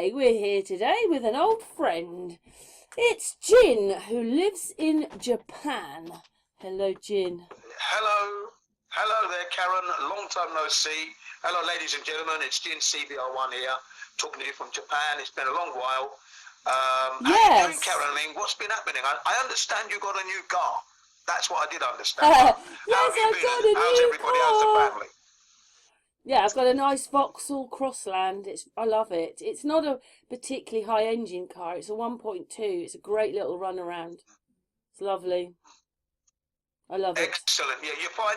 Anyway, we're here today with an old friend. It's Jin, who lives in Japan. Hello, Jin. Hello there, Karen. Long time no see. Hello, ladies and gentlemen. It's Jins-CBR1 here, talking to you from Japan. It's been a long while. How you doing, Karen? I mean, what's been happening? I understand you got a new car. That's what I did understand. Yes, I've got a new car. How's everybody? How's the family? Yeah, I've got a nice Vauxhall Crossland. I love it. It's not a particularly high engine car. It's a 1.2. It's a great little run around. It's lovely. I love it. Excellent. Yeah, you find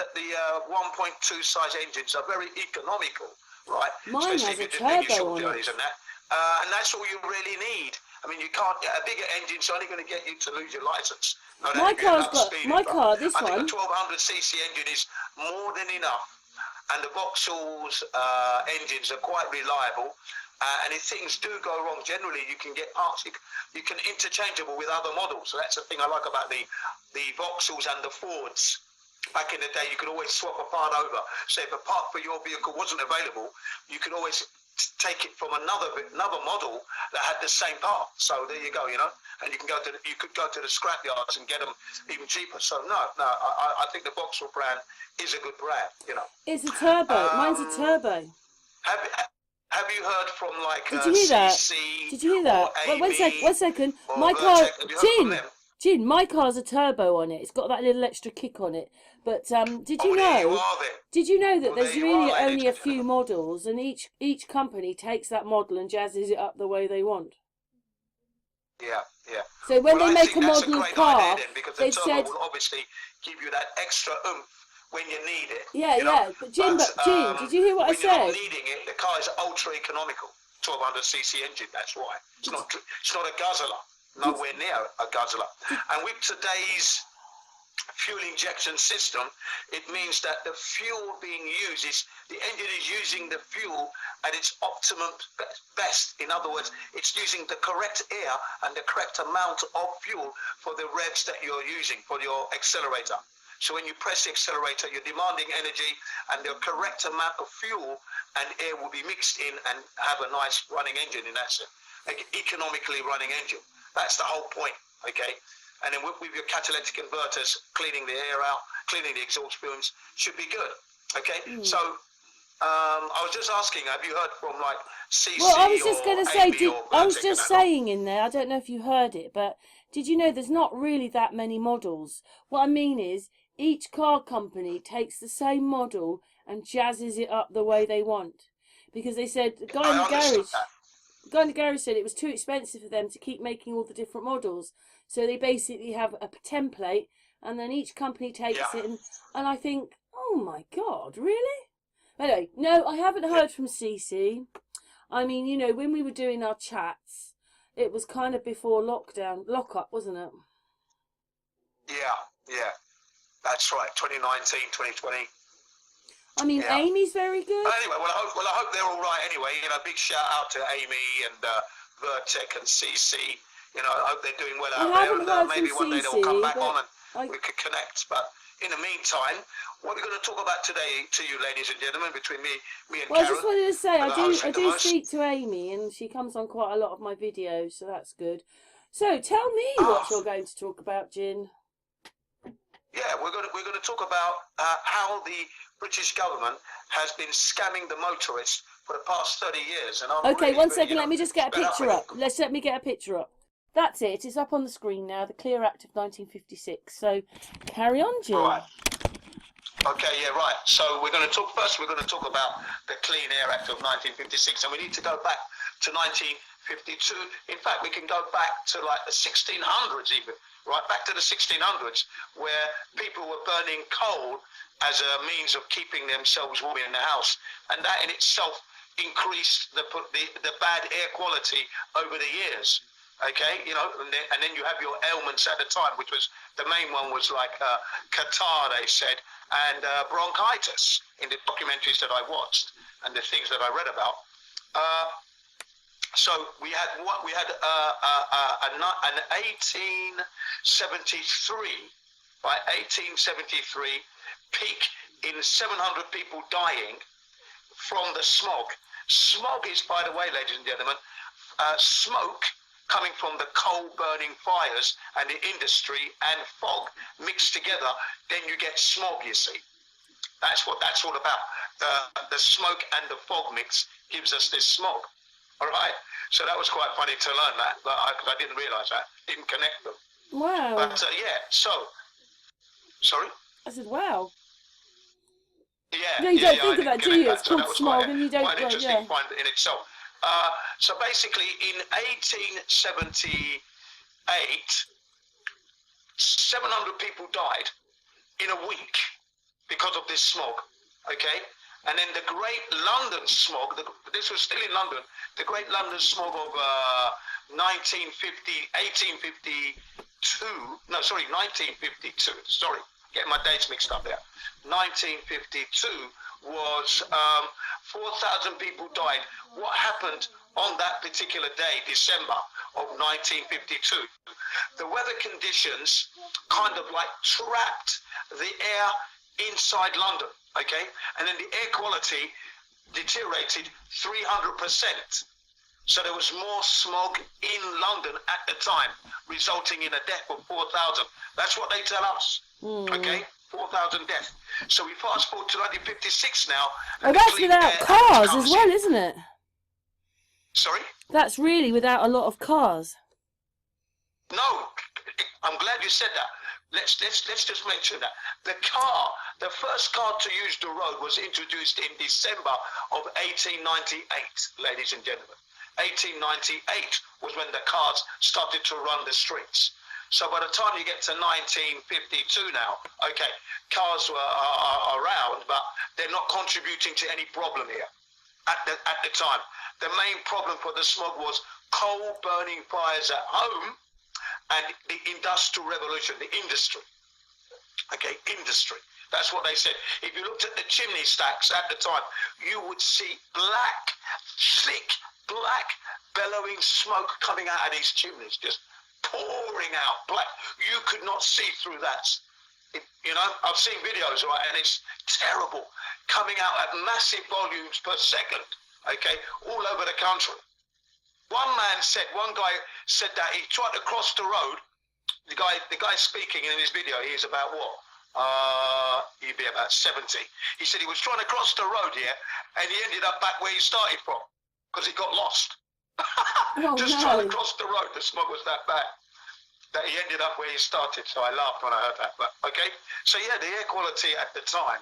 that the 1.2 size engines are very economical, right? Mine has a turbo on it. And that's all you really need. I mean, you can't get a bigger engine's only going to get you to lose your license. My car, this one. I think a 1200cc engine is more than enough. And the Vauxhall's engines are quite reliable. And if things do go wrong, generally you can get parts. You can interchangeable with other models. So that's the thing I like about the Vauxhalls and the Fords. Back in the day, you could always swap a part over. So if a part for your vehicle wasn't available, you could always take it from another model that had the same part. So there you go, you know. And you could go to the scrap yards and get them even cheaper. So I think the Vauxhall brand is a good brand, you know. It's a turbo. Mine's a turbo. Have you heard from like Did you hear that? Did you hear that? Wait, one second. My car, Jin, my car's a turbo on it. It's got that little extra kick on it. But did you know? Did you know that there's really only a few models, and each company takes that model and jazzes it up the way they want? Yeah. So when they make a model of car, they said will obviously give you that extra oomph when you need it. Yeah. But Jin, did you hear what I said? When you're not needing it, the car is ultra economical. 1200cc engine. That's why it's not a guzzler. Nowhere near a guzzler. And with today's fuel injection system, it means that the fuel being used is the engine is using the fuel at its optimum best. In other words, it's using the correct air and the correct amount of fuel for the revs that you're using for your accelerator. So when you press the accelerator, you're demanding energy, and the correct amount of fuel and air will be mixed in and have a nice running engine. And that's an economically running engine. That's the whole point, okay? And then with your catalytic converters, cleaning the air out, cleaning the exhaust fumes should be good, okay? So I was just asking, have you heard from like CC? Well, I was just going to say, I was just saying in there, I don't know if you heard it, but did you know there's not really that many models? What I mean is, each car company takes the same model and jazzes it up the way they want. Because they said, the guy in the garage said it was too expensive for them to keep making all the different models. So they basically have a template, and then each company takes it. And I think, oh my God, really? Anyway, no, I haven't heard from CC. I mean, you know, when we were doing our chats, it was kind of before lockup, wasn't it? Yeah. That's right, 2019, 2020. I mean, Amy's very good. But anyway, well, I hope they're all right anyway. You know, big shout out to Amy and Vertec and CC. You know, I hope they're doing well out there. And maybe one day they'll come back on and we could connect. But in the meantime, what we're going to talk about today to you, ladies and gentlemen, between me and Karen. I just wanted to say, I do speak to Amy, and she comes on quite a lot of my videos, so that's good. So tell me what you're going to talk about, Jin. Yeah, we're going to talk about how the British government has been scamming the motorists for the past 30 years. And I'm okay, one second. Let me just get a picture up. Let me get a picture up. That's it. It's up on the screen now. The Clear Act of 1956. So carry on, Jin. Right. Okay, yeah, right. So we're going to talk about the Clean Air Act of 1956, and we need to go back to 1952. In fact, we can go back to like the 1600s even. Right back to the 1600s, where people were burning coal as a means of keeping themselves warm in the house, and that in itself increased the bad air quality over the years. Okay, you know, and then you have your ailments at the time, which was the main one was like catarrh, they said, and bronchitis in the documentaries that I watched and the things that I read about. So we had an 1873, by 1873, peak in 700 people dying from the smog. Smog is, by the way, ladies and gentlemen, smoke coming from the coal-burning fires and the industry and fog mixed together. Then you get smog, you see. That's what that's all about. The smoke and the fog mix gives us this smog. All right? So that was quite funny to learn that, but I didn't realise that. Didn't connect them. Wow. But, yeah, so... Sorry? I said, wow. Yeah, No, you don't I think of that, didn't do you? connect It's that. So called that was smog, and you don't. quite an interesting Yeah. point in itself. So basically, in 1878, 700 people died in a week because of this smog. Okay, and then the Great London smog. This was still in London. The Great London smog of 1852. No, sorry, 1952. Sorry, getting my dates mixed up there. 1952 was 4,000 people died. What happened on that particular day, December of 1952? The weather conditions kind of like trapped the air inside London, okay? And then the air quality deteriorated 300%. So there was more smog in London at the time, resulting in a death of 4,000. That's what they tell us, okay? 4,000 deaths. So we fast forward to 1956 now. Oh, that's without cars as well, isn't it? Sorry? That's really without a lot of cars. No, I'm glad you said that. Let's just mention that. The first car to use the road was introduced in December of 1898, ladies and gentlemen. 1898 was when the cars started to run the streets. So by the time you get to 1952 now, okay, cars are around, but they're not contributing to any problem here at the time. The main problem for the smog was coal burning fires at home and the industrial revolution, the industry. Okay, industry. That's what they said. If you looked at the chimney stacks at the time, you would see black, thick, black, bellowing smoke coming out of these chimneys, just pouring out black. You could not see through that. You know, I've seen videos, right, and it's terrible, coming out at massive volumes per second, okay, all over the country. One guy said that he tried to cross the road. The guy speaking in his video, he's about what? He'd be about 70. He said he was trying to cross the road here, and he ended up back where he started from, because he got lost. Just trying to cross the road, the smog was that bad that he ended up where he started. So I laughed when I heard that. But okay, so yeah, the air quality at the time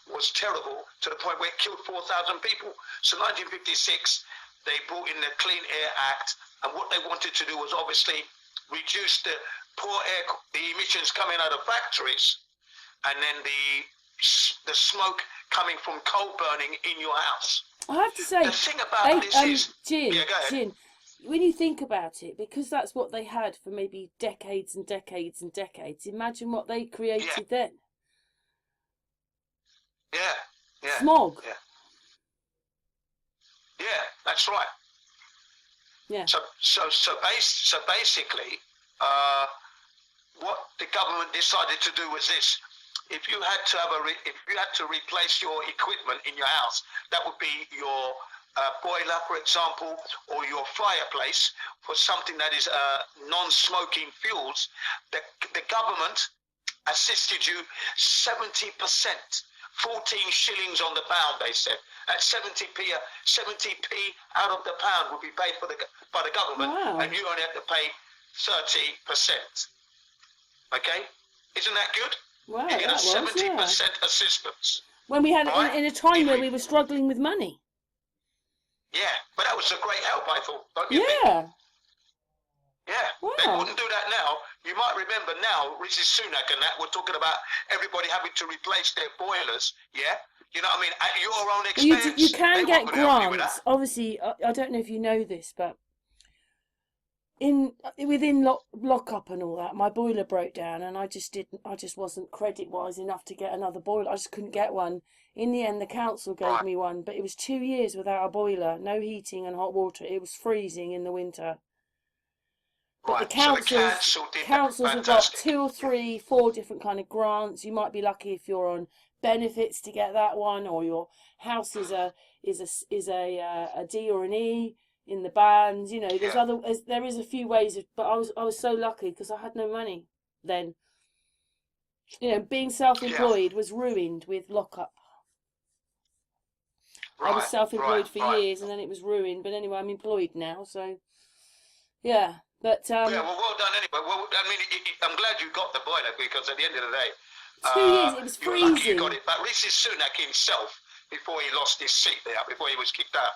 was terrible to the point where it killed 4,000 people. So 1956, they brought in the Clean Air Act, and what they wanted to do was obviously reduce the poor air, the emissions coming out of factories, and then the smoke coming from coal burning in your house. I have to say, the thing about this is, Jin, when you think about it, because that's what they had for maybe decades and decades and decades, imagine what they created then. Yeah. Smog. Yeah, that's right. Yeah. So basically, what the government decided to do was this: if you had to replace your equipment in your house, that would be your boiler, for example, or your fireplace, for something that is non-smoking fuels. The government assisted you 70%, 14 shillings on the pound, they said. At 70p out of the pound would be paid by the government, and you only have to pay 30%. Okay? Isn't that good? Wow, you get a 70% was, assistance. When we had in a time where we were struggling with money. Yeah, but that was a great help, I thought. Don't you think? Yeah. Wow. They wouldn't do that now. You might remember now, Rishi Sunak and that, we're talking about everybody having to replace their boilers, yeah? You know what I mean? At your own expense. You can get grants. Obviously, I don't know if you know this, but within lockup and all that, my boiler broke down, and I just wasn't credit wise enough to get another boiler. I just couldn't get one. In the end, the council gave me one, but it was 2 years without a boiler, no heating and hot water. It was freezing in the winter. But the councils have got 2 or 3, 4 different kind of grants. You might be lucky if you're on benefits to get that one, or your house is is a D or an E in the band. You know, there is a few ways but I was so lucky because I had no money then. You know, being self-employed was ruined with lockup. I was self-employed for years, and then it was ruined. But anyway, I'm employed now, so yeah. But yeah, well done anyway. Well, I mean, I'm glad you got the boiler because at the end of the day, 2 years it was you were lucky you freezing. got it. But Rishi Sunak himself, before he lost his seat there, before he was kicked out,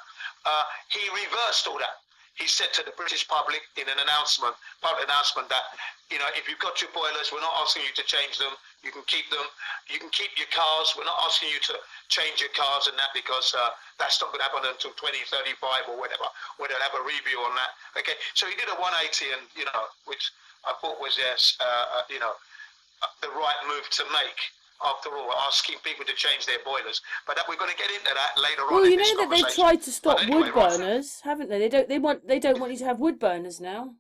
he reversed all that. He said to the British public in an public announcement that, you know, if you've got your boilers, we're not asking you to change them. You can keep them. You can keep your cars. We're not asking you to change your cars and that because that's not going to happen until 2035 or whatever. We'll have a review on that. Okay. So he did a 180 and, you know, which I thought was, you know, the right move to make. After all, asking people to change their boilers, but we're going to get into that later on. Well, you know that they've tried to stop wood burners, haven't they? They don't want you to have wood burners now.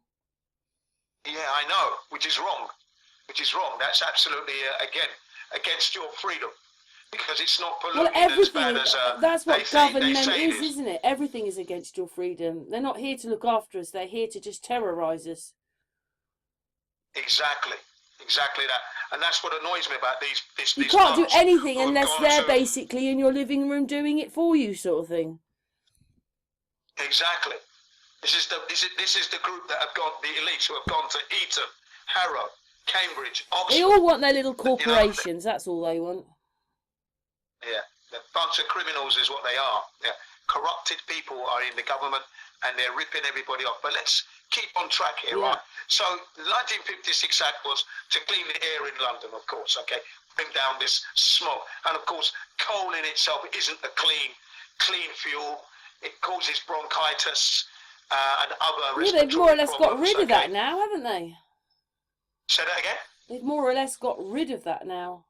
Yeah, I know, which is wrong. That's absolutely against your freedom because it's not polluting as bad as that's what government is, isn't it? Everything is against your freedom. They're not here to look after us. They're here to just terrorise us. Exactly that. And that's what annoys me about these. You can't do anything unless they're basically in your living room doing it for you, sort of thing. Exactly. This is the group that have gone, the elites who have gone to Eton, Harrow, Cambridge, Oxford. They all want their little corporations. You know, that's all they want. Yeah, a bunch of criminals is what they are. Yeah, corrupted people are in the government and they're ripping everybody off. But let's keep on track here, right? So the 1956 Act was to clean the air in London, of course, okay? Bring down this smoke. And of course, coal in itself isn't a clean fuel. It causes bronchitis and other respiratory they've more or less problems, got rid of that now, haven't they? Say that again? They've more or less got rid of that now.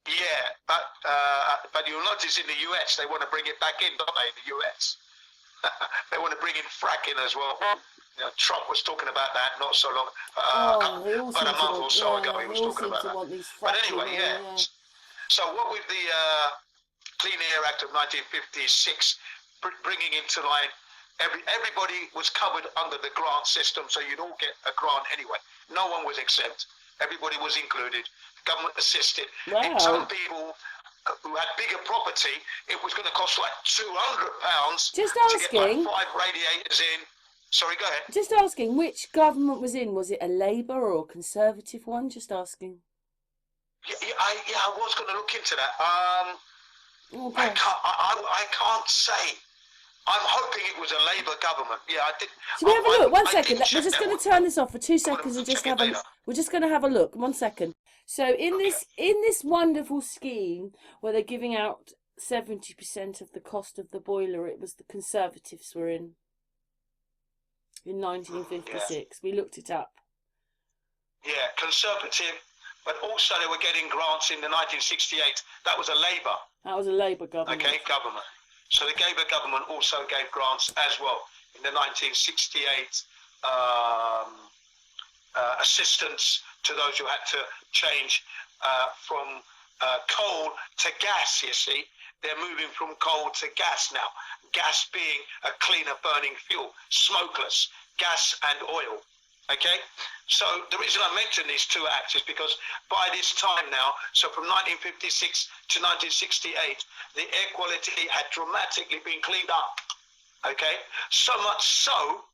Yeah, but you'll notice in the US, they want to bring it back in, don't they, in the US? They want to bring in fracking as well. You know, Trump was talking about that not so long, about a month or so ago. He was talking about that. But anyway, yeah. So what with the Clean Air Act of 1956 bringing into line, everybody was covered under the grant system, so you'd all get a grant anyway. No one was exempt. Everybody was included. Government assisted. Wow. And some people who had bigger property, it was going to cost like £200 Just to asking, get like 5 radiators in. Sorry, go ahead. Just asking, which government was in? Was it a Labour or a Conservative one? Just asking. Yeah, I was going to look into that. I can't say. I'm hoping it was a Labour government. Yeah, I did. Should we have a look? 1 second. We're just going to turn this off for 2 seconds and just have a. We're just going to have a look. 1 second. So in this wonderful scheme where they're giving out 70% of the cost of the boiler, it was the Conservatives were in 1956. Yeah. We looked it up. Yeah, Conservative, but also they were getting grants in the 1968. That was a Labour. That was a Labour government. Okay, government. So the Labour government also gave grants as well in the 1968 assistance to those who had to change from coal to gas, you see. They're moving from coal to gas now. Gas being a cleaner burning fuel, smokeless, gas and oil. Okay? So the reason I mention these two acts is because by this time now, so from 1956 to 1968, the air quality had dramatically been cleaned up. Okay? So much so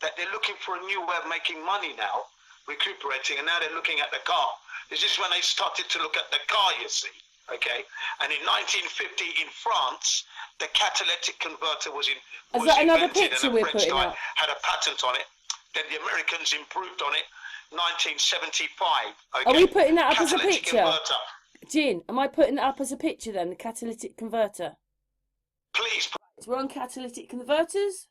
that they're looking for a new way of making money now, recuperating, and now they're looking at the car. This is when they started to look at the car, you see. Okay? And in 1950 in France, the catalytic converter was invented, and a French guy had a patent on it. Then the Americans improved on it. 1975. Okay? Are we putting that up as a picture? Converter. Jin, am I putting it up as a picture then? The catalytic converter. Please. We're on catalytic converters.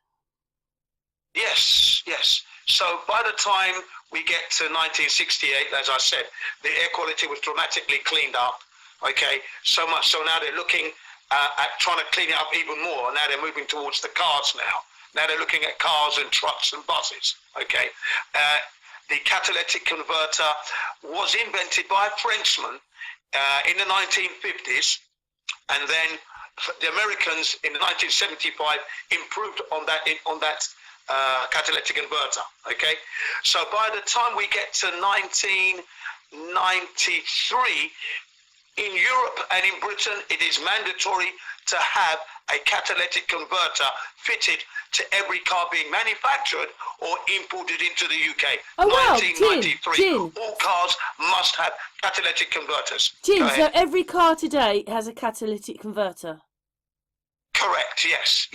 Yes, yes. So by the time we get to 1968, as I said, the air quality was dramatically cleaned up. Okay, so much so now they're looking at trying to clean it up even more. Now they're moving towards the cars now. Now they're looking at cars and trucks and buses. Okay, the catalytic converter was invented by a Frenchman in the 1950s, and then the Americans in 1975 improved on that catalytic converter. Okay, so by the time we get to 1993, in Europe and in Britain, it is mandatory to have a catalytic converter fitted to every car being manufactured or imported into the UK. Oh wow, 1993, Jin. all cars must have catalytic converters. Jin, so every car today has a catalytic converter? Correct, yes.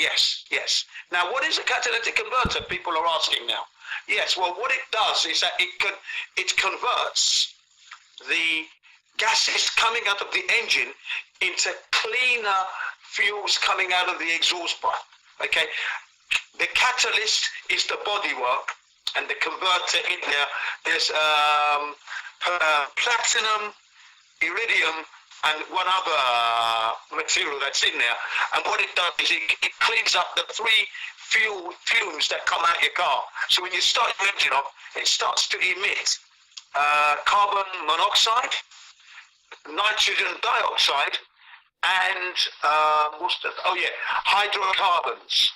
Now, what is a catalytic converter? People are asking now. Yes, well, what it does is that it converts the gases coming out of the engine into cleaner fuels coming out of the exhaust pipe. Okay, the catalyst is the bodywork, and the converter in there, there's platinum, iridium, and one other material that's in there. And what it does is it cleans up the three fumes that come out of your car. So when you start your engine up, it starts to emit carbon monoxide, nitrogen dioxide, and hydrocarbons.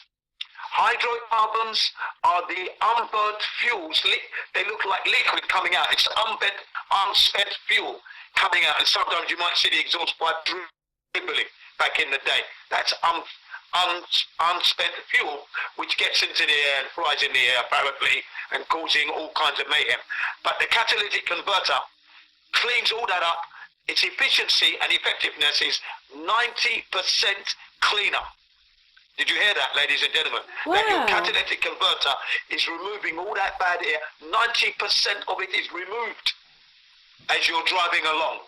Hydrocarbons are the unburnt fuels. They look like liquid coming out. It's unspent fuel coming out, and sometimes you might see the exhaust pipe dribbling back in the day. That's unspent fuel, which gets into the air and flies in the air apparently, and causing all kinds of mayhem. But the catalytic converter cleans all that up. Its efficiency and effectiveness is 90% cleaner. Did you hear that, ladies and gentlemen? Wow. That your catalytic converter is removing all that bad air. 90% of it is removed as you're driving along.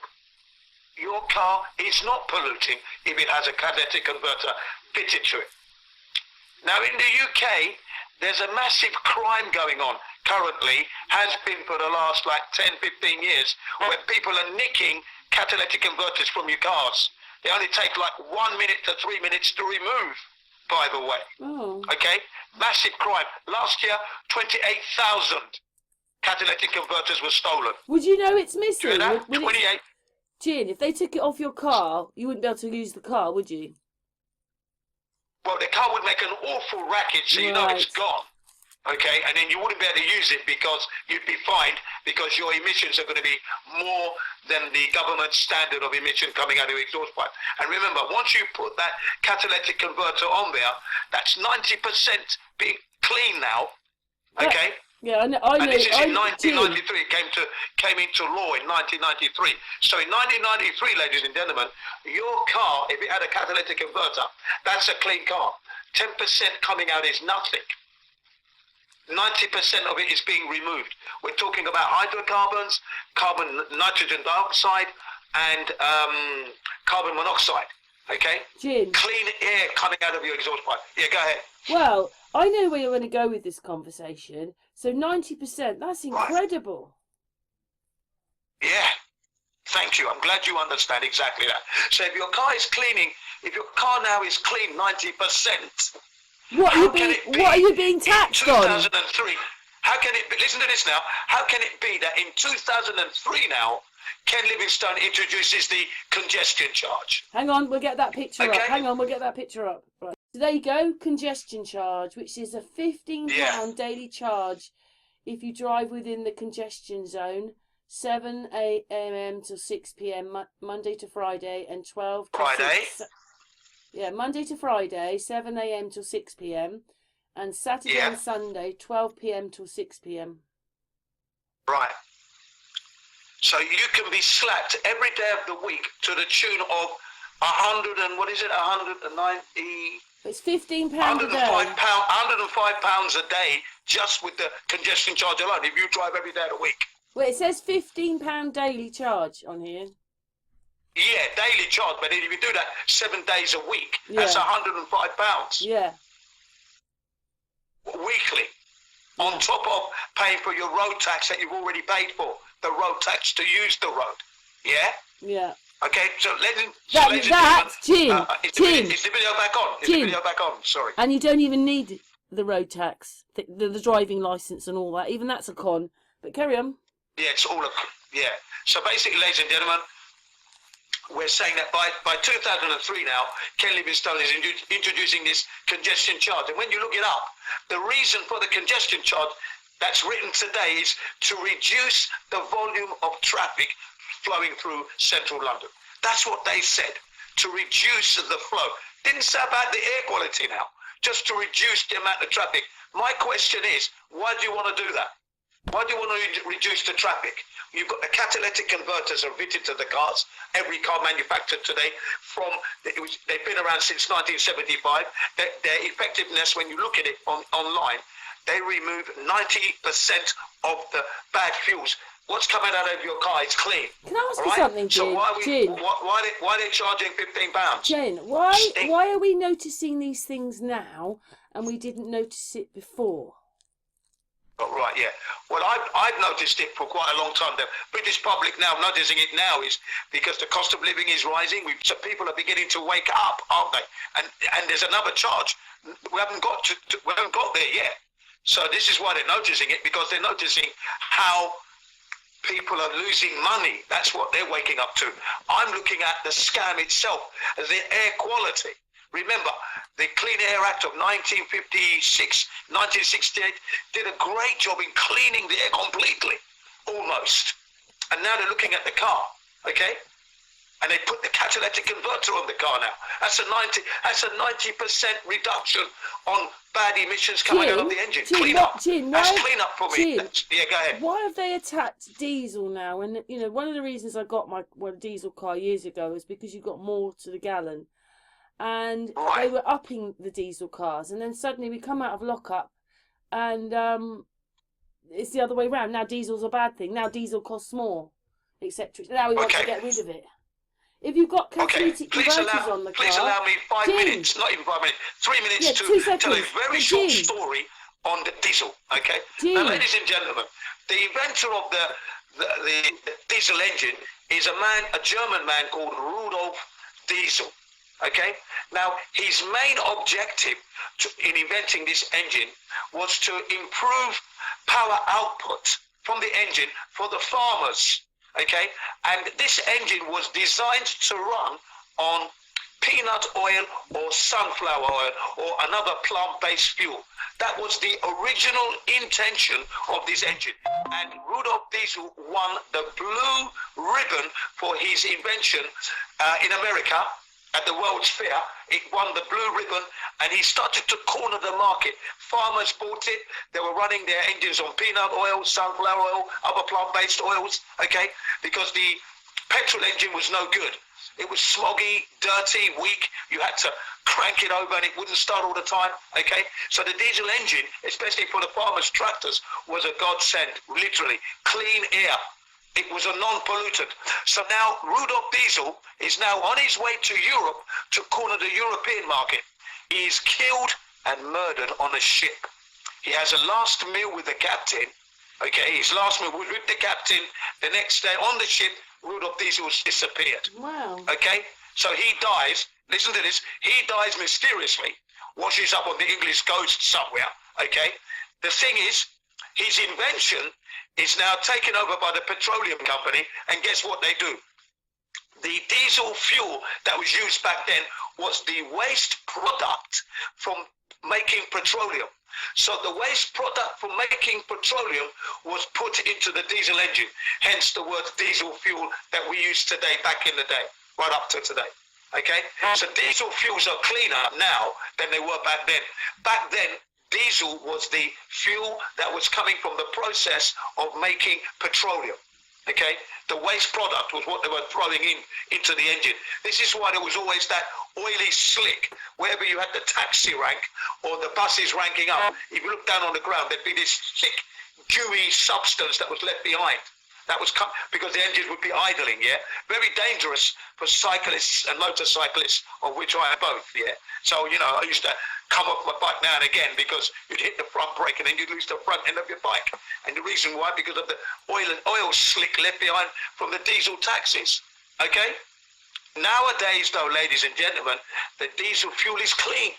Your car is not polluting if it has a catalytic converter fitted to it. Now, in the UK, there's a massive crime going on currently, has been for the last 10, 15 years, where people are nicking catalytic converters from your cars. They only take 1 minute to 3 minutes to remove, by the way. Oh. Okay? Massive crime. Last year, 28,000 catalytic converters were stolen. Would you know it's missing? Do you know that? 28. Jin, if they took it off your car, you wouldn't be able to use the car, would you? Well, the car would make an awful racket, so you know it's gone. Okay, and then you wouldn't be able to use it because you'd be fined, because your emissions are going to be more than the government standard of emission coming out of the exhaust pipe. And remember, once you put that catalytic converter on there, that's 90% being clean now. Okay. Yeah, I know. And this is in 1993. It came into law in 1993. So in 1993, ladies and gentlemen, your car, if it had a catalytic converter, that's a clean car. 10% coming out is nothing. 90% of it is being removed. We're talking about hydrocarbons, nitrogen dioxide, and carbon monoxide. Okay? Jin. Clean air coming out of your exhaust pipe. Yeah, go ahead. Well, I know where you're going to go with this conversation. So 90%, that's incredible. Right. Yeah. Thank you. I'm glad you understand exactly that. So if your car is cleaning, if your car now is clean 90%, what are you being taxed on? 2003. How can it be? Listen to this now. How can it be that in 2003 now, Ken Livingstone introduces the congestion charge? Hang on, we'll get that picture up. Hang on, we'll get that picture up. Right. So there you go, congestion charge, which is a £15 daily charge if you drive within the congestion zone, 7 a.m. till 6 p.m. Monday to Friday, and 12 to Friday. 6. Yeah, Monday to Friday, 7 a.m. till 6 p.m. and Saturday and Sunday, 12 p.m. till 6 p.m. Right. So you can be slapped every day of the week to the tune of 190. It's £15 a day. £105 a day just with the congestion charge alone. If you drive every day of the week. Well, it says £15 daily charge on here. Yeah, daily charge, but if you do that 7 days a week, that's £105. Yeah. Weekly. On top of paying for your road tax that you've already paid for. The road tax to use the road. Yeah? Yeah. Okay, so Jin. Is the video back on? Is the video back on? Sorry. And you don't even need the road tax, the driving licence and all that. Even that's a con. But carry on. Yeah, it's all a... Yeah. So basically, ladies and gentlemen, we're saying that by 2003 now, Ken Livingstone is introducing this congestion charge. And when you look it up, the reason for the congestion charge that's written today is to reduce the volume of traffic flowing through central London. That's what they said, to reduce the flow. Didn't say about the air quality now, just to reduce the amount of traffic. My question is, why do you want to do that? Why do you want to reduce the traffic? You've got the catalytic converters are fitted to the cars. Every car manufactured today, they've been around since 1975. Their effectiveness, when you look at it online, they remove 90% of the bad fuels. What's coming out of your car is clean. Can I ask you something, Jin? So why are they charging £15? Jin, why are we noticing these things now and we didn't notice it before? Oh, right, yeah. Well, I've noticed it for quite a long time. The British public now noticing it now is because the cost of living is rising. So people are beginning to wake up, aren't they? And there's another charge. We haven't got there yet. So this is why they're noticing it, because they're noticing how people are losing money. That's what they're waking up to. I'm looking at the scam itself, the air quality. Remember, the Clean Air Act of 1956, 1968 did a great job in cleaning the air completely, almost. And now they're looking at the car, okay? And they put the catalytic converter on the car now. That's a 90% reduction on bad emissions coming out of the engine. Clean up. That's clean up for me. Yeah, go ahead. Why have they attacked diesel now? And you know, one of the reasons I got my diesel car years ago is because you got more to the gallon. And they were upping the diesel cars, and then suddenly we come out of lockup, and it's the other way around. Now diesel's a bad thing. Now diesel costs more, etc. Now we want to get rid of it. If you've got catalytic converters on the car, please allow me 5 minutes, not even 5 minutes, 3 minutes to tell a very short story on the diesel. Okay, now, ladies and gentlemen, the inventor of the diesel engine is a German man called Rudolf Diesel. Okay, now his main objective in inventing this engine was to improve power output from the engine for the farmers. Okay, and this engine was designed to run on peanut oil or sunflower oil or another plant-based fuel. That was the original intention of this engine. And Rudolf Diesel won the blue ribbon for his invention in America. At the World's Fair, it won the blue ribbon, and he started to corner the market. Farmers bought it. They were running their engines on peanut oil, sunflower oil, other plant-based oils, okay? Because the petrol engine was no good. It was smoggy, dirty, weak. You had to crank it over and it wouldn't start all the time, okay? So the diesel engine, especially for the farmers' tractors, was a godsend, literally. Clean air. It was a non-pollutant. So now Rudolf Diesel is now on his way to Europe to corner the European market. He is killed and murdered on a ship. He has a last meal with the captain. Okay, his last meal was with the captain. The next day on the ship, Rudolf Diesel has disappeared. Wow. Okay, so he dies. Listen to this. He dies mysteriously. Washes up on the English coast somewhere. Okay. The thing is, his invention is now taken over by the petroleum company, and guess what they do? The diesel fuel that was used back then was the waste product from making petroleum. So the waste product from making petroleum was put into the diesel engine, hence the word diesel fuel that we use today, back in the day, right up to today. Okay? So diesel fuels are cleaner now than they were back then. Back then, diesel was the fuel that was coming from the process of making petroleum. Okay, the waste product was what they were throwing into the engine. This is why there was always that oily slick. Wherever you had the taxi rank or the buses ranking up, if you look down on the ground, there'd be this thick, gooey substance that was left behind. That was because the engines would be idling. Yeah, very dangerous for cyclists and motorcyclists, of which I am both. Yeah, so you know, I used to come off my bike now and again because you'd hit the front brake and then you'd lose the front end of your bike. And the reason why, because of the oil slick left behind from the diesel taxis. Okay? Nowadays, though, ladies and gentlemen, the diesel fuel is clean.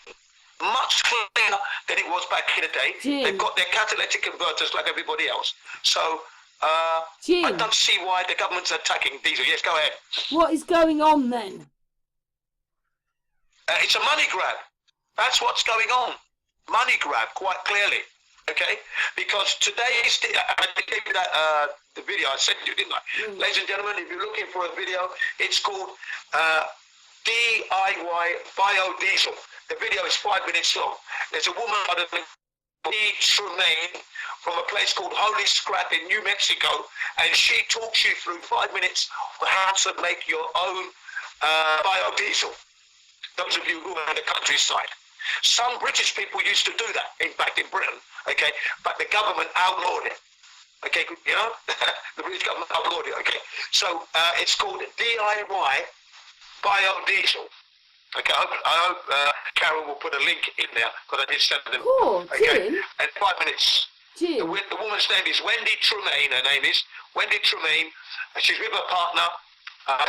Much cleaner than it was back in the day. They've got their catalytic converters like everybody else. So Jim, I don't see why the government's attacking diesel. Yes, go ahead. what is going on then? It's a money grab. That's what's going on. Money grab, quite clearly. Okay? Because today's... I gave you that, the video I sent you, didn't I? Ladies and gentlemen, if you're looking for a video, it's called DIY Biodiesel. The video is 5 minutes long. There's a woman by the name of Tremaine from a place called Holy Scrap in New Mexico, and she talks you through 5 minutes on how to make your own biodiesel. Those of you who are in the countryside. Some British people used to do that, in fact, in Britain, okay, but the government outlawed it. Okay, you know, the British government outlawed it, okay. So it's called DIY Biodiesel. Okay, I hope Karen will put a link in there, because I did send them. Cool, okay, Jim. and 5 minutes. Jim. The woman's name is Wendy Tremaine, her name is Wendy Tremaine, and she's with her partner.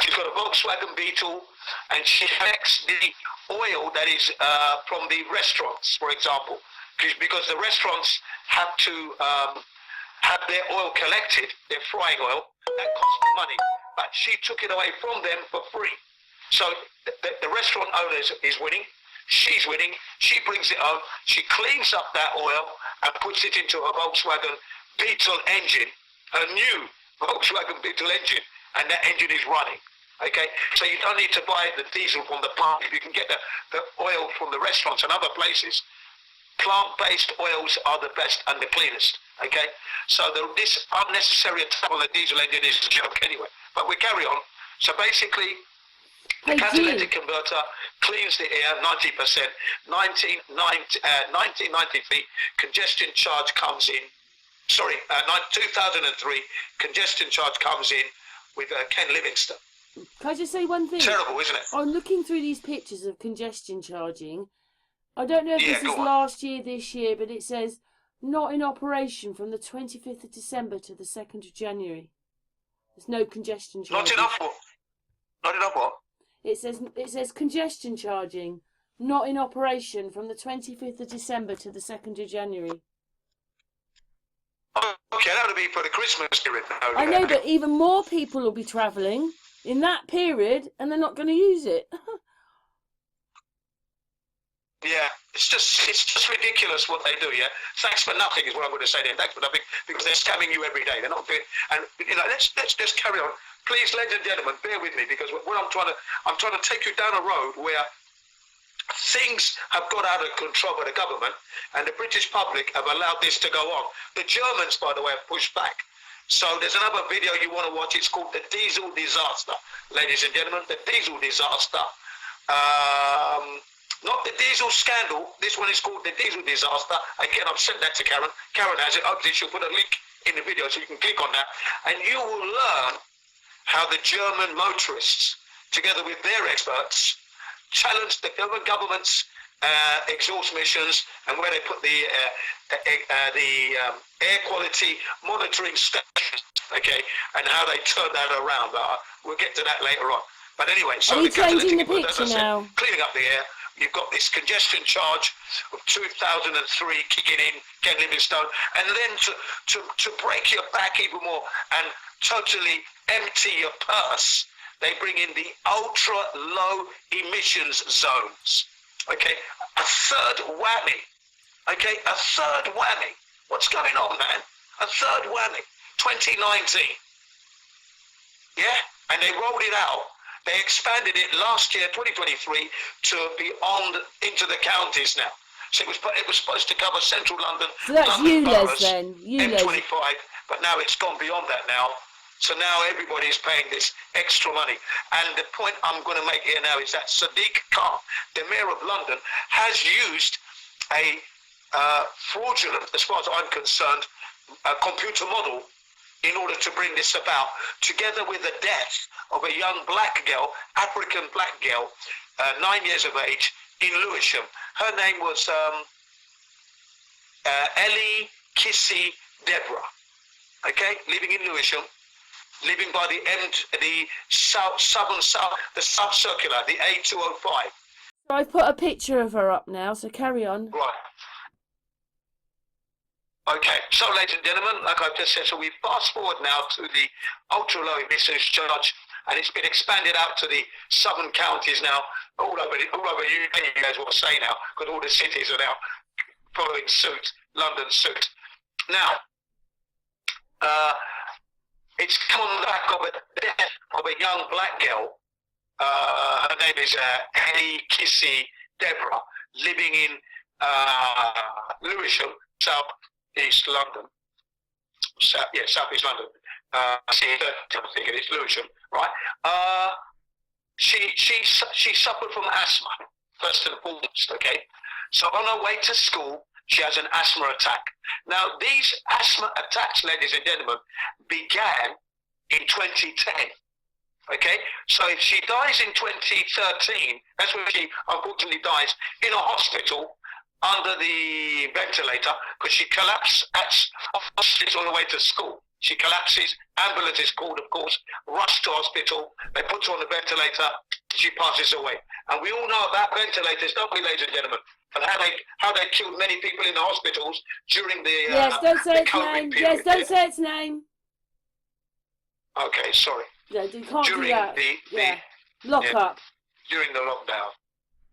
She's got a Volkswagen Beetle, and she collects the oil that is from the restaurants, for example, because the restaurants have to have their oil collected, their frying oil, that costs money, but she took it away from them for free. So the restaurant owner is winning, she's winning, she brings it home, she cleans up that oil and puts it into a Volkswagen Beetle engine, a new Volkswagen Beetle engine, and that engine is running. Okay, so you don't need to buy the diesel from the plant. If you can get the oil from the restaurants and other places, plant-based oils are the best and the cleanest. Okay, so this unnecessary attack on the diesel engine is a joke anyway. But we carry on. So basically, the catalytic converter cleans the air 90%. 1993, congestion charge comes in. Sorry, 2003, congestion charge comes in with Ken Livingstone. Can I just say one thing? Terrible, isn't it? I'm looking through these pictures of congestion charging. I don't know if this is last year, this year, but it says not in operation from the 25th of December to the 2nd of January. There's no congestion charging. Not enough what? Not enough what? It says congestion charging not in operation from the 25th of December to the 2nd of January. Oh, okay, that would be for the Christmas period. I know, but even more people will be travelling in that period, and they're not going to use it. Yeah, it's just ridiculous what they do. Yeah, thanks for nothing is what I'm going to say there. Thanks for nothing, because they're scamming you every day. They're not doing, and you know, let's just carry on, please, ladies and gentlemen. Bear with me, because what I'm trying to take you down a road where things have got out of control by the government, and the British public have allowed this to go on. The Germans, by the way, have pushed back. So there's another video you want to watch. It's called The Diesel Disaster. Ladies and gentlemen, The Diesel Disaster. Not The Diesel Scandal. This one is called The Diesel Disaster. Again, I've sent that to Karen. Karen has it. Hopefully she'll put a link in the video so you can click on that. And you will learn how the German motorists, together with their experts, challenged the government's exhaust emissions, and where they put the air quality monitoring stations, okay, and how they turned that around. We'll get to that later on. But anyway, so are you changing the picture now? Cleaning up the air. You've got this congestion charge of 2003 kicking in, Ken Livingstone, and then to break your back even more and totally empty your purse, they bring in the ultra low emissions zones. Okay, a third whammy. Okay, a third whammy. What's going on, man? A third whammy. 2019. Yeah, and they rolled it out. They expanded it last year, 2023, to be on into the counties now. So it was supposed to cover central London. So that's London ULEZ then. M25, but now it's gone beyond that now. So now everybody is paying this extra money. And the point I'm going to make here now is that Sadiq Khan, the mayor of London, has used a fraudulent, as far as I'm concerned, a computer model in order to bring this about, together with the death of a young black girl, African black girl, 9 years of age, in Lewisham. Her name was Ellie Kissy Deborah, okay, living in Lewisham, living by the sub-circular, the A205. So I've put a picture of her up now, so carry on. Right. Okay, so ladies and gentlemen, like I've just said, so we fast forward now to the ultra low emissions charge, and it's been expanded out to the southern counties now, all over UK, you guys will say now, because all the cities are now following suit, London suit. Now, it's come on the back of a death of a young black girl. Her name is Ellie Kissy Deborah, living in Lewisham, South East London. South East London. I think it is Lewisham, right? She suffered from asthma, first and foremost, okay? So on her way to school, she has an asthma attack. Now, these asthma attacks, ladies and gentlemen, began in 2010, okay? So if she dies in 2013, that's when she unfortunately dies in a hospital under the ventilator, because she collapsed at hospital on the way to school. She collapses, ambulance is called, of course, rushed to hospital, they put her on the ventilator, she passes away. And we all know about ventilators, don't we, ladies and gentlemen? And how they killed many people in the hospitals during the yes, don't say its COVID name. period. Yes, don't say its name. Okay, sorry. Yeah, you can't during do that. Lock up. During the lockdown.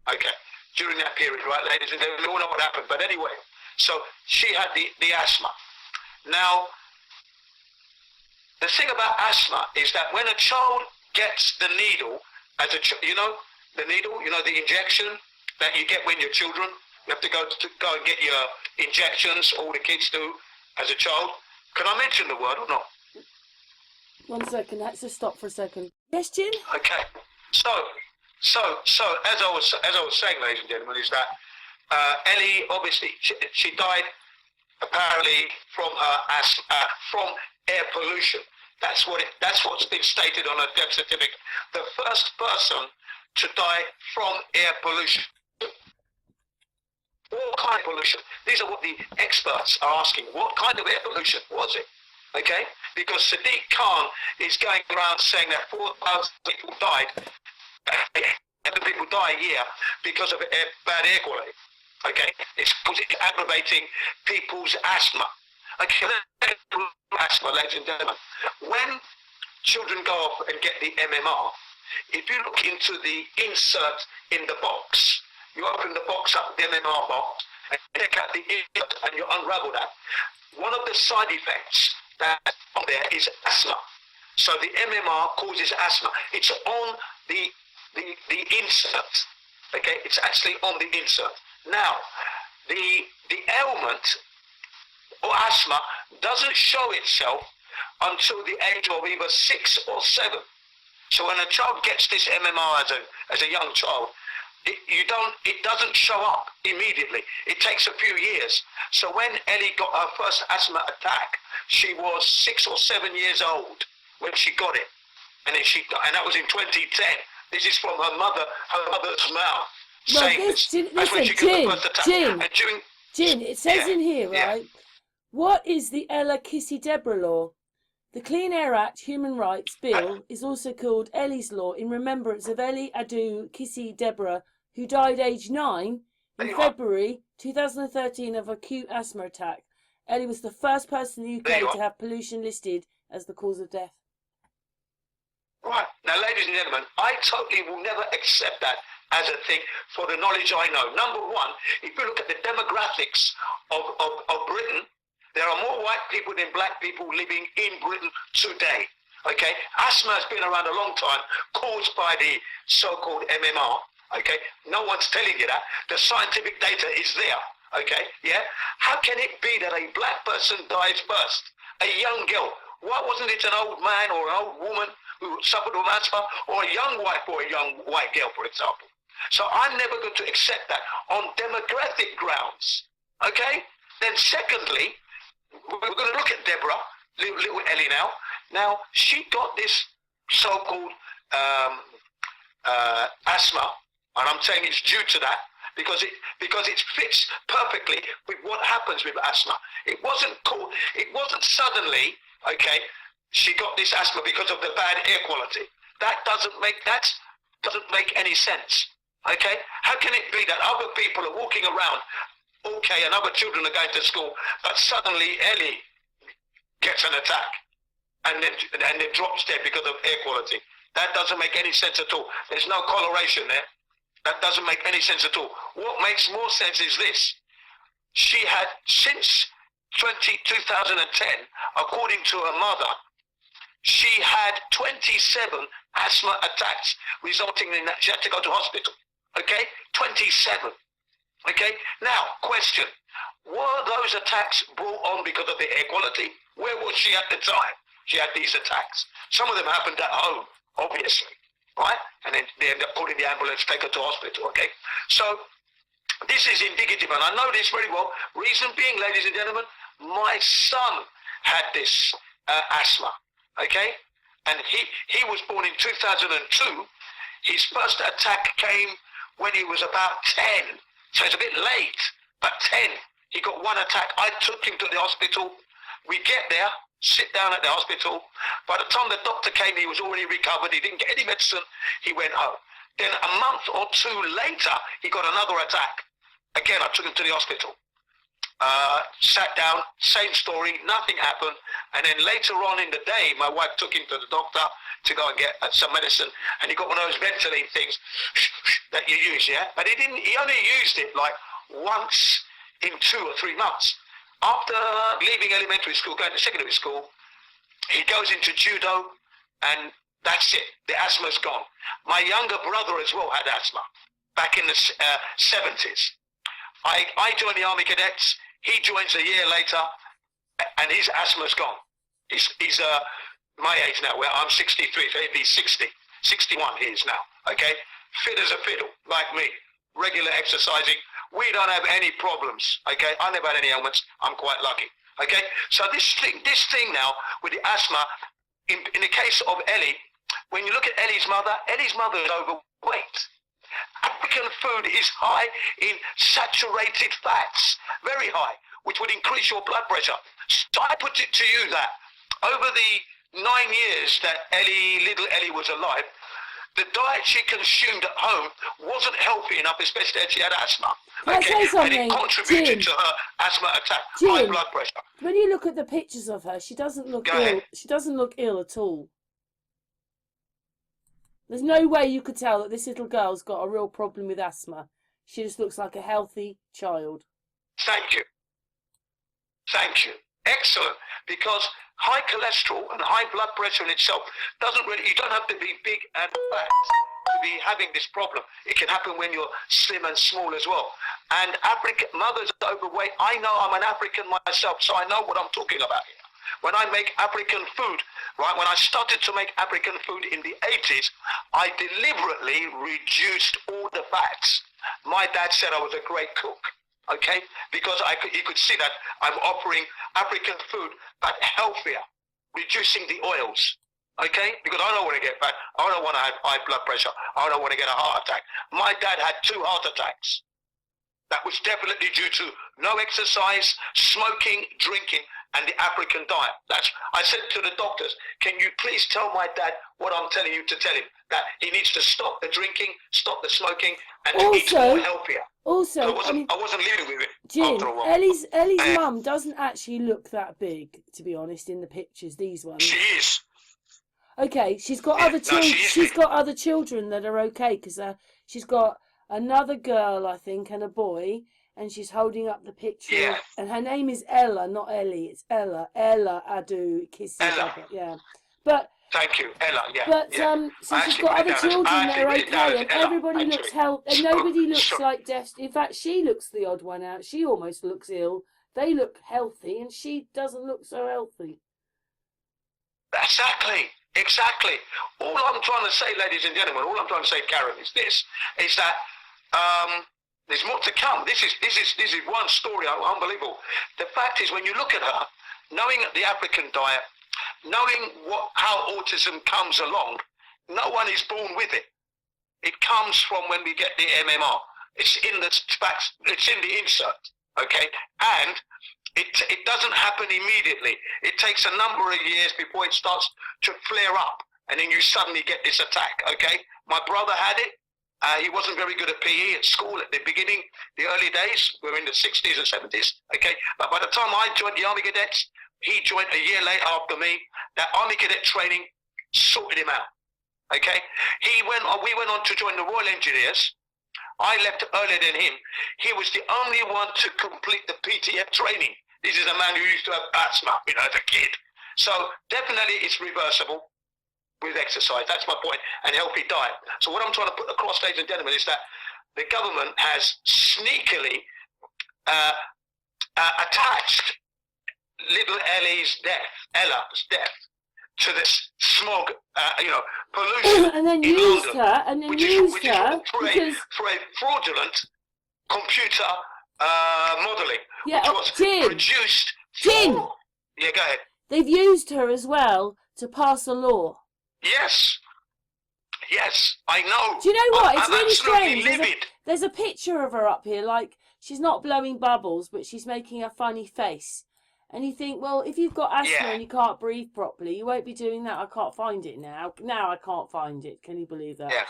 Okay. During that period, right, ladies and gentlemen, we all know what happened. But anyway, so she had the asthma. Now, the thing about asthma is that when a child gets the needle, the needle, the injection that you get when you're children, you have to go and get your injections, all the kids do as a child. Can I mention the word or not? 1 second, let's just stop for a second. Yes, Jin? Okay. So as I was saying, ladies and gentlemen, is that Ellie obviously she died apparently from her from air pollution. That's what's been stated on her death certificate. The first person to die from air pollution. What kind of pollution? These are what the experts are asking. What kind of air pollution was it? Okay? Because Sadiq Khan is going around saying that 4,000 people died. People die a year because of bad air quality. Okay? It's aggravating people's asthma. Okay, asthma, ladies and gentlemen. When children go off and get the MMR, if you look into the insert in the box, you open the box up, the MMR box, and you take out the insert and you unravel that. One of the side effects that's on there is asthma. So the MMR causes asthma. It's on the insert. Okay, it's actually on the insert. Now, the ailment or asthma doesn't show itself until the age of either 6 or 7. So when a child gets this MMR as a young child, it doesn't show up immedieded. It takes a few years. So when Ellie got her first asthma attack, she was 6 or 7 years old when she got it, and that was in 2010. This is from her mother's mouth. Well, saying listen, Jin, it says in here, right? What is the Ella Kissy Deborah law? The Clean Air Act Human Rights Bill is also called Ellie's Law in remembrance of Ellie Adu Kissy Deborah, who died aged 9 in February 2013 of acute asthma attack. Ellie was the first person in the UK to have pollution listed as the cause of death. Right. Now, ladies and gentlemen, I totally will never accept that as a thing for the knowledge I know. Number one, if you look at the demographics of Britain, there are more white people than black people living in Britain today. Okay? Asthma has been around a long time, caused by the so-called MMR. Okay? No one's telling you that. The scientific data is there. Okay? Yeah? How can it be that a black person dies first? A young girl. Why wasn't it an old man or an old woman who suffered from asthma, or a young white boy, a young white girl, for example? So I'm never going to accept that on demographic grounds. Okay? Then secondly, we're going to look at Deborah, little Ellie now. Now, she got this so-called asthma, and I'm saying it's due to that because it fits perfectly with what happens with asthma. It wasn't suddenly, okay, she got this asthma because of the bad air quality. That doesn't make any sense. Okay? How can it be that other people are walking around Okay, and other children are going to school, but suddenly Ellie gets an attack and then drops dead because of air quality. That doesn't make any sense at all. There's no correlation there. That doesn't make any sense at all. What makes more sense is this. She had, since 2010, according to her mother, she had 27 asthma attacks, resulting in that she had to go to hospital. Okay? 27. Okay? Now, question. Were those attacks brought on because of the air quality? Where was she at the time she had these attacks? Some of them happened at home, obviously. Right? And then they end up calling the ambulance, take her to hospital. Okay? So, this is indicative, and I know this very well. Reason being, ladies and gentlemen, my son had this asthma. Okay? And he was born in 2002. His first attack came when he was about 10. So it's a bit late, but 10. He got one attack. I took him to the hospital. We get there, sit down at the hospital. By the time the doctor came, he was already recovered. He didn't get any medicine. He went home. Then a month or two later, he got another attack. Again, I took him to the hospital. Sat down, same story, nothing happened. And then later on in the day, my wife took him to the doctor to go and get some medicine. And he got one of those ventilating things that you use, yeah? But he only used it like once in 2 or 3 months. After leaving elementary school, going to secondary school, he goes into judo, and that's it. The asthma's gone. My younger brother as well had asthma back in the 70s. I joined the Army Cadets. He joins a year later, and his asthma's gone. He's my age now, where I'm 63, so he'd be 60. 61 he is now, okay? Fit as a fiddle, like me. Regular exercising. We don't have any problems, okay? I never had any ailments. I'm quite lucky, okay? So this thing now with the asthma, in the case of Ellie, when you look at Ellie's mother is overweight. African food is high in saturated fats, very high, which would increase your blood pressure. So I put it to you that over the 9 years that little Ellie was alive, the diet she consumed at home wasn't healthy enough, especially as she had asthma. Can I say something? And it contributed Jin, to her asthma attack, Jin, high blood pressure. when you look at the pictures of her, she doesn't look Go ill. ahead. She doesn't look ill at all. There's no way you could tell that this little girl's got a real problem with asthma. She just looks like a healthy child. Thank you. Thank you. Excellent. Because high cholesterol and high blood pressure in itself you don't have to be big and fat to be having this problem. It can happen when you're slim and small as well. And African mothers are overweight. I know, I'm an African myself, so I know what I'm talking about here. When I make African food, right, when I started to make African food in the 80s, I deliberately reduced all the fats. My dad said I was a great cook, okay? Because he could see that I'm offering African food, but healthier, reducing the oils, okay? Because I don't want to get fat. I don't want to have high blood pressure. I don't want to get a heart attack. My dad had 2 heart attacks. That was definitely due to no exercise, smoking, drinking, and the African diet. I said to the doctors, can you please tell my dad what I'm telling you to tell him? That he needs to stop the drinking, stop the smoking, and to eat more healthier. Also, I wasn't living with it Jin, after a while. Ellie's mum doesn't actually look that big, to be honest, in the pictures, these ones. She is. Okay, she's got other children. She's got other children that are okay, because she's got another girl, I think, and a boy, and she's holding up the picture. Yeah. And her name is Ella, not Ellie. It's Ella. Ella Adu Kissy. Ella. Yeah. But Thank you, Ella. Yeah. But yeah. so she's got other children that are okay, and everybody looks healthy, and nobody looks like death. In fact, she looks the odd one out. She almost looks ill. They look healthy, and she doesn't look so healthy. Exactly. All I'm trying to say, ladies and gentlemen, all I'm trying to say, Karen, is this: is that there's more to come. This is one story, unbelievable. The fact is, when you look at her, knowing the African diet, knowing how autism comes along, no one is born with it. It comes from when we get the MMR. It's in the insert, okay? And it doesn't happen immediately. It takes a number of years before it starts to flare up, and then you suddenly get this attack, okay? My brother had it, He wasn't very good at PE at school at the beginning, the early days. We were in the 60s and 70s, okay? But by the time I joined the Army Cadets, he joined a year later after me. That Army Cadet training sorted him out, okay? We went on to join the Royal Engineers. I left earlier than him. He was the only one to complete the PTF training. This is a man who used to have asthma, as a kid. So definitely it's reversible with exercise. That's my point, and healthy diet. So what I'm trying to put across, ladies and gentlemen, is that the government has sneakily attached little Ella's death to this smog, pollution and then in used London, her, and then which used is her for a fraudulent computer modelling, yeah, which was produced. Jin. Yeah, go ahead. They've used her as well to pass a law. Yes, I know. Do you know what? It's I'm really absolutely strange. livid. There's a picture of her up here, like she's not blowing bubbles, but she's making a funny face. And you think, well, if you've got asthma and you can't breathe properly, you won't be doing that. I can't find it now. Now I can't find it. Can you believe that? Yeah.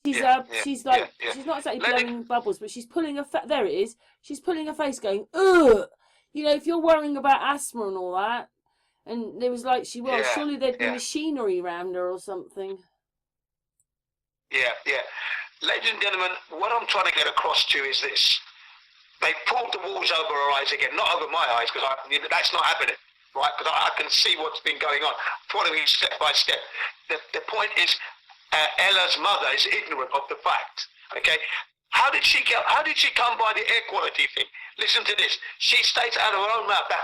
She's like, she's not exactly blowing bubbles, but she's pulling a there it is. She's pulling a face, going, ugh. If you're worrying about asthma and all that, and there was like she was, surely there'd be machinery around her or something. Yeah. Ladies and gentlemen, what I'm trying to get across to you is this. They pulled the walls over her eyes again, not over my eyes, because that's not happening, right? Because I can see what's been going on, following step by step. The point is, Ella's mother is ignorant of the fact, okay? How did she come by the air quality thing? Listen to this. She states out of her own mouth that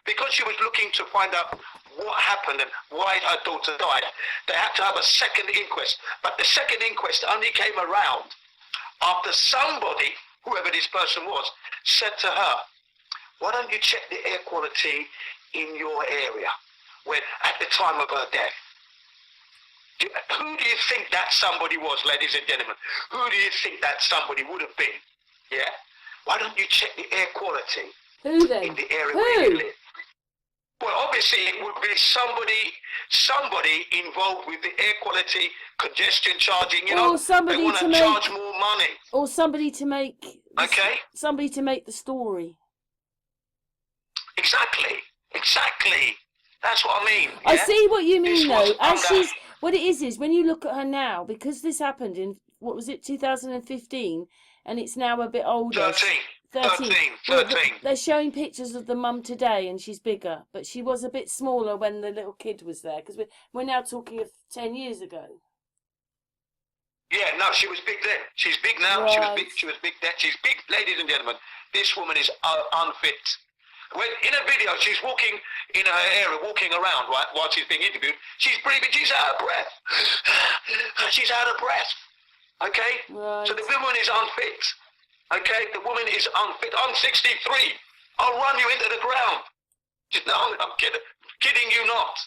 because she was looking to find out what happened and why her daughter died, they had to have a second inquest. But the second inquest only came around after somebody, whoever this person was, said to her, why don't you check the air quality in your area at the time of her death? Who do you think that somebody was, ladies and gentlemen? Who do you think that somebody would have been? Yeah? Why don't you check the air quality Who then? in the area where you live? Well, obviously it would be somebody involved with the air quality, congestion charging, or somebody they want to charge more money. Or somebody to make somebody to make the story. Exactly. That's what I mean. Yeah? I see what you mean though. What it is when you look at her now, because this happened in, what was it, 2015, and it's now a bit older. 13. Well, they're showing pictures of the mum today, and she's bigger, but she was a bit smaller when the little kid was there, because we're now talking of 10 years ago. Yeah, no, she was big then. She's big now. Right. She was big then. She's big, ladies and gentlemen. This woman is unfit. When in a video, she's walking in her area, walking around, right, while she's being interviewed. She's breathing. She's out of breath. She's out of breath. Okay? Right. So the woman is unfit. Okay? The woman is unfit. I'm 63. I'll run you into the ground. No, I'm kidding you not.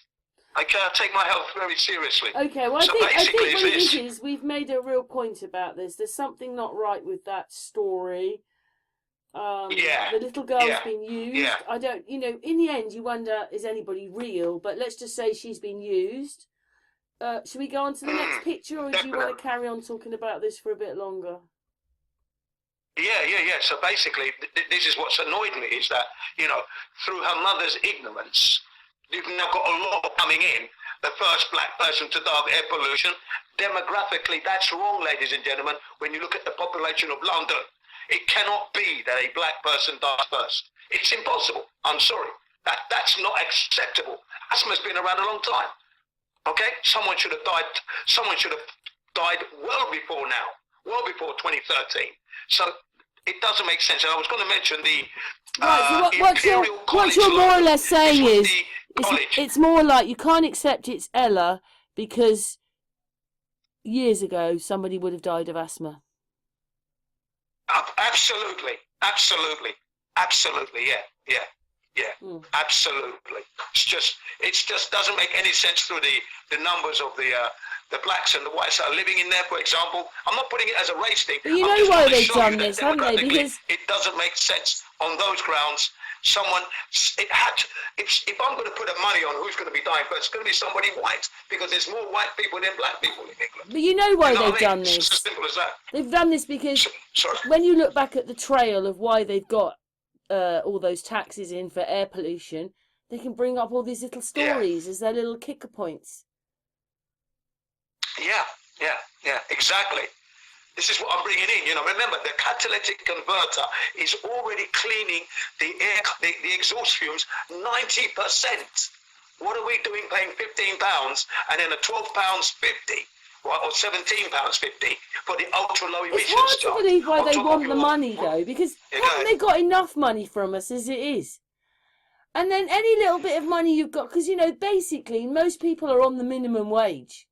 Okay, I take my health very seriously. Okay, well, so I think what it this is we've made a real point about this. There's something not right with that story. The little girl's been used. Yeah. I don't, in the end, you wonder, is anybody real? But let's just say she's been used. Should we go on to the next picture, or do you want to carry on talking about this for a bit longer? Yeah. So basically, this is what's annoyed me, is that, through her mother's ignorance, you've now got a lot coming in. The first black person to die of air pollution. Demographically, that's wrong, ladies and gentlemen, when you look at the population of London. It cannot be that a black person dies first. It's impossible. I'm sorry. That's not acceptable. Asthma's been around a long time. Okay? Someone should have died well before now. Well before 2013. So it doesn't make sense. And I was going to mention the what you're more or less saying is it's more like you can't accept it's Ella because years ago somebody would have died of asthma. Absolutely, yeah. Absolutely. It just doesn't make any sense through the numbers of the blacks and the whites that are living in there, for example. I'm not putting it as a race thing. But you know why they've done this, haven't they? Because it doesn't make sense on those grounds. someone, it had to, if I'm going to put a money on who's going to be dying first, it's going to be somebody white, because there's more white people than black people in England. But you know why they've done It's this? as simple as that. They've done this because Sorry. when you look back at the trail of why they've got all those taxes in for air pollution, they can bring up all these little stories as their little kicker points. Yeah, exactly. This is what I'm bringing in. Remember, the catalytic converter is already cleaning the air, the exhaust fumes 90%. What are we doing paying £15 and then a £12.50 or £17.50 for the ultra low emissions It's hard to believe why they want the money, though, because haven't they got enough money from us as it is? And then any little bit of money you've got, because, basically most people are on the minimum wage.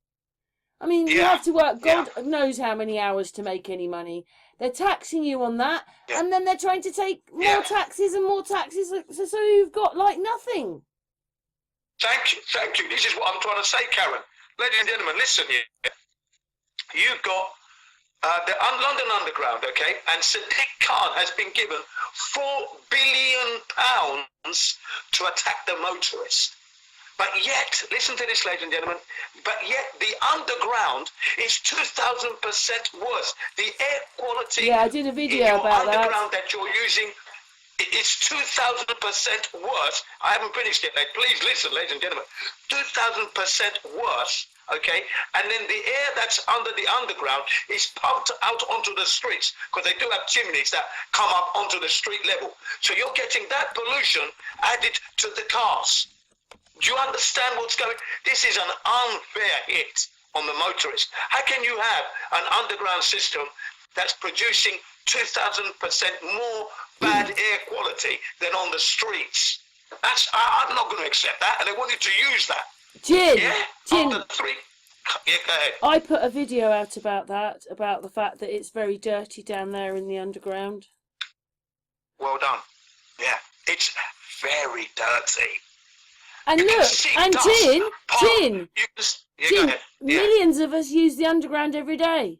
I mean, you have to work God knows how many hours to make any money. They're taxing you on that, and then they're trying to take more taxes and more taxes, so you've got, like, nothing. Thank you. This is what I'm trying to say, Karen. Ladies and gentlemen, listen here. You've got the London Underground, okay? And Sadiq Khan has been given £4 billion to attack the motorist. But yet, listen to this, ladies and gentlemen, but yet the underground is 2,000% worse. The air quality I did a video about that. Underground that you're using is 2,000% worse. I haven't finished it. Please listen, ladies and gentlemen. 2,000% worse, okay? And then the air that's under the underground is pumped out onto the streets, because they do have chimneys that come up onto the street level. So you're getting that pollution added to the cars. Do you understand what's going on? This is an unfair hit on the motorist. How can you have an underground system that's producing 2,000% more bad air quality than on the streets? I'm not going to accept that, and they wanted to use that. Jin, Go ahead. I put a video out about that, about the fact that it's very dirty down there in the underground. Well done. Yeah, it's very dirty. And look, and Jin, millions of us use the underground every day,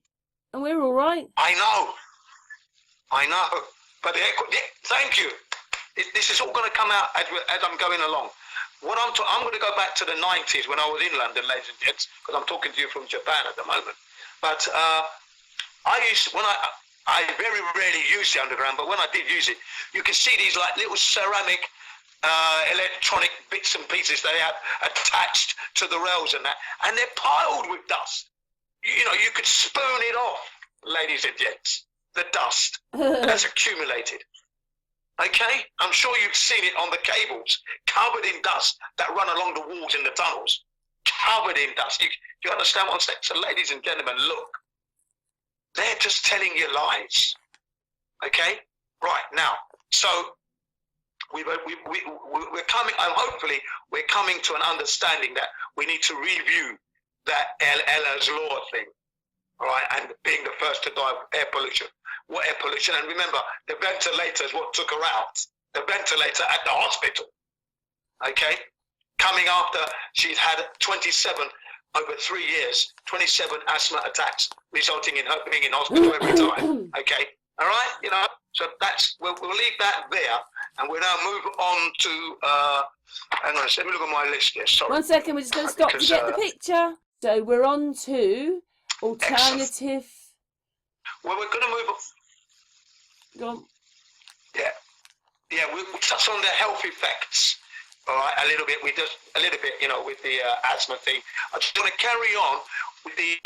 and we're all right. I know. But thank you. This is all going to come out as I'm going along. I'm going to go back to the 90s when I was in London, ladies and gents, because I'm talking to you from Japan at the moment. But I very rarely use the underground, but when I did use it, you can see these like little ceramic electronic bits and pieces they have attached to the rails and that, and they're piled with dust. You could spoon it off, ladies and gents, the dust that's accumulated. Okay, I'm sure you've seen it on the cables, covered in dust that run along the walls in the tunnels, covered in dust. You understand what I'm saying? So, ladies and gentlemen, look, they're just telling you lies. Okay, right now, so we're coming. Hopefully, we're coming to an understanding that we need to review that Ella's law thing. All right, and being the first to die of air pollution. What air pollution? And remember, the ventilator is what took her out. The ventilator at the hospital. Okay, coming after she's had 27 over 3 years, 27 asthma attacks, resulting in her being in hospital every time. Okay, all right, So we'll leave that there, and we'll now move on to. Hang on a second. Let me look at my list here. Sorry. 1 second. We're just going to stop to get the picture. So we're on to alternative. Excellent. Well, we're going to move on. Go on. Yeah, we'll touch on the health effects, all right, a little bit. With the asthma thing. I just want to carry on with the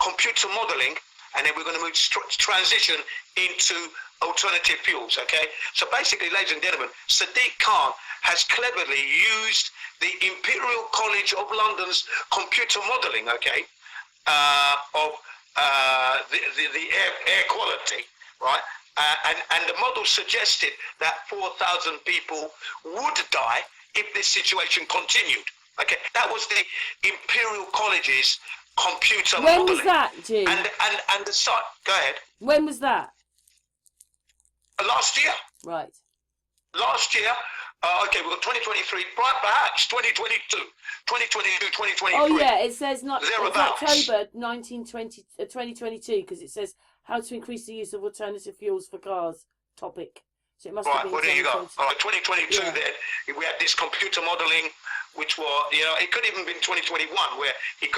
computer modelling, and then we're going to move transition into alternative fuels, okay? So basically, ladies and gentlemen, Sadiq Khan has cleverly used the Imperial College of London's computer modelling, okay, of the air quality, right? And the model suggested that 4,000 people would die if this situation continued. Okay, that was the Imperial College's computer modelling. When was that, Jim? And the site. Go ahead. When was that? Last year. Right. Last year. Okay, we've got 2023, perhaps 2022, 2022, 2023. Oh yeah, it says not it's Thereabouts. October 2022 because it says how to increase the use of alternative fuels for cars topic. So it must have Right, been well, there you go. 2022. All right, 2022 Yeah. then, we had this computer modeling, which was, it could even been 2021, where he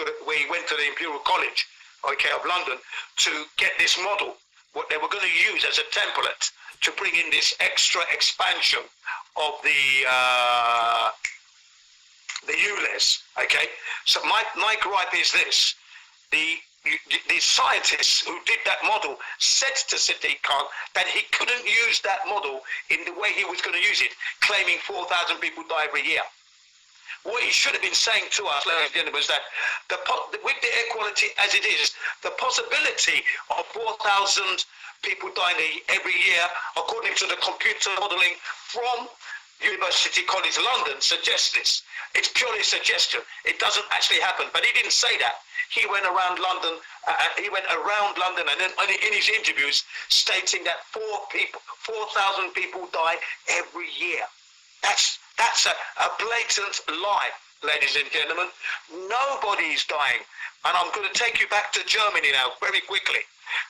went to the Imperial College, okay, of London, to get this model, what they were going to use as a template to bring in this extra expansion of the ULEZ, okay? So my gripe is this. The scientists who did that model said to Sadiq Khan that he couldn't use that model in the way he was going to use it, claiming 4,000 people die every year. What he should have been saying to us, ladies and gentlemen, was that with the air quality as it is, the possibility of 4,000 people dying every year, according to the computer modeling from University College London, suggests this. It's purely a suggestion. It doesn't actually happen. But he didn't say that. He went around London. And then in his interviews, stating that 4,000 people die every year. That's a blatant lie, ladies and gentlemen. Nobody's dying. And I'm going to take you back to Germany now, very quickly.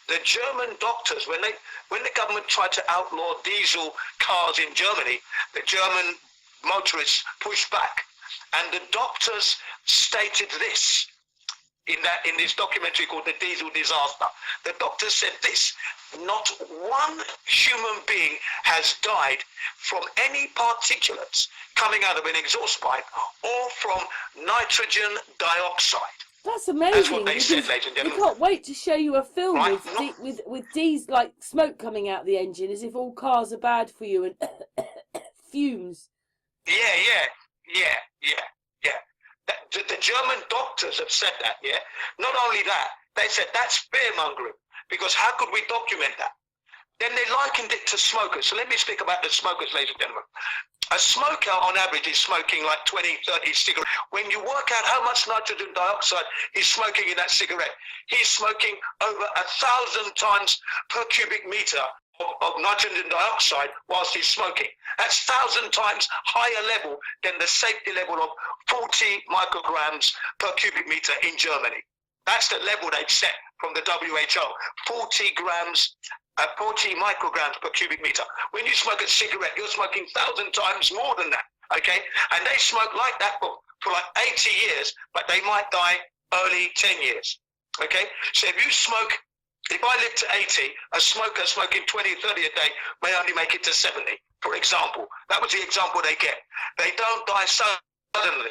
The German doctors, when the government tried to outlaw diesel cars in Germany, the German motorists pushed back. And the doctors stated this in this documentary called The Diesel Disaster. The doctors said this: not one human being has died from any particulates coming out of an exhaust pipe or from nitrogen dioxide. That's amazing. That's what they said, ladies and We gentlemen. can't wait to show you a film Right, with these like smoke coming out the engine, as if all cars are bad for you and fumes. Yeah. The German doctors have said that, yeah? Not only that, they said that's fear-mongering, because how could we document that? Then they likened it to smokers. So let me speak about the smokers, ladies and gentlemen. A smoker, on average, is smoking like 20, 30 cigarettes. When you work out how much nitrogen dioxide he's smoking in that cigarette, he's smoking over 1,000 times per cubic meter of nitrogen dioxide whilst he's smoking. That's 1,000 times higher level than the safety level of 40 micrograms per cubic meter in Germany. That's the level they've set from the WHO. 40 micrograms per cubic meter. When you smoke a cigarette, you're smoking 1,000 times more than that, okay? And they smoke like that for like 80 years, but they might die early 10 years, okay? So if I live to 80, a smoker smoking 20, 30 a day may only make it to 70, for example. That was the example they get. They don't die suddenly.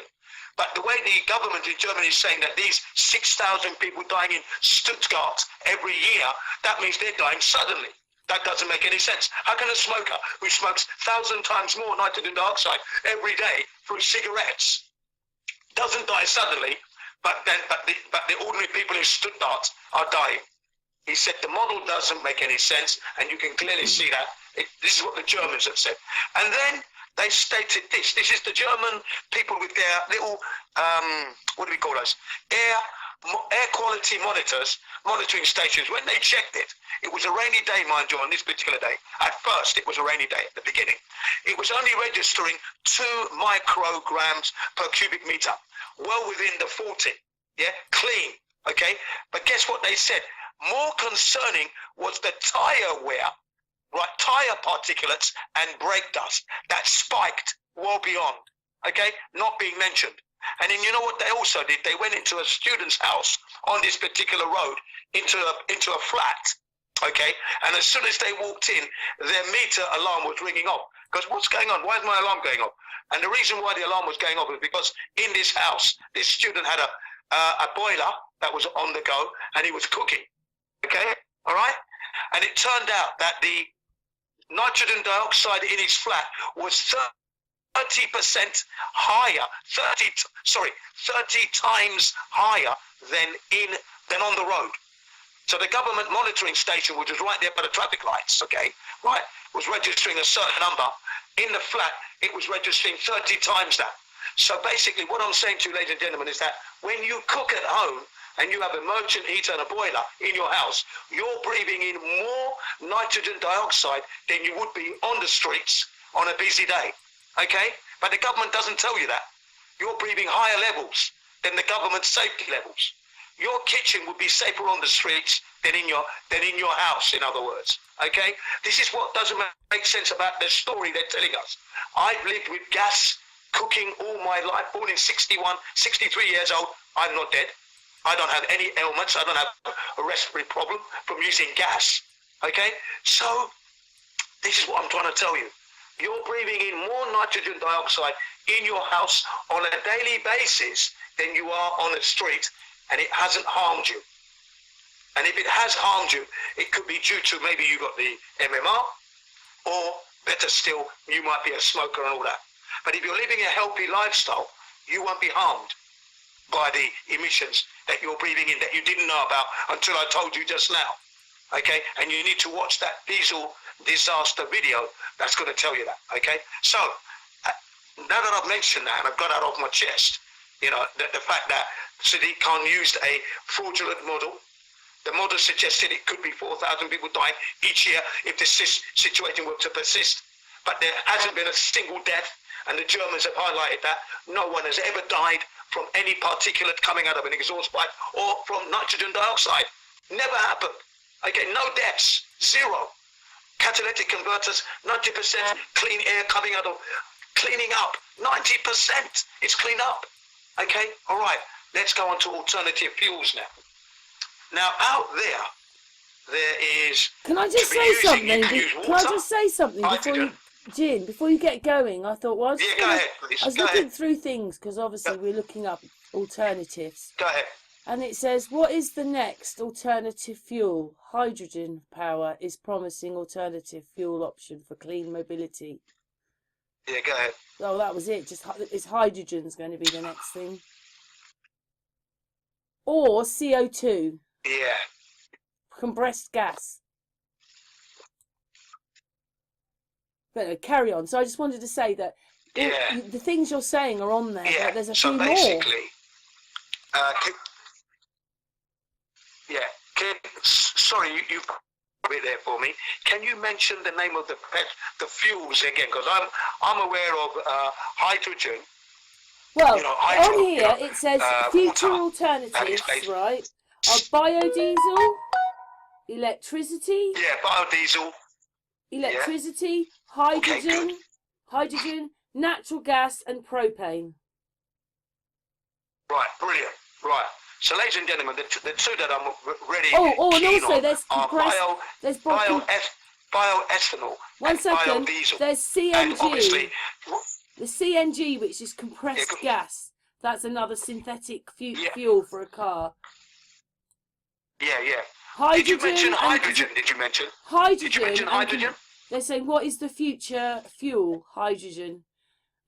But the way the government in Germany is saying that these 6,000 people dying in Stuttgart every year, that means they're dying suddenly. That doesn't make any sense. How can a smoker who smokes 1,000 times more nitrogen dioxide every day through cigarettes doesn't die suddenly, but the ordinary people in Stuttgart are dying? He said the model doesn't make any sense, and you can clearly see that. This is what the Germans have said. And then they stated this. This is the German people with their little, what do we call those? Air quality monitoring stations. When they checked it, it was a rainy day, mind you, on this particular day. At first, it was a rainy day at the beginning. It was only registering 2 micrograms per cubic meter, well within the 40, yeah, clean, okay? But guess what they said? More concerning was the tire wear, right? Tire particulates and brake dust that spiked well beyond, okay? Not being mentioned. And then you know what they also did? They went into a student's house on this particular road, into a flat, okay? And as soon as they walked in, their meter alarm was ringing off. Because what's going on? Why is my alarm going off? And the reason why the alarm was going off is because in this house, this student had a boiler that was on the go, and he was cooking. Okay, all right? And it turned out that the nitrogen dioxide in his flat was 30% higher, 30 times higher than on the road. So the government monitoring station, which was right there by the traffic lights, okay, right, was registering a certain number. In the flat, it was registering 30 times that. So basically what I'm saying to you, ladies and gentlemen, is that when you cook at home, and you have a merchant heater and a boiler in your house, you're breathing in more nitrogen dioxide than you would be on the streets on a busy day, okay? But the government doesn't tell you that. You're breathing higher levels than the government safety levels. your kitchen would be safer on the streets than in your house, in other words. Okay? This is what doesn't make sense about the story they're telling us. I've lived with gas cooking all my life, born in 61, 63 years old. I'm not dead. I don't have any ailments. I don't have a respiratory problem from using gas. Okay? So, this is what I'm trying to tell you. You're breathing in more nitrogen dioxide in your house on a daily basis than you are on the street, and it hasn't harmed you. And if it has harmed you, it could be due to maybe you got the MMR, or better still, you might be a smoker and all that. But if you're living a healthy lifestyle, you won't be harmed by the emissions that you're breathing in that you didn't know about until I told you just now. Okay? And you need to watch that diesel disaster video that's going to tell you that. Okay? So, now that I've mentioned that and I've got that off my chest, you know, the fact that Sadiq Khan used a fraudulent model. The model suggested it could be 4,000 people dying each year if this situation were to persist. But there hasn't been a single death, and the Germans have highlighted that. No one has ever died from any particulate coming out of an exhaust pipe or from nitrogen dioxide. Never happened. Okay, no deaths, zero. Catalytic converters, 90% clean air coming out of, cleaning up, 90%. It's cleaned up. Okay, all right. Let's go on to alternative fuels now. Now, out there is... Can I just say something? Can I just say something before you... Jin, before you get going, I thought, well, go ahead, please. I was looking through things, because obviously we're looking up alternatives. Go ahead. And it says, what is the next alternative fuel? Hydrogen power is promising alternative fuel option for clean mobility. Yeah, go ahead. Oh, that was it. It's hydrogen's going to be the next thing. Or CO2. Yeah. Compressed gas. But no, carry on. So I just wanted to say that the things you're saying are on there, but there's a few more. So basically, sorry, you put it there for me. Can you mention the name of the fuels again? Because I'm aware of hydrogen. Well, you know, on here it says future alternatives, right? Are biodiesel, electricity. Yeah, biodiesel. Electricity, hydrogen, natural gas, and propane. Right, brilliant. Right. So, ladies and gentlemen, the two that I'm really and keen also on there's bioethanol and biodiesel. There's CNG. And obviously, the CNG, which is compressed gas. That's another synthetic fuel for a car. Yeah. Hydrogen. Did you mention hydrogen? Did you mention hydrogen? They're saying, what is the future fuel? Hydrogen.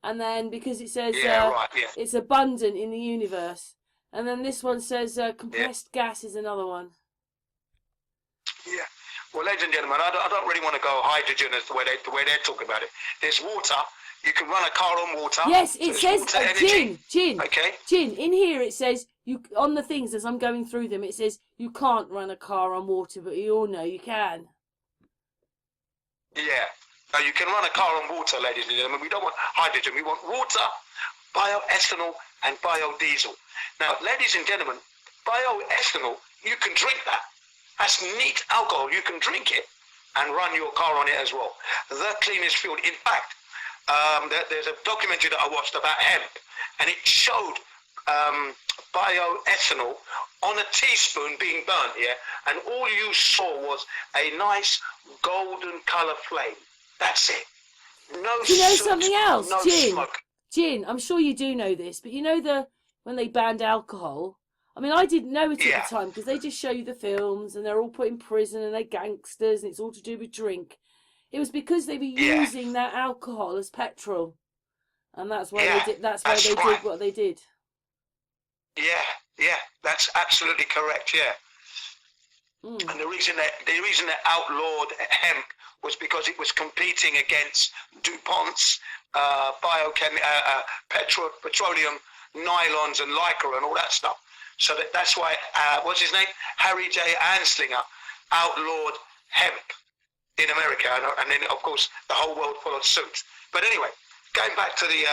And then, because it says it's abundant in the universe. And then this one says compressed gas is another one. Yeah. Well, ladies and gentlemen, I don't really want to go hydrogen as the way they're talking about it. There's water. You can run a car on water. Yes, it says, Jin. Okay. Jin, in here it says, on the things as I'm going through them, it says you can't run a car on water, but you all know you can. Yeah. Now, you can run a car on water, ladies and gentlemen. We don't want hydrogen. We want water, bioethanol, and biodiesel. Now, ladies and gentlemen, bioethanol, you can drink that. That's neat alcohol. You can drink it and run your car on it as well. The cleanest fuel. In fact, there's a documentary that I watched about hemp, and it showed bioethanol on a teaspoon being burnt, and all you saw was a nice golden colour flame. That's it. No Do you know soot, something else, no Jin? smoke. Jin, I'm sure you do know this, but you know when they banned alcohol? I mean, I didn't know it at the time, because they just show you the films and they're all put in prison and they're gangsters and it's all to do with drink. It was because they were using that alcohol as petrol, and that's why they did. That's why they did what they did. Yeah, that's absolutely correct. Yeah. And the reason that outlawed hemp was because it was competing against DuPont's petroleum, nylons, and lycra and all that stuff. So that's why, what's his name? Harry J. Anslinger outlawed hemp in America, and then of course the whole world followed suit. But anyway, going back to the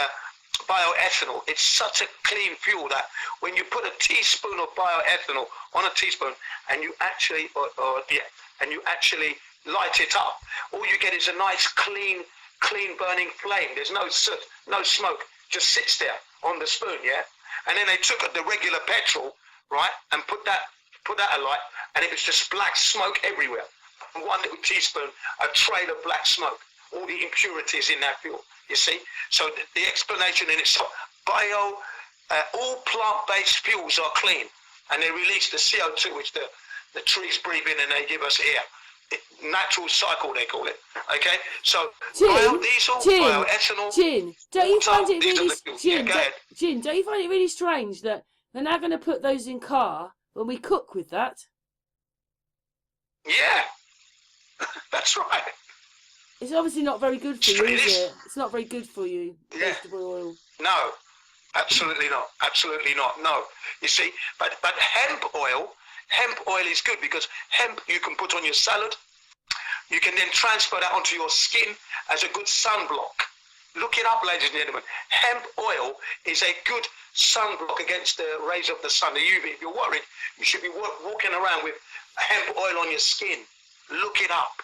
bioethanol. It's such a clean fuel that when you put a teaspoon of bioethanol on a teaspoon and you actually, and you actually light it up, all you get is a nice clean burning flame. There's no soot, no smoke, just sits there on the spoon, yeah? And then they took the regular petrol, right, and put that alight, and it was just black smoke everywhere. One little teaspoon, a trail of black smoke, all the impurities in that fuel, you see? So the explanation in itself, all plant-based fuels are clean, and they release the CO2, which the trees breathe in and they give us air. Natural cycle, they call it. Okay, so biodiesel, bioethanol. Jin, don't you find it really? Jin, don't you find it really strange that they're now going to put those in car when we cook with that? Yeah, that's right. It's obviously not very good for you, is it? It's not very good for you, vegetable oil. No, absolutely not. Absolutely not. No. You see, but hemp oil is good because hemp you can put on your salad. You can then transfer that onto your skin as a good sunblock. Look it up, ladies and gentlemen. Hemp oil is a good sunblock against the rays of the sun, the UV. If you're worried, you should be walking around with hemp oil on your skin. Look it up.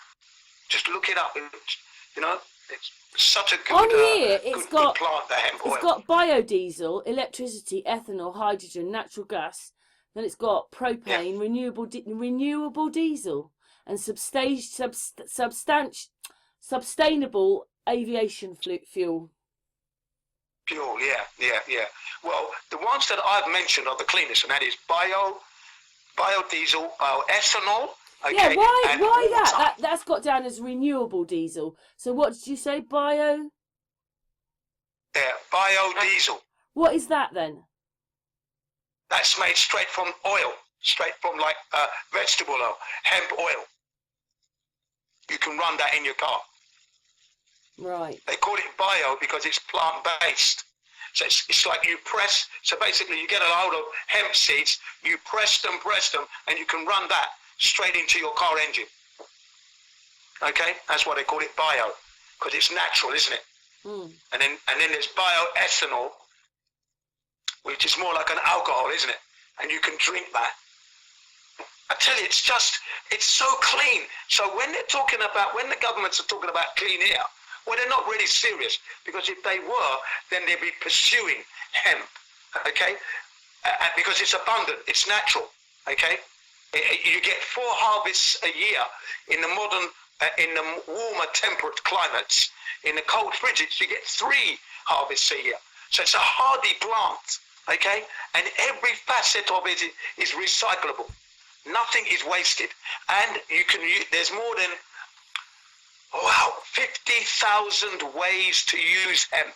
Just look it up. You know, it's such a good, on here, good plant, the hemp oil. It's got biodiesel, electricity, ethanol, hydrogen, natural gas. Then it's got propane, renewable diesel, and sustainable aviation fuel. Fuel, yeah. Well, the ones that I've mentioned are the cleanest, and that is biodiesel, ethanol. Okay, yeah, why that? That's got down as renewable diesel. So what did you say? Yeah, biodiesel. What is that then? That's made straight from oil, straight from like vegetable oil, hemp oil. You can run that in your car. Right. They call it bio because it's plant-based. So it's like you press, so basically you get a load of hemp seeds, you press them, and you can run that straight into your car engine. Okay? That's why they call it bio, because it's natural, isn't it? Mm. And then there's bioethanol, which is more like an alcohol, isn't it? And you can drink that. I tell you, it's so clean. So when the governments are talking about clean air, well, they're not really serious, because if they were, then they'd be pursuing hemp, okay? Because it's abundant, it's natural, okay? You get 4 harvests a year in the in the warmer temperate climates. In the cold frigids, you get 3 harvests a year. So it's a hardy plant, okay? And every facet of it is recyclable. Nothing is wasted. And there's more than, 50,000 ways to use hemp.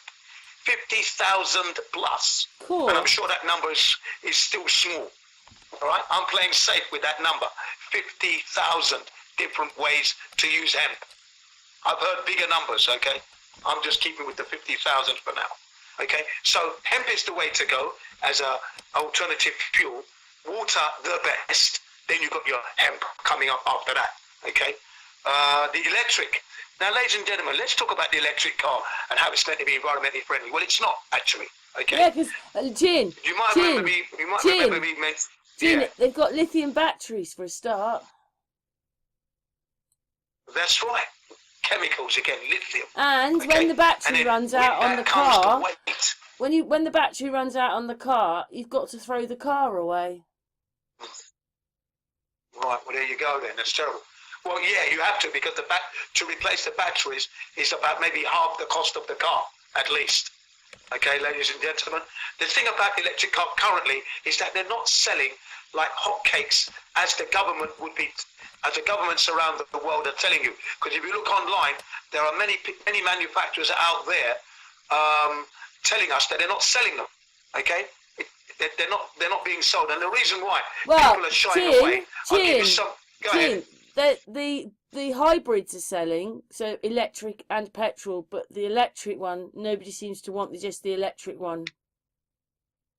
50,000 plus. Cool. And I'm sure that number is still small. All right? I'm playing safe with that number. 50,000 different ways to use hemp. I've heard bigger numbers, okay? I'm just keeping with the 50,000 for now. Okay? So hemp is the way to go as a alternative fuel. Water, the best. Then you've got your hemp coming up after that. Okay? The electric. Now, ladies and gentlemen, let's talk about the electric car and how it's meant to be environmentally friendly. Well, it's not, actually. Okay? Yeah, because, Jin, you might remember me meant... Jin, they've got lithium batteries for a start. That's right. Chemicals again, lithium. And when the battery runs out on the car, when the battery runs out on the car, you've got to throw the car away. Right, well there you go then. That's terrible. Well, yeah, you have to, because to replace the batteries is about maybe half the cost of the car, at least. Okay, ladies and gentlemen. The thing about electric car currently is that they're not selling like hotcakes as the government would be, as the governments around the world are telling you. Because if you look online, there are many manufacturers out there telling us that they're not selling them. Okay, they're not being sold, and the reason why people are shying away. I'll give you some. Go ahead. The hybrids are selling, so electric and petrol, but the electric one, nobody seems to want just the electric one.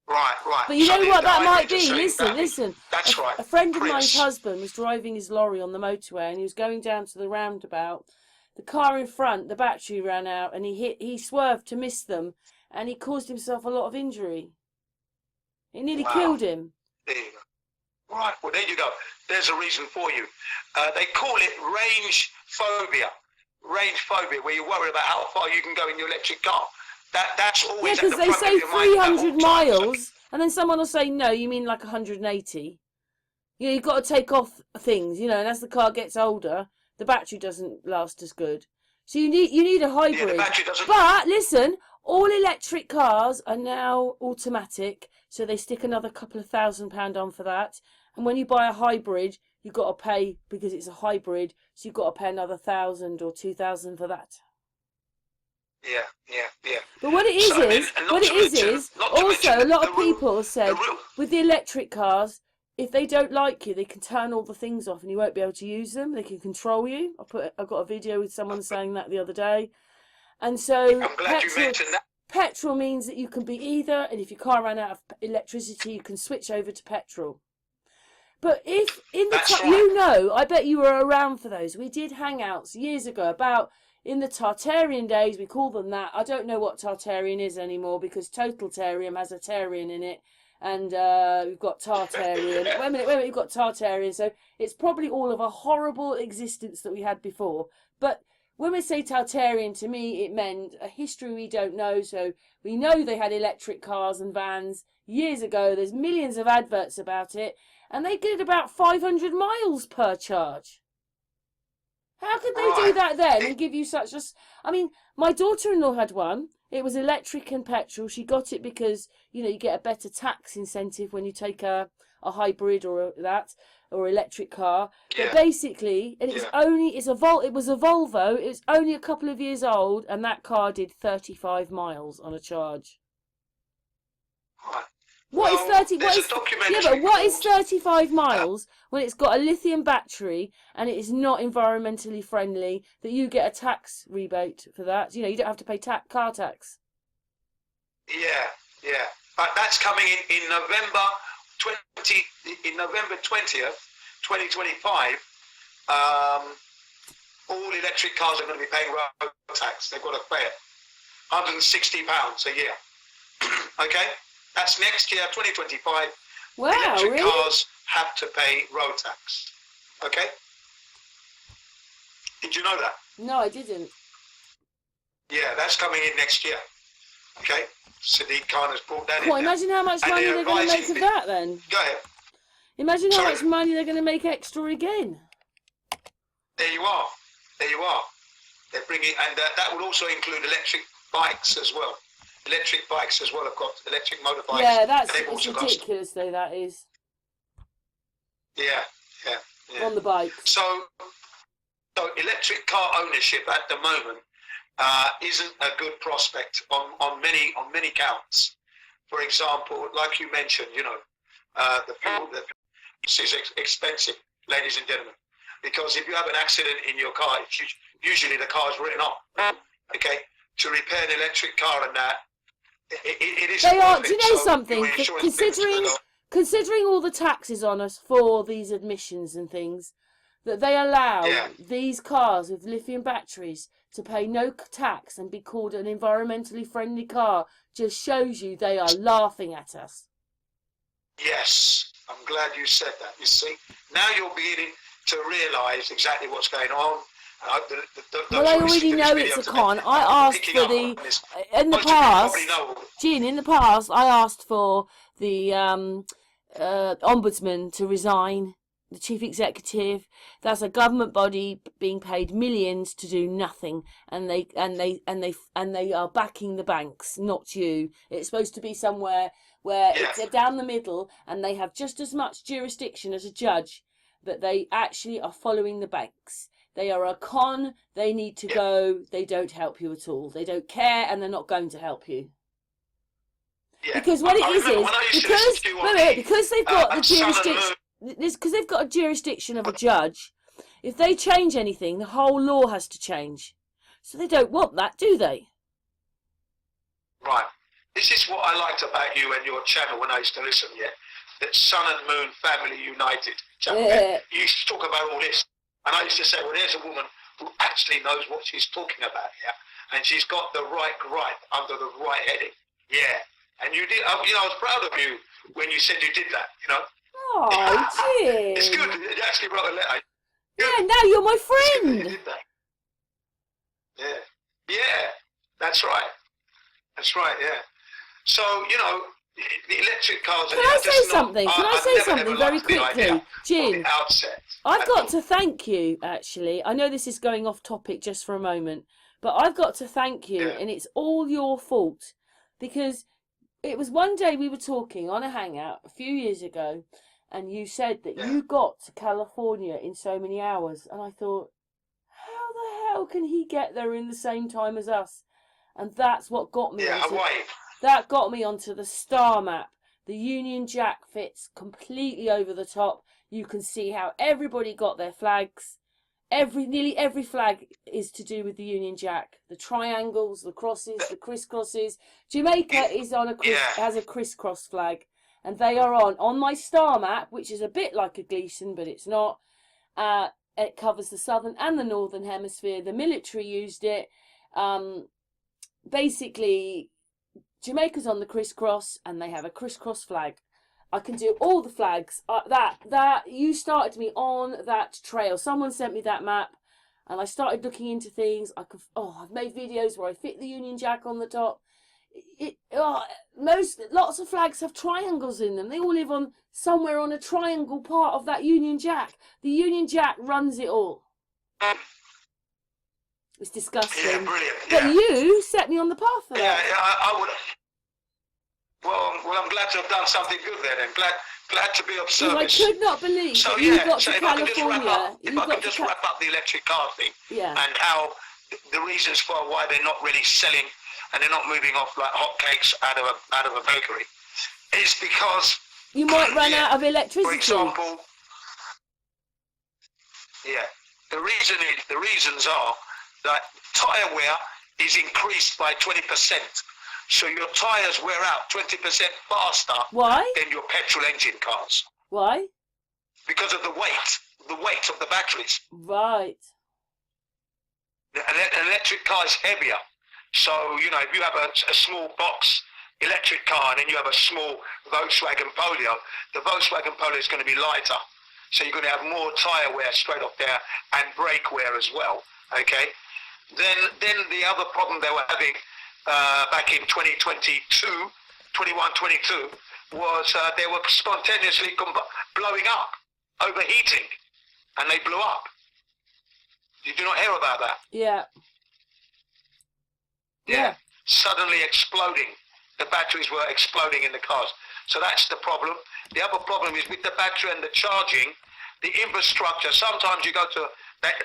Right. But you know what that might be? Listen. That's right. A friend of mine's husband was driving his lorry on the motorway, and he was going down to the roundabout. The car in front, the battery ran out, and he swerved to miss them, and he caused himself a lot of injury. It nearly Wow. killed him. There you go. Right, well, there you go. There's a reason for you. They call it range phobia. Range phobia, where you worry about how far you can go in your electric car. That's Yeah, always at because the they front say of your mind at all 300 times. miles, and then someone will say, no, you mean like 180. You know, you've got to take off things, you know, and as the car gets older, the battery doesn't last as good. So you need a hybrid. Yeah, the battery doesn't. But listen, all electric cars are now automatic, so they stick another couple of £1,000 on for that. And when you buy a hybrid, you've got to pay, because it's a hybrid, so you've got to pay another 1,000 or 2,000 for that. Yeah. But what it is also a lot of people have said with the electric cars, if they don't like you, they can turn all the things off and you won't be able to use them. They can control you. I got a video with someone saying that the other day. And so I'm glad you mentioned that. Petrol means that you can be either, and if your car ran out of electricity, you can switch over to petrol. But if in the That's right. you know, I bet you were around for those. We did hangouts years ago about in the Tartarian days. We call them that. I don't know what Tartarian is anymore because Totalitarian has a Tarian in it, and we've got Tartarian. Wait a minute, we've got Tartarian. So it's probably all of a horrible existence that we had before. But when we say Tartarian, to me, it meant a history we don't know. So we know they had electric cars and vans years ago. There's millions of adverts about it. And they did about 500 miles per charge. How could they do that then and give you such a... I mean, my daughter-in-law had one. It was electric and petrol. She got it because, you know, you get a better tax incentive when you take a hybrid or electric car. Yeah. But basically, and it was it was a Volvo. It was only a couple of years old, and that car did 35 miles on a charge. Right. What is 35 miles when it's got a lithium battery and it is not environmentally friendly, that you get a tax rebate for that? You know, you don't have to pay car tax. Yeah. But that's coming in November 20th, 2025. All electric cars are going to be paying road tax. They've got to pay it. £160 a year. Okay? That's next year, 2025. Wow, electric really? cars have to pay road tax. Okay? Did you know that? No, I didn't. Yeah, that's coming in next year. Okay? Sadiq Khan has brought that in. Well, imagine how much money they're going to make of that then. Go ahead. Imagine how much money they're going to make extra again. There you are. They're bringing, and that will also include electric bikes as well. Electric bikes as well have got electric motorbikes. Yeah, it's ridiculous though, that is. Yeah. On the bike. So electric car ownership at the moment isn't a good prospect on many counts. For example, like you mentioned, you know, the fuel is expensive, ladies and gentlemen, because if you have an accident in your car, usually the car is written off. Okay, to repair an electric car and that. It is. They are. Do you know something? Considering all the taxes on us for these admissions and things, that they allow these cars with lithium batteries to pay no tax and be called an environmentally friendly car, just shows you they are laughing at us. Yes, I'm glad you said that. You see, now you're beginning to realise exactly what's going on. Well, I already know it's a con. I asked for in the past, Jin, in the past, I asked for the ombudsman to resign, the chief executive. That's a government body being paid millions to do nothing, and they are backing the banks, not you. It's supposed to be somewhere where it's down the middle, and they have just as much jurisdiction as a judge, but they actually are following the banks. They are a con. They need to go. They don't help you at all. They don't care, and they're not going to help you. Yeah. Because what it is because they've got the jurisdiction. Because they've got a jurisdiction of a judge. If they change anything, the whole law has to change. So they don't want that, do they? Right. This is what I liked about you and your channel when I used to listen. Yeah, that Sun and Moon Family United channel. Yeah. You used to talk about all this. And I used to say, well, there's a woman who actually knows what she's talking about here. And she's got the right gripe under the right heading. Yeah, and you did. You know, I was proud of you when you said you did that. You know. Oh, Jin. It's good. You actually wrote a letter. Yeah, now you're my It's good that you friend. did that. Yeah. Yeah. That's right. That's right. Yeah. So you know, the electric cars. Can I say something? Can I say something very quickly, Jin? Outset. I've got to thank you, actually. I know this is going off topic just for a moment, but I've got to thank you, and it's all your fault, because it was one day we were talking on a hangout a few years ago, and you said that you got to California in so many hours, and I thought, how the hell can he get there in the same time as us? And that's what got me. That got me onto the star map. The Union Jack fits completely over the top. You can see how everybody got their flags. Nearly every flag is to do with the Union Jack. The triangles, the crosses, the crisscrosses. Jamaica is on has a crisscross flag, and they are on my star map, which is a bit like a Gleason, but it's not. It covers the southern and the northern hemisphere. The military used it. Basically, Jamaica's on the crisscross, and they have a crisscross flag. I can do all the flags. That you started me on that trail. Someone sent me that map, and I started looking into things. I've made videos where I fit the Union Jack on the top. Lots of flags have triangles in them. They all live on somewhere on a triangle part of that Union Jack. The Union Jack runs it all. It's disgusting. Yeah, brilliant. But you set me on the path for that. Yeah, I would. Well, I'm glad to have done something good there. Then glad to be of service. I could not believe that you got to California. If I could just wrap up the electric car thing, and how the reasons for why they're not really selling and they're not moving off like hotcakes out of a bakery, is because you might run out of electricity. For example, the reasons are that tyre wear is increased by 20%. So your tyres wear out 20% faster than your petrol engine cars. Why? Because of the weight of the batteries. Right. An electric car is heavier. So, you know, if you have a small box electric car and then you have a small Volkswagen Polo, the Volkswagen Polo is going to be lighter. So you're going to have more tyre wear straight off there and brake wear as well. Okay? Then the other problem they were having back in 2022 was they were spontaneously blowing up, overheating, and they blew up. Did you not hear about that? Yeah. Suddenly exploding. The batteries were exploding in the cars. So that's the problem. The other problem is with the battery and the charging, the infrastructure. Sometimes you go to,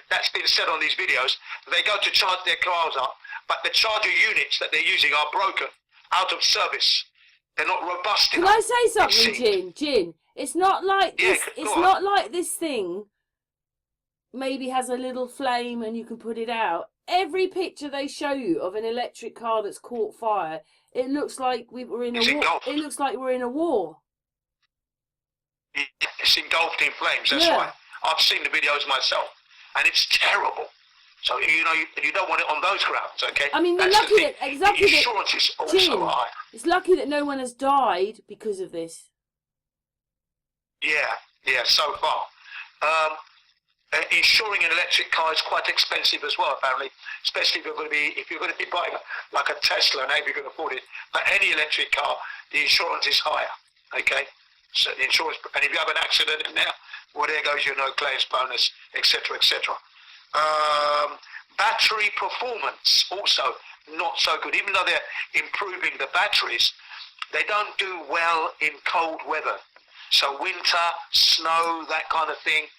that's been said on these videos, they go to charge their cars up, but the charger units that they're using are broken, out of service. They're not robust enough. Can I say something, Jin? It's not like this. It's not like this thing maybe has a little flame and you can put it out. Every picture they show you of an electric car that's caught fire, it looks like we were in a war. It looks like we're in a war. It's engulfed in flames. That's why I've seen the videos myself, and it's terrible. So you know you don't want it on those grounds, okay? I mean, we're lucky that the insurance is also high. It's lucky that no one has died because of this. Yeah, so far. Insuring an electric car is quite expensive as well, apparently, especially if you're going to be buying like a Tesla, and if you can afford it. But any electric car, the insurance is higher, okay? So the insurance, and if you have an accident in there, well, there goes your no claims bonus, etc., etc. Battery performance also not so good. Even though they're improving the batteries, they don't do well in cold weather. So winter, snow, that kind of thing.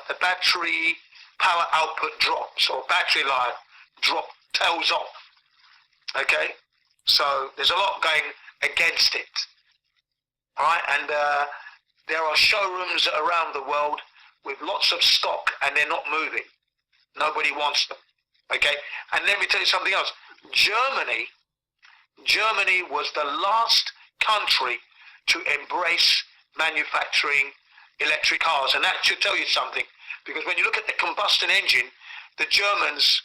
The battery power output drops, or battery life tails off. Okay, so there's a lot going against it. All right, and there are showrooms around the world with lots of stock, and they're not moving. Nobody wants them. Okay, and let me tell you something else. Germany was the last country to embrace manufacturing electric cars, and that should tell you something, because when you look at the combustion engine, the Germans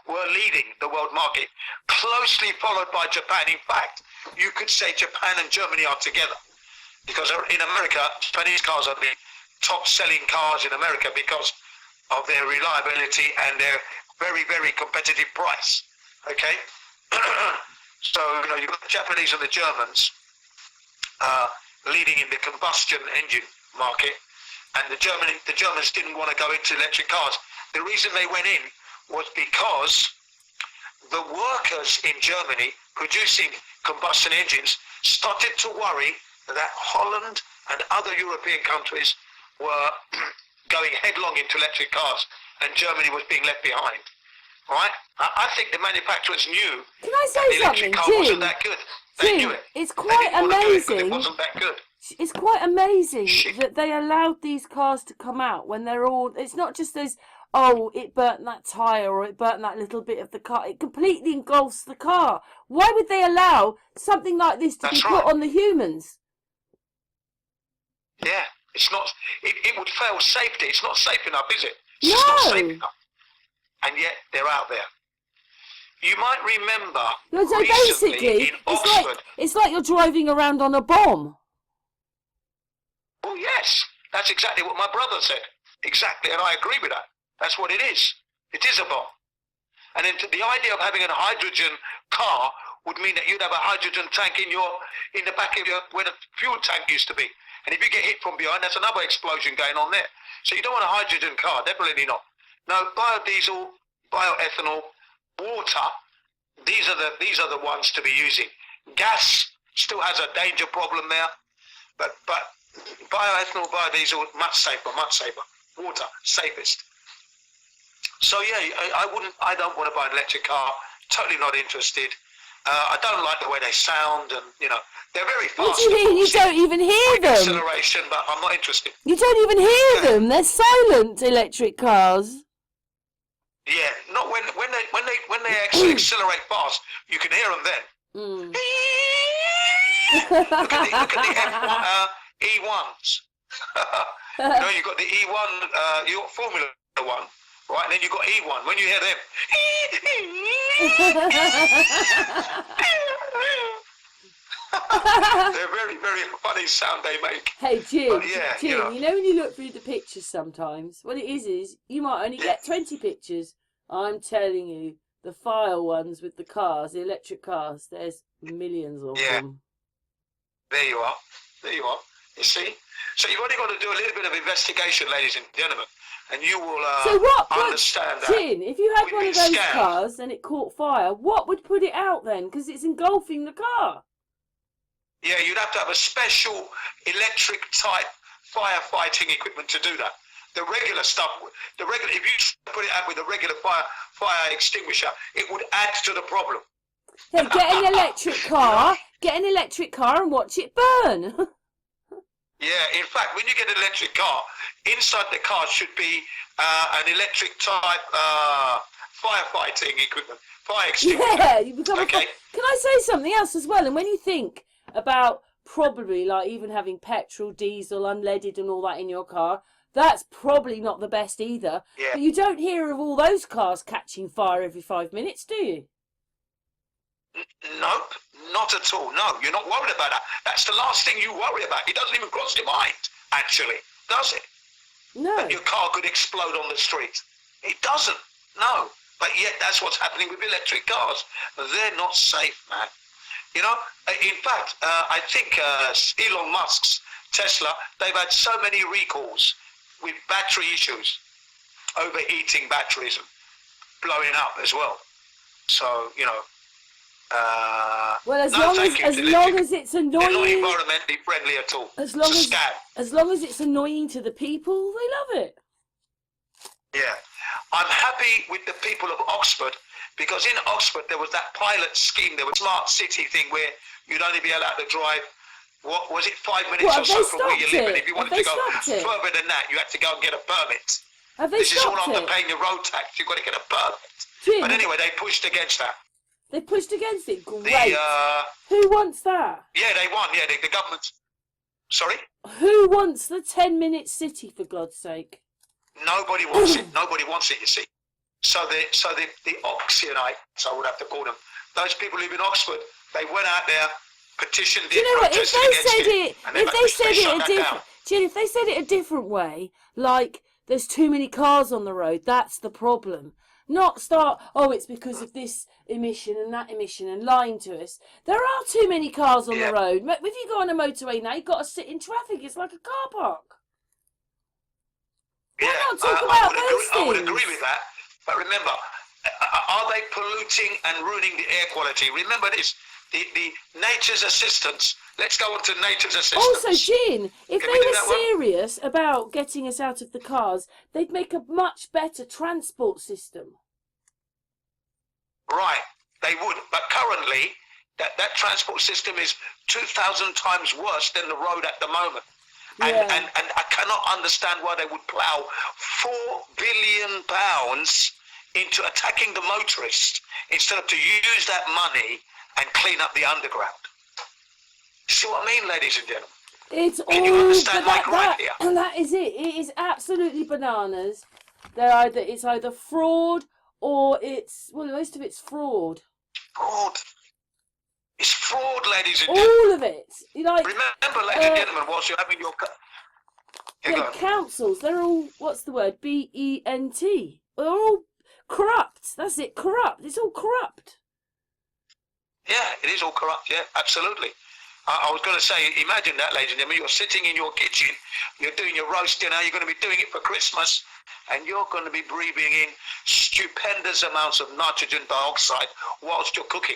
were leading the world market, closely followed by Japan. In fact, you could say Japan and Germany are together, because in America, Japanese cars are the top-selling cars in America because of their reliability and their very, very competitive price. Okay, so you've got the Japanese and the Germans leading in the combustion engine market, and the Germans didn't want to go into electric cars. The reason they went in was because the workers in Germany producing combustion engines started to worry that Holland and other European countries were going headlong into electric cars, and Germany was being left behind. Right? I think the manufacturers knew Can I say that the electric something, car Jim? wasn't that good. They knew it. It's They quite didn't want to do it 'cause amazing. it wasn't that good. It's quite amazing Shit. that they allowed these cars to come out when they're all. It's not just those. Oh, it burnt that tyre or it burnt that little bit of the car. It completely engulfs the car. Why would they allow something like this to That's be put right. on the humans? Yeah, it's not. It would fail safety. It's not safe enough, is it? It's just not safe No. enough. And yet they're out there. You might remember No, so recently basically, in Oxford. it's like you're driving around on a bomb. Well, yes, that's exactly what my brother said. Exactly, and I agree with that. That's what it is. It is a bomb. And then the idea of having a hydrogen car would mean that you'd have a hydrogen tank in the back of your where the fuel tank used to be. And if you get hit from behind, that's another explosion going on there. So you don't want a hydrogen car, definitely not. No, biodiesel, bioethanol, water. These are the ones to be using. Gas still has a danger problem there, but bioethanol, biodiesel, much safer. Water, safest. So yeah, I don't want to buy an electric car. Totally not interested. I don't like the way they sound, and they're very fast. What do you mean? You don't even hear them. Acceleration, but I'm not interested. You don't even hear them. They're silent electric cars. Yeah, not when they actually accelerate fast. You can hear them then. Mm. look at the E1s. You've got the E1, you've got Formula 1, right? And then you've got E1. When you hear them, they're very, very funny sound they make. Hey, Jim, But yeah, Jim, you know when you look through the pictures sometimes, what it is you might only get 20 pictures. I'm telling you, the file ones with the cars, the electric cars, there's millions of them. There you are. You see? So you've only got to do a little bit of investigation, ladies and gentlemen, and you will understand that. Jim, if you had we've one been of those scammed. cars and it caught fire, what would put it out then? Because it's engulfing the car. Yeah, you'd have to have a special electric type firefighting equipment to do that. The regular stuff, if you put it out with a regular fire extinguisher, it would add to the problem. Hey, get an electric car and watch it burn. Yeah, in fact, when you get an electric car, inside the car should be an electric type firefighting equipment, fire extinguisher. Yeah, you become Okay. Can I say something else as well? And when you think about probably like even having petrol, diesel, unleaded and all that in your car, that's probably not the best either. Yeah. But you don't hear of all those cars catching fire every 5 minutes, do you? Nope, not at all. No, you're not worried about that. That's the last thing you worry about. It doesn't even cross your mind, actually, does it? No. That your car could explode on the street. It doesn't, no. But yet that's what's happening with electric cars. They're not safe, man. In fact, I think Elon Musk's Tesla, they've had so many recalls with battery issues, overheating batteries and blowing up as well. So, well, as no, long as it's they're not annoying, environmentally friendly at all. as long It's a scam. as long as it's annoying to the people, they love it. Yeah. I'm happy with the people of Oxford, because in Oxford there was that pilot scheme, there was a smart city thing where you'd only be allowed to drive, what was it, 5 minutes What, or have so they from where you stopped live, and it? if you Have wanted they to go stopped it? further than that, you had to go and get a permit. Have they This is all stopped after it? paying your road tax, you've got to get a permit. Jim, But anyway, they pushed against that. they pushed against it. Great. The, Who wants that? yeah, they won, yeah, the government. Sorry? Who wants the 10-minute city, for God's sake? Nobody wants it. Nobody wants it, you see. So the Oxyanites, I would have to call them, those people who live in Oxford, they went out there, petitioned it, Do you know what? If protested they against said it, and then if they said shut it a that different, down. Jill, if they said it a different way, like there's too many cars on the road, that's the problem. Not start, oh, it's because of this emission and that emission and lying to us. There are too many cars on the road. If you go on a motorway now, you've got to sit in traffic. It's like a car park. Why not talk about those things? I would agree with that. But remember, are they polluting and ruining the air quality? Remember this, the nature's assistance. Let's go on to nature's assistance. Also, Jin, if they were serious about getting us out of the cars, they'd make a much better transport system. Right, they would. But currently, that transport system is 2,000 times worse than the road at the moment. And, and I cannot understand why they would plough £4 billion into attacking the motorists instead of to use that money and clean up the underground. See what I mean, ladies and gentlemen? It's Can you understand my gripe here? And that is it. It is absolutely bananas. It's either fraud or it's, well, most of it's fraud. Fraud. It's fraud, ladies and gentlemen. All of it. Remember, ladies and gentlemen, whilst you're having your... councils, they're all, what's the word? BENT. They're all corrupt. That's it, corrupt. It's all corrupt. Yeah, it is all corrupt, yeah, absolutely. I was going to say, imagine that, ladies and gentlemen, you're sitting in your kitchen, you're doing your roast dinner, you're going to be doing it for Christmas, and you're going to be breathing in stupendous amounts of nitrogen dioxide whilst you're cooking.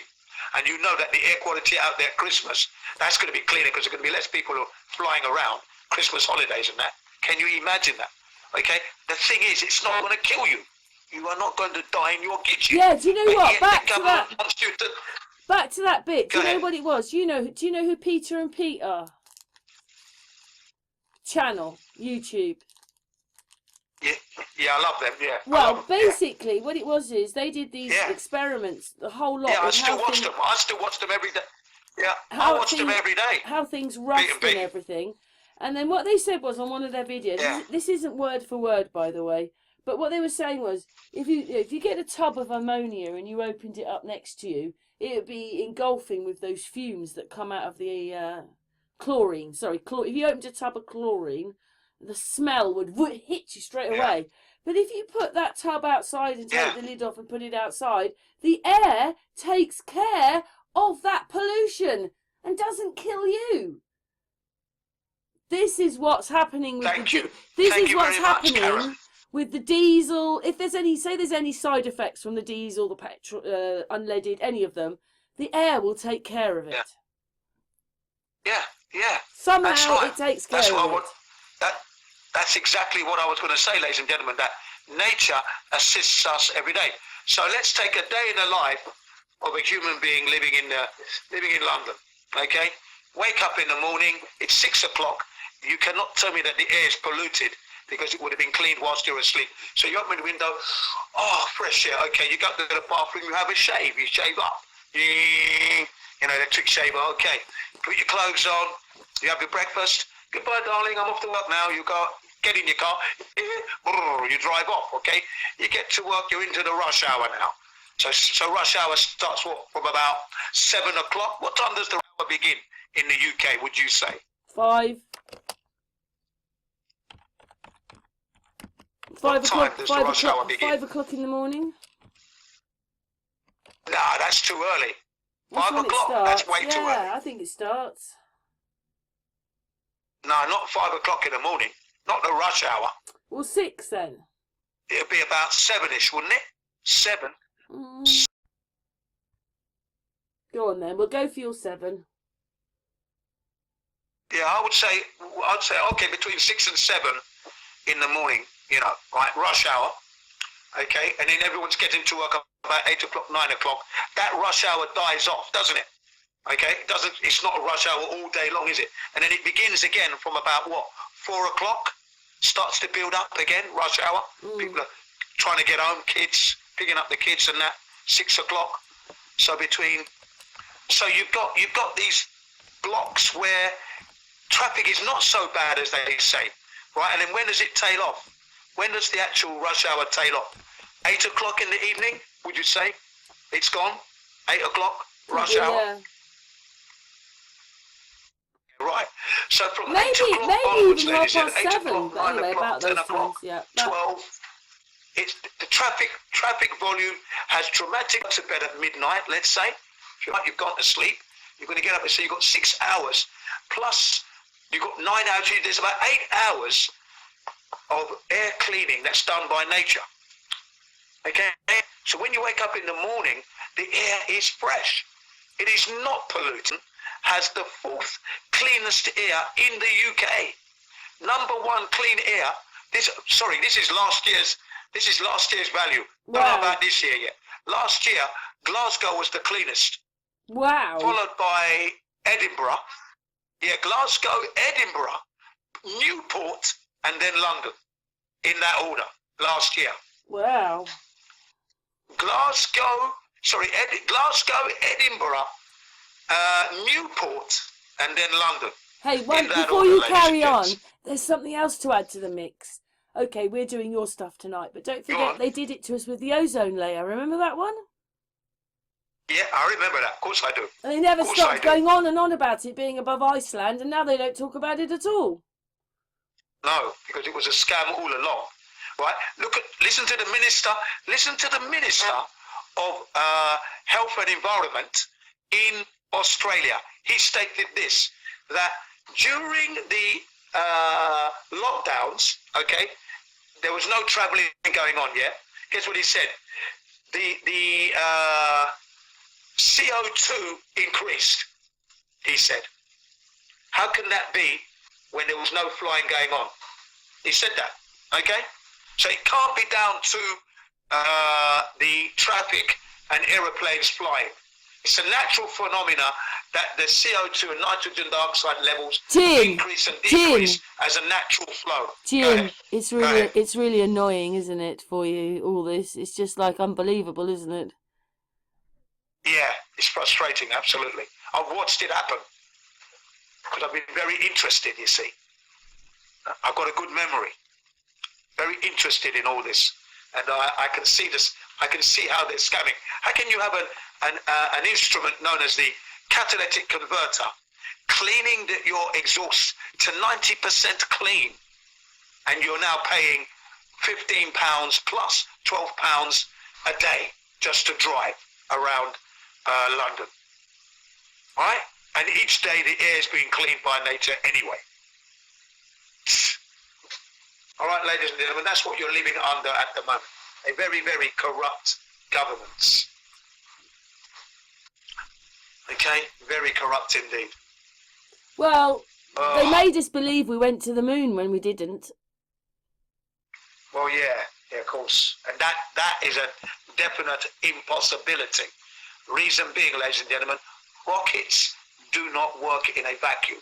And you know that the air quality out there at Christmas, that's going to be cleaner because there's going to be less people flying around, Christmas holidays and that. Can you imagine that? Okay? The thing is, it's not going to kill you. You are not going to die in your kitchen. Yeah, do you know what? Back to that bit. Do you know what it was? Do you know who Peter and Pete are? Channel, YouTube. Yeah, I love them, yeah. Well, basically, what it was is they did these experiments, the whole lot. Yeah, I still watch them. I still watch them every day. Yeah, I watch them every day. How things rust and everything. And then what they said was on one of their videos, this isn't word for word, by the way, but what they were saying was, if you get a tub of ammonia and you opened it up next to you, it would be engulfing with those fumes that come out of the chlorine. Sorry, if you opened a tub of chlorine, the smell would hit you straight away. But if you put that tub outside and take the lid off and put it outside, the air takes care of that pollution and doesn't kill you. This is what's happening with with the diesel. If there's any side effects from the diesel, the petrol, unleaded, any of them, the air will take care of it. Yeah. Somehow it takes care of it. That's exactly what I was going to say, ladies and gentlemen, that nature assists us every day. So let's take a day in the life of a human being living in London, okay? Wake up in the morning, it's 6 o'clock. You cannot tell me that the air is polluted because it would have been cleaned whilst you're asleep. So you open the window, oh, fresh air. Okay, you go to the bathroom, you have a shave, you shave up. Electric shaver, okay. Put your clothes on, you have your breakfast. Goodbye, darling, I'm off to work now. You go, get in your car, you drive off, okay? You get to work, you're into the rush hour now. So rush hour starts from about 7 o'clock. What time does the rush hour begin in the UK, would you say? 5. 5 o'clock. 5 o'clock in the morning. Nah, that's too early. That's 5 o'clock. That's way too early. Yeah, I think it starts. No, not 5 o'clock in the morning. Not the rush hour. Well, 6 then. It'd be about 7ish, wouldn't it? 7. Go on then. We'll go for your 7. Yeah, I'd say okay, between 6 and 7 in the morning. Right, rush hour. Okay, and then everyone's getting to work about 8 o'clock, 9 o'clock. That rush hour dies off, doesn't it? Okay, it's not a rush hour all day long, is it? And then it begins again from about 4 o'clock, starts to build up again, rush hour. People are trying to get home, kids, picking up the kids and that, 6 o'clock. So you've got these blocks where traffic is not so bad as they say, right? And then when does it tail off? When does the actual rush hour tail off? 8 o'clock in the evening, would you say? It's gone? 8 o'clock, rush hour? Yeah. Right. So from Maybe 8 o'clock maybe onwards, even ladies and 7:30. 8 o'clock, But 9 anyway, o'clock, about 10 those o'clock, times. Yeah. 12. It's the traffic volume has dramatic to bed at midnight, let's say. If you've gone to sleep, you're going to get up and say you've got 6 hours, plus you've got 9 hours, there's about 8 hours of air cleaning that's done by nature. Okay? So when you wake up in the morning, the air is fresh. It is not pollutant, has the 4th cleanest air in the UK. Number 1 clean air. This is last year's value. Wow. Don't know about this year yet. Last year, Glasgow was the cleanest. Wow. Followed by Edinburgh. Yeah, Glasgow, Edinburgh, Newport, and then London. In that order, last year. Wow. Glasgow, Edinburgh, Newport, and then London. Hey, before order, you ladies carry and on, gents. there's something else to add to the mix. Okay, we're doing your stuff tonight, but don't Go forget on. they did it to us with the ozone layer. Remember that one? Yeah, I remember that. Of course I do. And they never Of course I stopped do. going on and on about it being above Iceland, and now they don't talk about it at all. No, because it was a scam all along. Right? Listen to the minister. Listen to the minister of Health and Environment in Australia. He stated this, that during the lockdowns, okay, there was no travelling going on yet. Guess what he said? The CO2 increased, he said. How can that be when there was no flying going on? He said that, okay? So it can't be down to the traffic and aeroplanes flying. It's a natural phenomena that the CO2 and nitrogen dioxide levels increase and decrease as a natural flow. Jim, it's really annoying, isn't it, for you, all this? It's just like unbelievable, isn't it? Yeah, it's frustrating, absolutely. I've watched it happen because I've been very interested, you see. I've got a good memory. Very interested in all this. And I can see this. I can see how they're scamming. How can you have an instrument known as the catalytic converter cleaning your exhaust to 90% clean, and you're now paying £15 plus £12 a day just to drive around London, right? And each day the air is being cleaned by nature anyway. All right, ladies and gentlemen, that's what you're living under at the moment. A very, very corrupt government. Okay, very corrupt indeed. Well, they made us believe we went to the moon when we didn't. Well, yeah, of course. And that is a definite impossibility. Reason being, ladies and gentlemen, rockets do not work in a vacuum.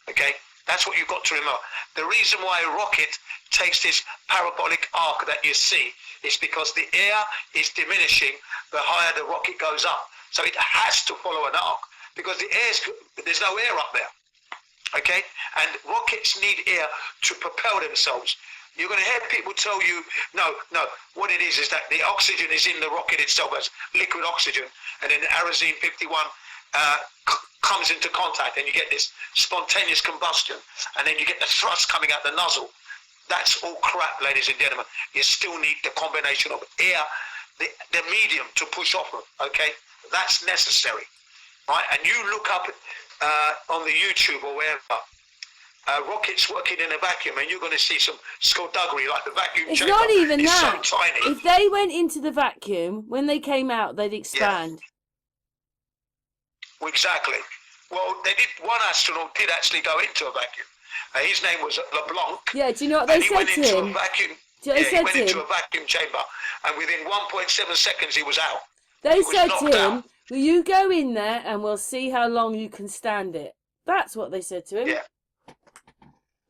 Okay? That's what you've got to remember. The reason why a rocket takes this parabolic arc that you see is because the air is diminishing the higher the rocket goes up. So it has to follow an arc because there's no air up there. Okay? And rockets need air to propel themselves. You're going to hear people tell you, no, what it is that the oxygen is in the rocket itself as liquid oxygen, and then Aerosine 51 comes into contact, and you get this spontaneous combustion, and then you get the thrust coming out the nozzle. That's all crap, ladies and gentlemen. You still need the combination of air, the medium to push off of, okay? That's necessary, right? And you look up on the YouTube or wherever, rockets working in a vacuum, and you're going to see some skullduggery like the vacuum chamber. It's not even it's that. So tiny. If they went into the vacuum, when they came out, they'd expand. Yeah. Exactly. Well, one astronaut did actually go into a vacuum. His name was LeBlanc. Yeah, do you know what they said to him? A vacuum, he went into a vacuum chamber, and within 1.7 seconds he was out. They said to him, will you go in there and we'll see how long you can stand it? That's what they said to him. Yeah.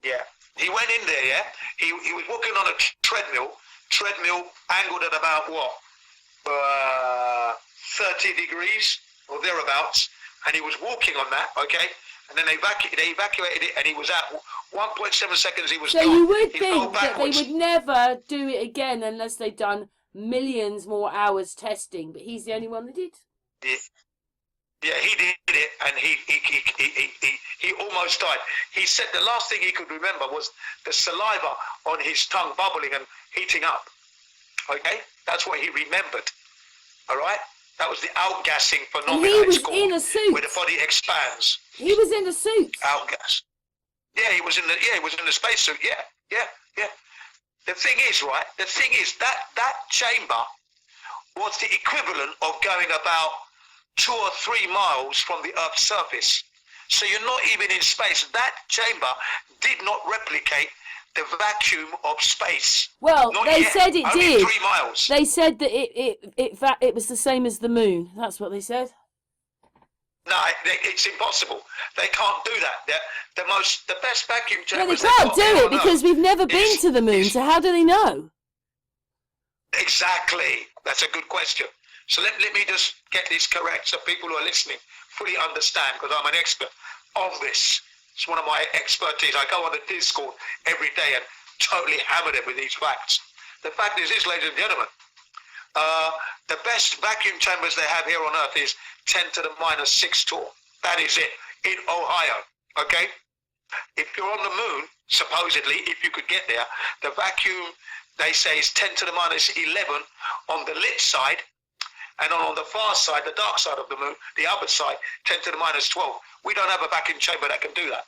Yeah. He went in there, yeah? He was walking on a treadmill angled at about, 30 degrees or thereabouts, and he was walking on that, okay? And then they evacuated it, and he was out. 1.7 seconds he was So gone. you would He think fell that they backwards. would never do it again unless they'd done millions more hours testing, but he's the only one that did. Yeah. Yeah, he did it, and he almost died. He said the last thing he could remember was the saliva on his tongue bubbling and heating up. Okay, that's what he remembered. All right, that was the outgassing phenomenon. And he was in a suit where the body expands. He was in a suit. Outgas. Yeah, he was in the spacesuit. Yeah. The thing is, right? The thing is that chamber was the equivalent of going about 2 or 3 miles from the Earth's surface. So you're not even in space. That chamber did not replicate the vacuum of space. Well, not they yet. said it Only did. 3 miles. They said that it was the same as the moon. That's what they said. No, it's impossible. They can't do that. The best vacuum No, they chambers. can't do it because we've never been to the moon. So how do they know? Exactly. That's a good question. So let me just get this correct so people who are listening fully understand, because I'm an expert on this. It's one of my expertise. I go on the Discord every day and totally hammer them with these facts. The fact is this, ladies and gentlemen, the best vacuum chambers they have here on Earth is 10 to the minus 6 tall. That is it, in Ohio, okay? If you're on the moon, supposedly, if you could get there, the vacuum, they say, is 10 to the minus 11 on the lit side, and on the far side, the dark side of the moon, the other side, 10 to the minus 12. We don't have a vacuum chamber that can do that.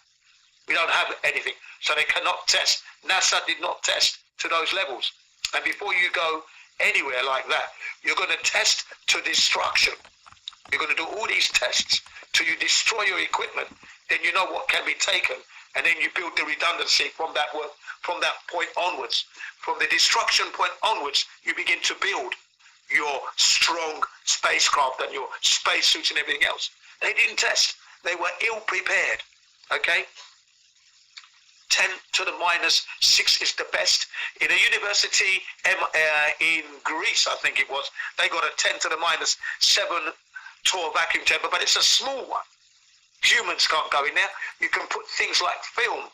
We don't have anything. So they cannot test. NASA did not test to those levels. And before you go anywhere like that, you're going to test to destruction. You're going to do all these tests till you destroy your equipment. Then you know what can be taken. And then you build the redundancy from that point onwards. From the destruction point onwards, you begin to build your strong spacecraft and your spacesuits and everything else. They didn't test. They were ill prepared. Okay? 10 to the minus 6 is the best. In a university in Greece, I think it was, they got a 10 to the minus 7 tall vacuum chamber, but it's a small one. Humans can't go in there. You can put things like film,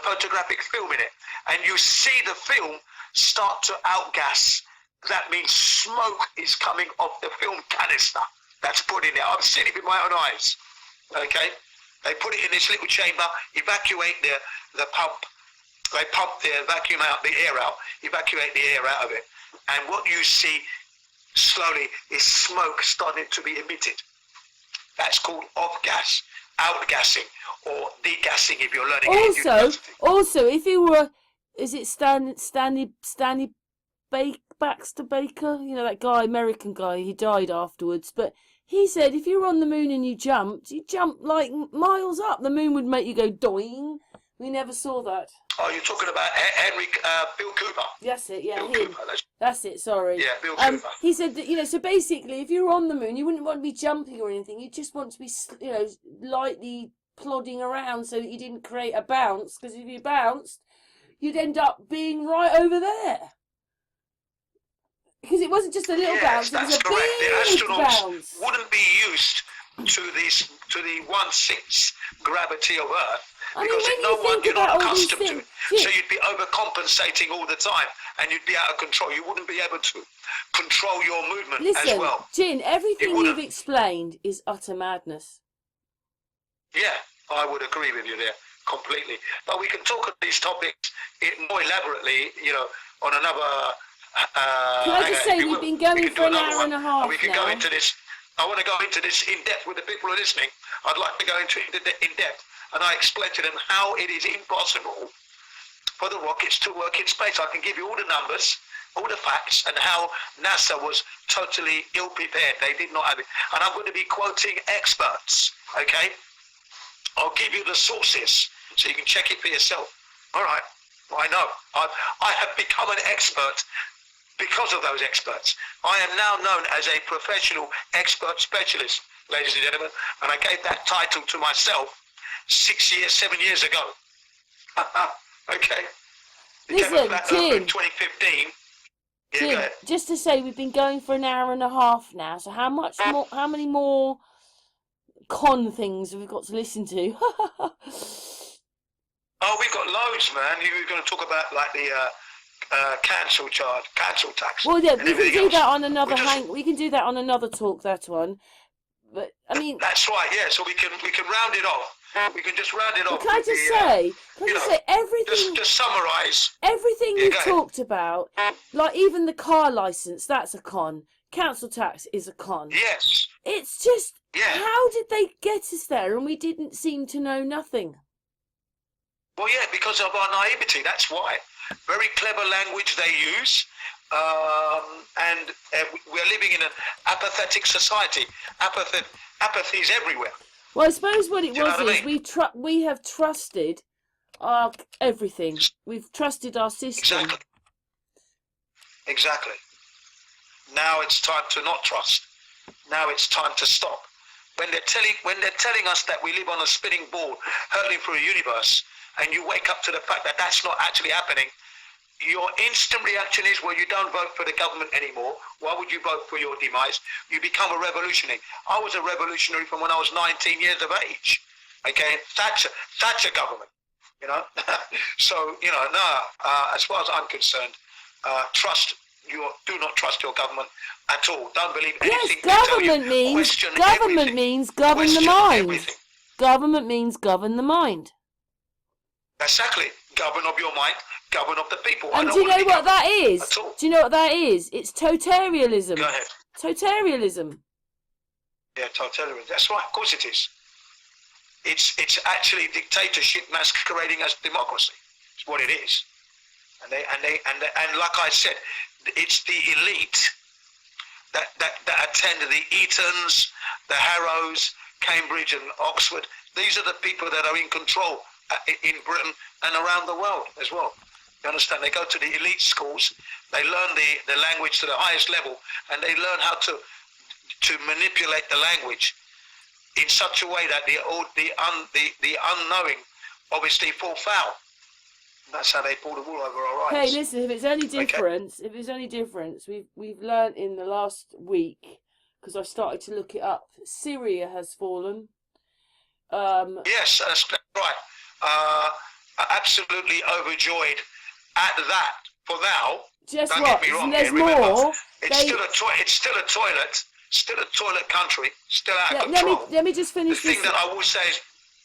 photographic film in it, and you see the film start to outgas. That means smoke is coming off the film canister that's put in there. I've seen it with my own eyes. Okay? They put it in this little chamber, evacuate the pump. They pump the vacuum out, the air out, evacuate the air out of it. And what you see slowly is smoke starting to be emitted. That's called off-gas, outgassing, or degassing if you're learning. Also, if you were, is it Stanley Baxter Baker? You know, that guy, American guy, he died afterwards. But he said if you were on the moon and you jumped like miles up. The moon would make you go doing. We never saw that. Oh, you're talking about Bill Cooper. That's it, yeah. Bill him. Cooper. That's it, sorry. Yeah, Bill Cooper. He said that, so basically, if you were on the moon, you wouldn't want to be jumping or anything. You just want to be, lightly plodding around so that you didn't create a bounce. Because if you bounced, you'd end up being right over there. Because it wasn't just a little bounce, it was a correct. big The astronauts bounce. wouldn't be used to the 1/6 gravity of Earth. Because you're not accustomed to it. So you'd be overcompensating all the time and you'd be out of control. You wouldn't be able to control your movement as well. Jin, everything you've explained is utter madness. Yeah, I would agree with you there completely. But we can talk on these topics more elaborately, on another... Can I just say, we've been going for an hour and a half now. We can go into this. I want to go into this in depth with the people who are listening. I'd like to go into it in depth. And I explain to them how it is impossible for the rockets to work in space. I can give you all the numbers, all the facts, and how NASA was totally ill-prepared. They did not have it. And I'm going to be quoting experts, okay? I'll give you the sources so you can check it for yourself. All right, I know. I have become an expert because of those experts. I am now known as a professional expert specialist, ladies and gentlemen, and I gave that title to myself 7 years ago. Okay. Listen, Jim. In 2015. Jim, just to say, we've been going for an hour and a half now. So how many more con things have we got to listen to? Oh, we've got loads, man. You're going to talk about like the council tax. Well, yeah, and we can everything do else. that on another Just- we can do that on another talk. That one, but I mean, That's right. Yeah. So we can round it off. We can just round it off. can I with just the, say? Can I you just know, say everything? Just summarise. Everything Yeah, you've go ahead. talked about, like even the car license, that's a con. Council tax is a con. Yes. It's just, Yeah. how did they get us there and we didn't seem to know nothing? Well, yeah, because of our naivety. That's why. Very clever language they use, and we're living in an apathetic society. Apathy is everywhere. Well, I suppose what it Do you know was what I is mean? we have trusted our everything. We've trusted our system. Exactly. Now it's time to not trust. Now it's time to stop. When they're telling us that we live on a spinning ball hurtling through a universe, and you wake up to the fact that that's not actually happening, your instant reaction is, well, you don't vote for the government anymore. Why would you vote for your demise? You become a revolutionary. I was a revolutionary from when I was 19 years of age. Okay, Thatcher government. You know, so you know, as far as I'm concerned, do not trust your government at all. Don't believe anything. Yes, government means govern the mind. Government means govern the mind. Exactly. Govern of your mind, govern of the people. And do you know what that is? Do you know what that is? It's totalitarianism. Go ahead. Totalitarianism. Yeah, totalitarianism. That's right. Of course it is. It's actually dictatorship masquerading as democracy. It's what it is. And like I said, it's the elite that attend the Etons, the Harrows, Cambridge and Oxford. These are the people that are in control in Britain and around the world as well. You understand? They go to the elite schools, they learn the language to the highest level, and they learn how to manipulate the language in such a way that the unknowing obviously fall foul. And that's how they pull the wool over our eyes. Hey, listen, if it's any difference, we've learnt in the last week, because I started to look it up, Syria has fallen. Yes, that's right. Absolutely overjoyed at that. For now, just don't what? get me wrong. There's Remember, more. It's still a toilet. Still a toilet country. Still out of control. Let me just finish the this. thing that I will say is,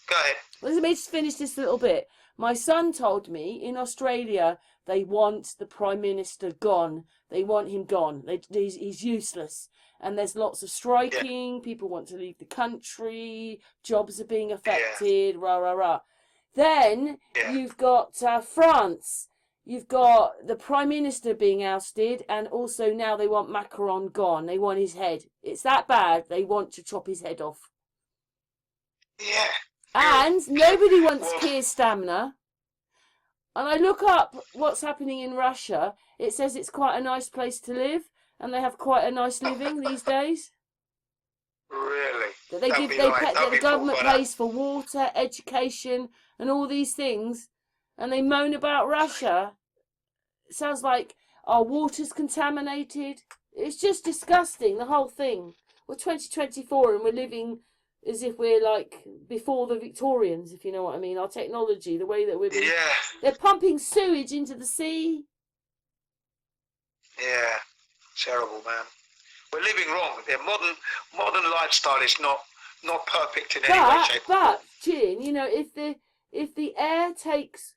go ahead. Let me just finish this little bit. My son told me in Australia they want the Prime Minister gone. They want him gone. He's useless. And there's lots of striking. Yeah. People want to leave the country. Jobs are being affected. Yeah. Rah, rah, rah. Then you've got France. You've got the Prime Minister being ousted. And also now they want Macron gone. They want his head. It's that bad. They want to chop his head off. Yeah. And nobody wants Keir Starmer. And I look up what's happening in Russia. It says it's quite a nice place to live, and they have quite a nice living these days. Really? The government pays for water, education, and all these things, and they moan about Russia. It sounds like our water's contaminated. It's just disgusting, the whole thing. We're 2024 and we're living as if we're like before the Victorians, if you know what I mean. Our technology, the way that we're being... Yeah. They're pumping sewage into the sea. Yeah. Terrible, man. We're living wrong. The modern lifestyle is not perfect in any way, shape, or form. But, Jin, you know, if the air takes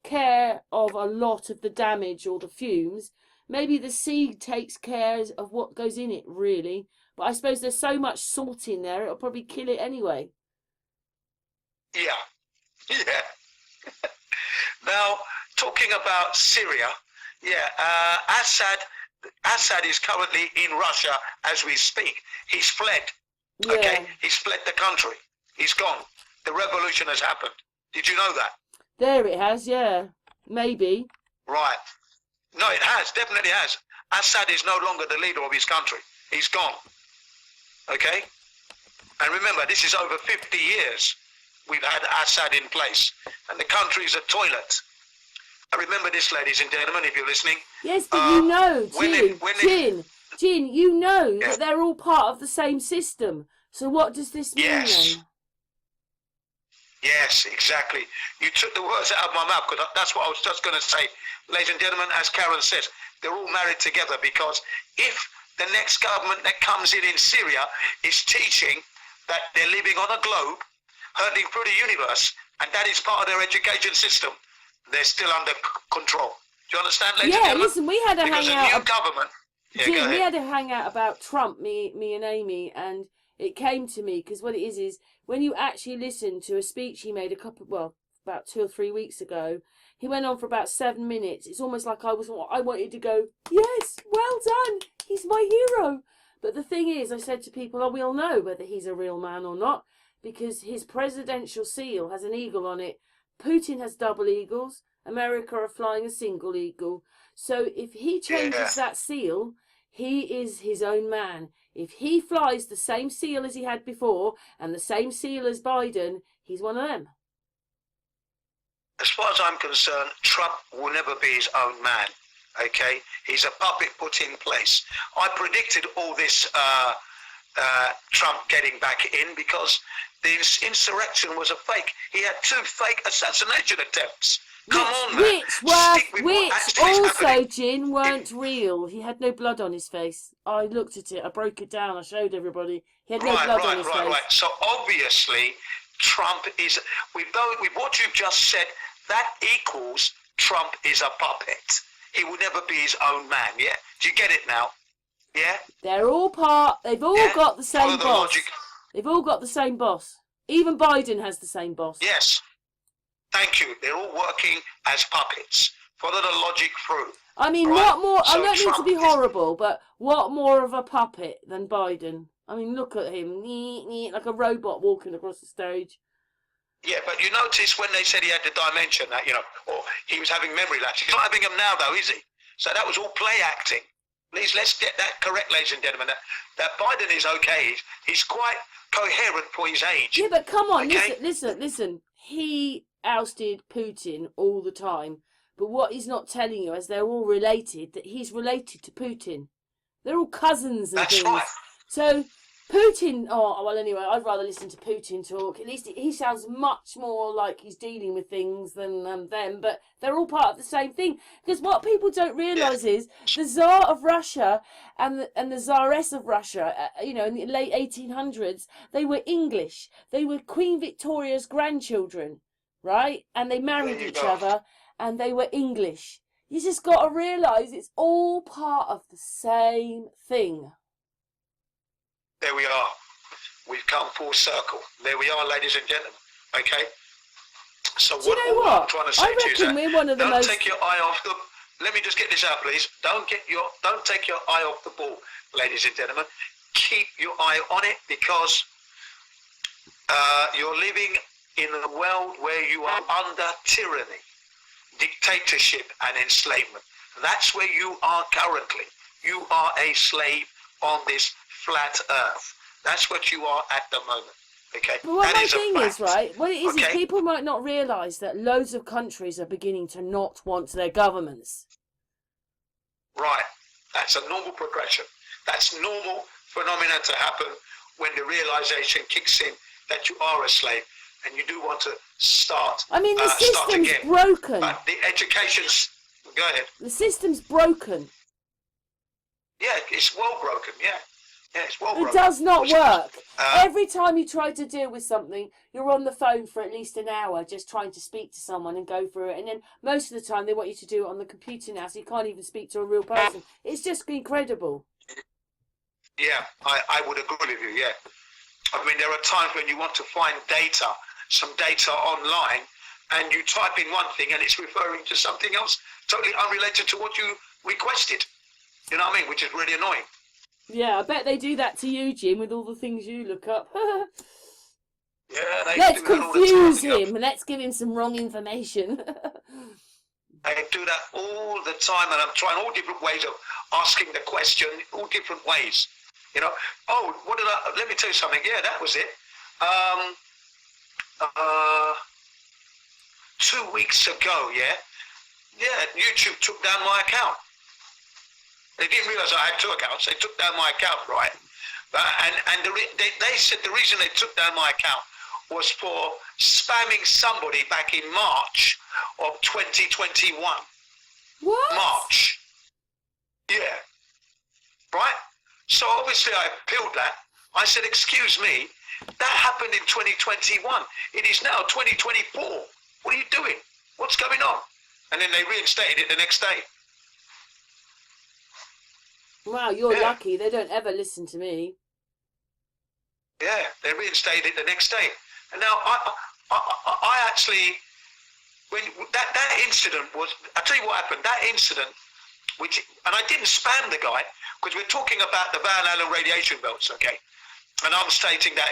care of a lot of the damage or the fumes, maybe the sea takes care of what goes in it, really. But I suppose there's so much salt in there, it'll probably kill it anyway. Yeah. Now, talking about Syria, Assad is currently in Russia as we speak. He's fled. Yeah. Okay? He's fled the country. He's gone. The revolution has happened. Did you know that? There it has, yeah. Maybe. Right. No, it has. Definitely has. Assad is no longer the leader of his country. He's gone. Okay? And remember, this is over 50 years we've had Assad in place. And the country is a toilet. I remember this, ladies and gentlemen, if you're listening. Yes, but you know, Jin, you know that they're all part of the same system. So what does this mean then? Yes, exactly. You took the words out of my mouth, because that's what I was just going to say. Ladies and gentlemen, as Karen says, they're all married together, because if the next government that comes in Syria is teaching that they're living on a globe, hurtling through the universe, and that is part of their education system, they're still under control. Do you understand, ladies and Yeah, gentlemen? listen, we had a Because hangout. a new government... Yeah, Jim, go we ahead. had a hangout about Trump, me and Amy, and it came to me because what it is when you actually listen to a speech he made about 2 or 3 weeks ago, he went on for about 7 minutes. It's almost like I wanted to go, yes, well done, he's my hero. But the thing is, I said to people, oh, we'll know whether he's a real man or not, because his presidential seal has an eagle on it. Putin has double eagles. America are flying a single eagle. So if he changes that seal, he is his own man. If he flies the same seal as he had before and the same seal as Biden, he's one of them. As far as I'm concerned, Trump will never be his own man. Okay, he's a puppet put in place. I predicted all this Trump getting back in because the insurrection was a fake. He had 2 fake assassination attempts. Come on, man. Which also, Jin, weren't real. He had no blood on his face. I looked at it. I broke it down. I showed everybody. He had no blood on his face. Right. So obviously, Trump is... With what you've just said, that equals Trump is a puppet. He will never be his own man, yeah? Do you get it now? Yeah? They're all they've all got the same boss. Logic. They've all got the same boss. Even Biden has the same boss. Yes. Thank you. They're all working as puppets. Follow the logic through. I mean, what more... I don't mean to be horrible, but what more of a puppet than Biden? I mean, look at him. Like a robot walking across the stage. Yeah, but you notice when they said he had the dimension, that, or he was having memory lapses. He's not having them now, though, is he? So that was all play acting. Please, let's get that correct, ladies and gentlemen. That Biden is okay. He's quite coherent for his age. Yeah, but come on, okay? listen. He ousted Putin all the time. But what he's not telling you is they're all related, that he's related to Putin. They're all cousins and things. Right. So Putin, anyway, I'd rather listen to Putin talk. At least he sounds much more like he's dealing with things than them, but they're all part of the same thing. Because what people don't realise is the Tsar of Russia and the Tsaress of Russia, in the late 1800s, they were English. They were Queen Victoria's grandchildren, right? And they married each other, and they were English. You just got to realise it's all part of the same thing. There we are. We've come full circle. There we are, ladies and gentlemen. Okay? So what I'm trying to say to you is that we're one of the don't take your eye off the... Let me just get this out, please. Don't take your eye off the ball, ladies and gentlemen. Keep your eye on it, because you're living in a world where you are under tyranny, dictatorship and enslavement. That's where you are currently. You are a slave on this flat earth. That's what you are at the moment. Okay. But what my thing is, right, what it is people might not realise that loads of countries are beginning to not want their governments. Right. That's a normal progression. That's normal phenomena to happen when the realisation kicks in that you are a slave and you do want to start. I mean, the system's broken. But the education's... Go ahead. The system's broken. Yeah, it's well broken, yeah. Yeah, it's well broken. It does not work. Every time you try to deal with something, you're on the phone for at least an hour just trying to speak to someone and go through it. And then most of the time they want you to do it on the computer now, so you can't even speak to a real person. It's just incredible. Yeah, I would agree with you, yeah. I mean, there are times when you want to find data, some data online, and you type in one thing and it's referring to something else totally unrelated to what you requested. You know what I mean? Which is really annoying. Yeah, I bet they do that to you, Jim, with all the things you look up. Yeah, they Let's do that all the confuse time, him. Let's give him some wrong information. They do that all the time, and I'm trying all different ways of asking the question, all different ways. You know, let me tell you something. Yeah, that was it. 2 weeks ago, YouTube took down my account. They didn't realise I had 2 accounts. They took down my account, right? They said the reason they took down my account was for spamming somebody back in March of 2021. What? March. Yeah. Right? So obviously I appealed that. I said, excuse me, that happened in 2021. It is now 2024. What are you doing? What's going on? And then they reinstated it the next day. Wow, you're lucky. They don't ever listen to me. Yeah, they reinstated it the next day. And now I actually, when that incident was, I'll tell you what happened. That incident, and I didn't spam the guy, because we're talking about the Van Allen radiation belts, okay? And I'm stating that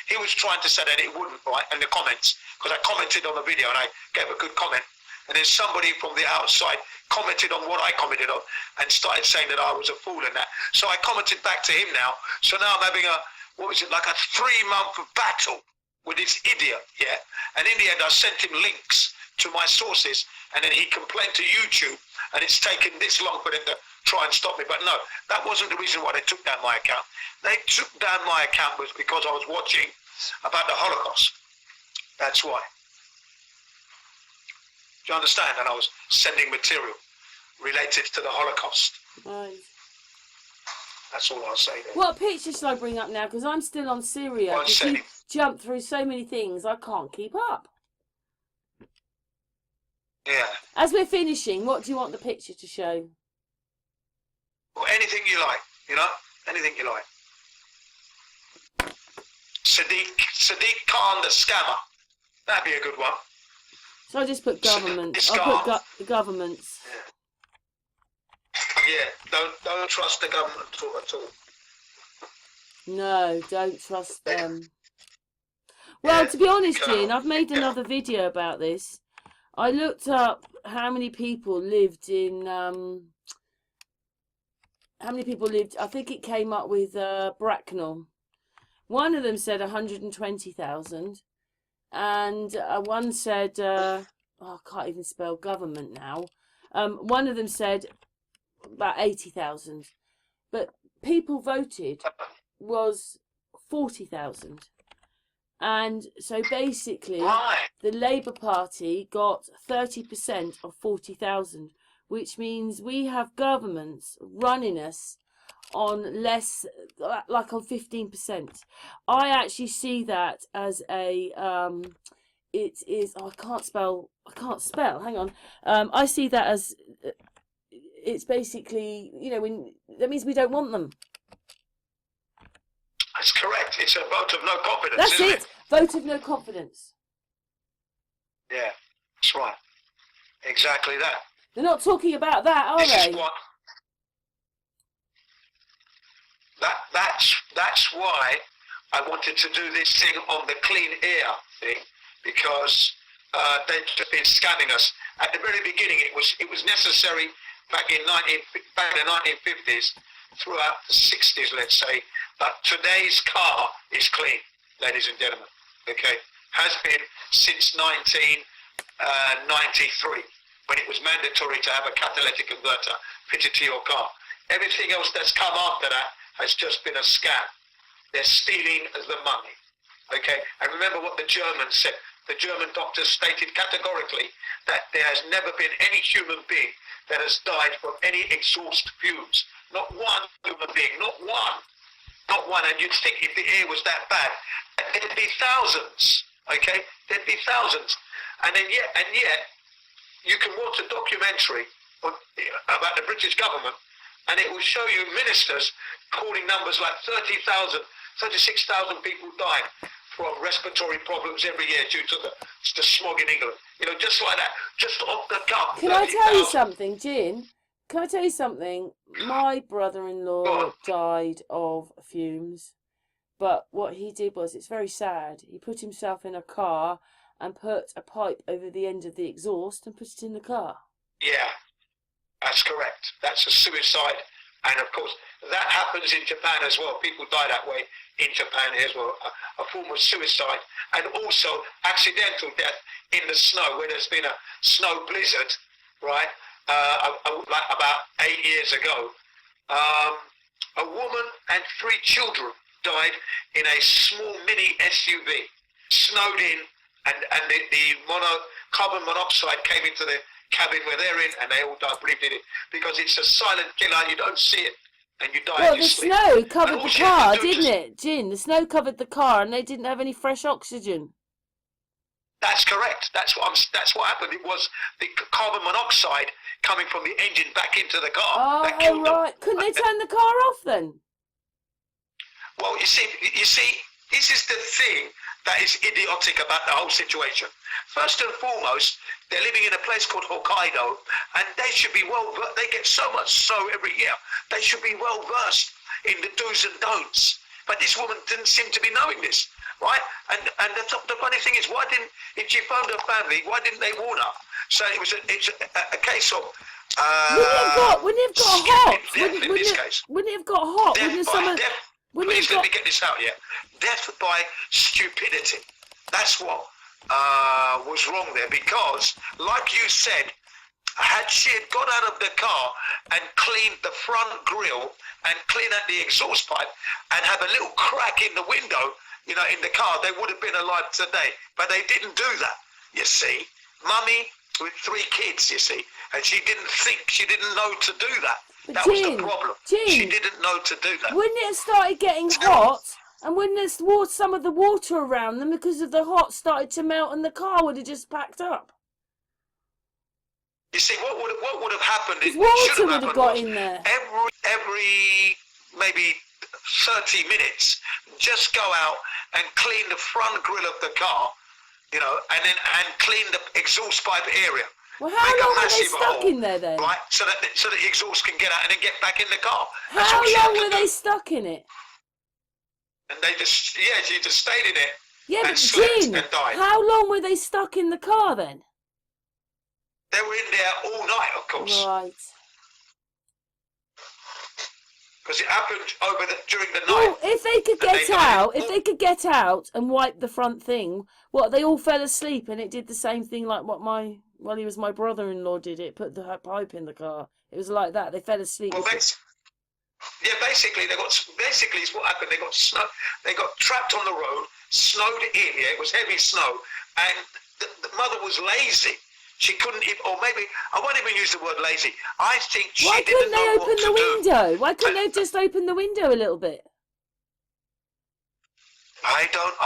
he was trying to say that it wouldn't, right, in the comments, because I commented on the video and I gave a good comment. And then somebody from the outside commented on what I commented on and started saying that I was a fool and that. So I commented back to him now. So now I'm having like a 3-month battle with this idiot, yeah? And in the end, I sent him links to my sources, and then he complained to YouTube, and it's taken this long for them to try and stop me. But no, that wasn't the reason why they took down my account. They took down my account was because I was watching about the Holocaust. That's why. Do you understand? And I was sending material related to the Holocaust. Right. That's all I'll say there. What picture should I bring up now? Because I'm still on Syria. Because you jump through so many things, I can't keep up. Yeah. As we're finishing, what do you want the picture to show? Well, anything you like, you know? Anything you like. Sadiq Khan, the scammer. That'd be a good one. So I just put government. I'll put governments. Yeah, don't trust the government at all. No, don't trust them. Well, to be honest, Jin, I've made another video about this. I looked up how many people lived in, I think it came up with Bracknell. One of them said 120,000. And one said, I can't even spell government now. One of them said about 80,000. But people voted was 40,000. And so basically, the Labour Party got 30% of 40,000, which means we have governments running us on less, like on 15%. I actually see that as a, it is, I can't spell, hang on. I see that as, it's basically, you know, that means we don't want them. That's correct. It's a vote of no confidence. That's it. Vote of no confidence. Yeah, that's right. Exactly that. They're not talking about that, are they? Is what, that's why I wanted to do this thing on the clean air thing, because they've just been scamming us. At the very beginning, it was necessary back in the 1950s, throughout the 60s, let's say. But today's car is clean, ladies and gentlemen. Okay, has been since 1993, when it was mandatory to have a catalytic converter fitted to your car. Everything else that's come after that has just been a scam. They're stealing the money. Okay, and remember what the Germans said. The German doctors stated categorically that there has never been any human being that has died from any exhaust fumes. Not one human being, not one. Not one. And you'd think if the air was that bad, there'd be thousands. Okay, there'd be thousands. And yet, you can watch a documentary about the British government, and it will show you ministers calling numbers like 30,000, 36,000 people died from respiratory problems every year due to the smog in England. You know, just like that, just off the cuff. Can I tell you something, Jin? Can I tell you something? My brother-in-law died of fumes, but what he did was, it's very sad, he put himself in a car and put a pipe over the end of the exhaust and put it in the car. Yeah, that's correct. That's a suicide. And of course, that happens in Japan as well. People die that way in Japan as well. A form of suicide, and also accidental death in the snow, where there's been a snow blizzard, right? Like about 8 years ago. A woman and 3 children died in a small mini SUV. snowed in, and the carbon monoxide came into the cabin where they're in, and they all breathed in it, because it's a silent killer. You don't see it, and you die in your sleep. Well, the snow covered the car, didn't it, Jin? The snow covered the car, and they didn't have any fresh oxygen. That's correct. That's what happened. It was the carbon monoxide coming from the engine back into the car that killed them. Couldn't they turn the car off then? Well, you see, this is the thing that is idiotic about the whole situation. First and foremost, they're living in a place called Hokkaido, and they should be they get so much snow every year. They should be well versed in the do's and don'ts. But this woman didn't seem to be knowing this, right? And the funny thing is, if she phoned her family, why didn't they warn her? So it's a case of wouldn't it have got hot? Wouldn't it have got hot? Please let me get this out here. Death by stupidity. That's what was wrong there, because, like you said, had she had got out of the car and cleaned the front grille and cleaned out the exhaust pipe and have a little crack in the window, in the car, they would have been alive today. But they didn't do that, you see. Mummy with 3 kids, you see, and she didn't know to do that. But that was the problem. She didn't know to do that. Wouldn't it have started getting hot, and wouldn't it have some of the water around them, because of the hot, started to melt, and the car would have just packed up? You see, what would have happened? Water would have got in there. Every maybe 30 minutes, just go out and clean the front grille of the car, and clean the exhaust pipe area. Well, how long were they stuck in there then? Right, so that the exhaust can get out and then get back in the car. How long were they stuck in it? And she just stayed in it. Yeah, and but slept Jin, and died. how long were they stuck in the car then? They were in there all night, of course. Right. Because it happened during the night. Well, if they could get out and wipe the front thing, they all fell asleep, and it did the same thing like what he was my brother-in-law did it, put the pipe in the car. It was like that. They fell asleep. Well, basically it's what happened. They got snow. They got trapped on the road, snowed in. Yeah, it was heavy snow, and the mother was lazy. She couldn't, or maybe I won't even use the word lazy. I think she didn't know what to do. Why couldn't they open the window? Why couldn't they just open the window a little bit? I don't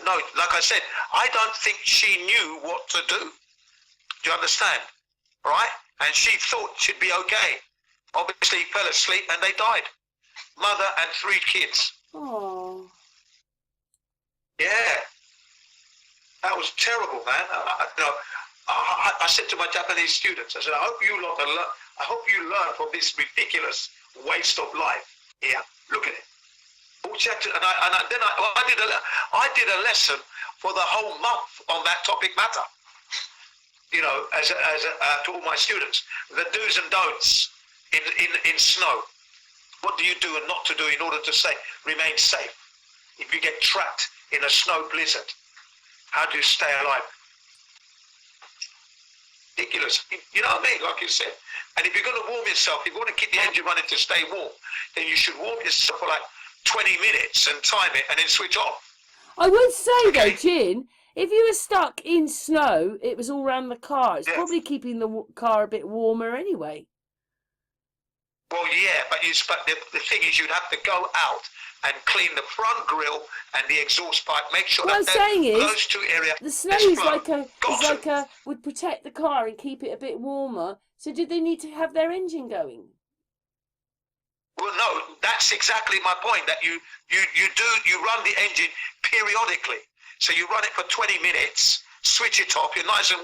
know. Like I said, I don't think she knew what to do. Do you understand? Right? And she thought she'd be okay. Obviously, fell asleep and they died. Mother and 3 kids. Oh. Yeah. That was terrible, man. I said to my Japanese students, I said, I hope you learn from this ridiculous waste of life. Yeah, look at it. I did a lesson for the whole month on that topic matter. To all my students, the do's and don'ts in snow. What do you do and not to do in order to remain safe? If you get trapped in a snow blizzard, how do you stay alive? Ridiculous. You know what I mean? Like you said. And if you're going to warm yourself, if you want to keep the engine running to stay warm, then you should warm yourself for like 20 minutes and time it and then switch off. I would say though, Jin, if you were stuck in snow, it was all around the car. It's probably keeping the car a bit warmer anyway. Well, yeah, but the thing is, you'd have to go out and clean the front grille and the exhaust pipe. Make sure those 2 areas. The snow would protect the car and keep it a bit warmer. So did they need to have their engine going? Well, no, that's exactly my point. That you run the engine periodically. So you run it for 20 minutes, switch it off. You're nice and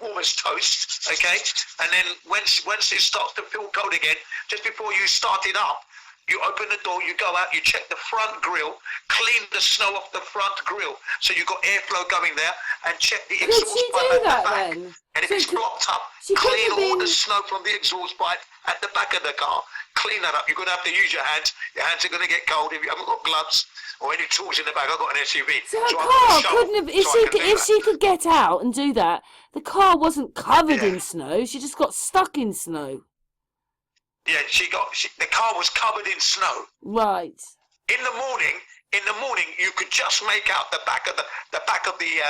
warm as toast, okay? And then once it starts to feel cold again, just before you start it up, you open the door, you go out, you check the front grille, clean the snow off the front grille, so you've got airflow going there, and check the exhaust pipe at the back. Then? And if it's blocked up, clean all the snow from the exhaust pipe at the back of the car. Clean that up. You're going to have to use your hands. Your hands are going to get cold if you haven't got gloves or any tools in the bag. I've got an SUV. So her car couldn't have, if she could get out and do that, the car wasn't covered in snow, she just got stuck in snow. Yeah, the car was covered in snow. Right. In the morning, in the morning, you could just make out the back of the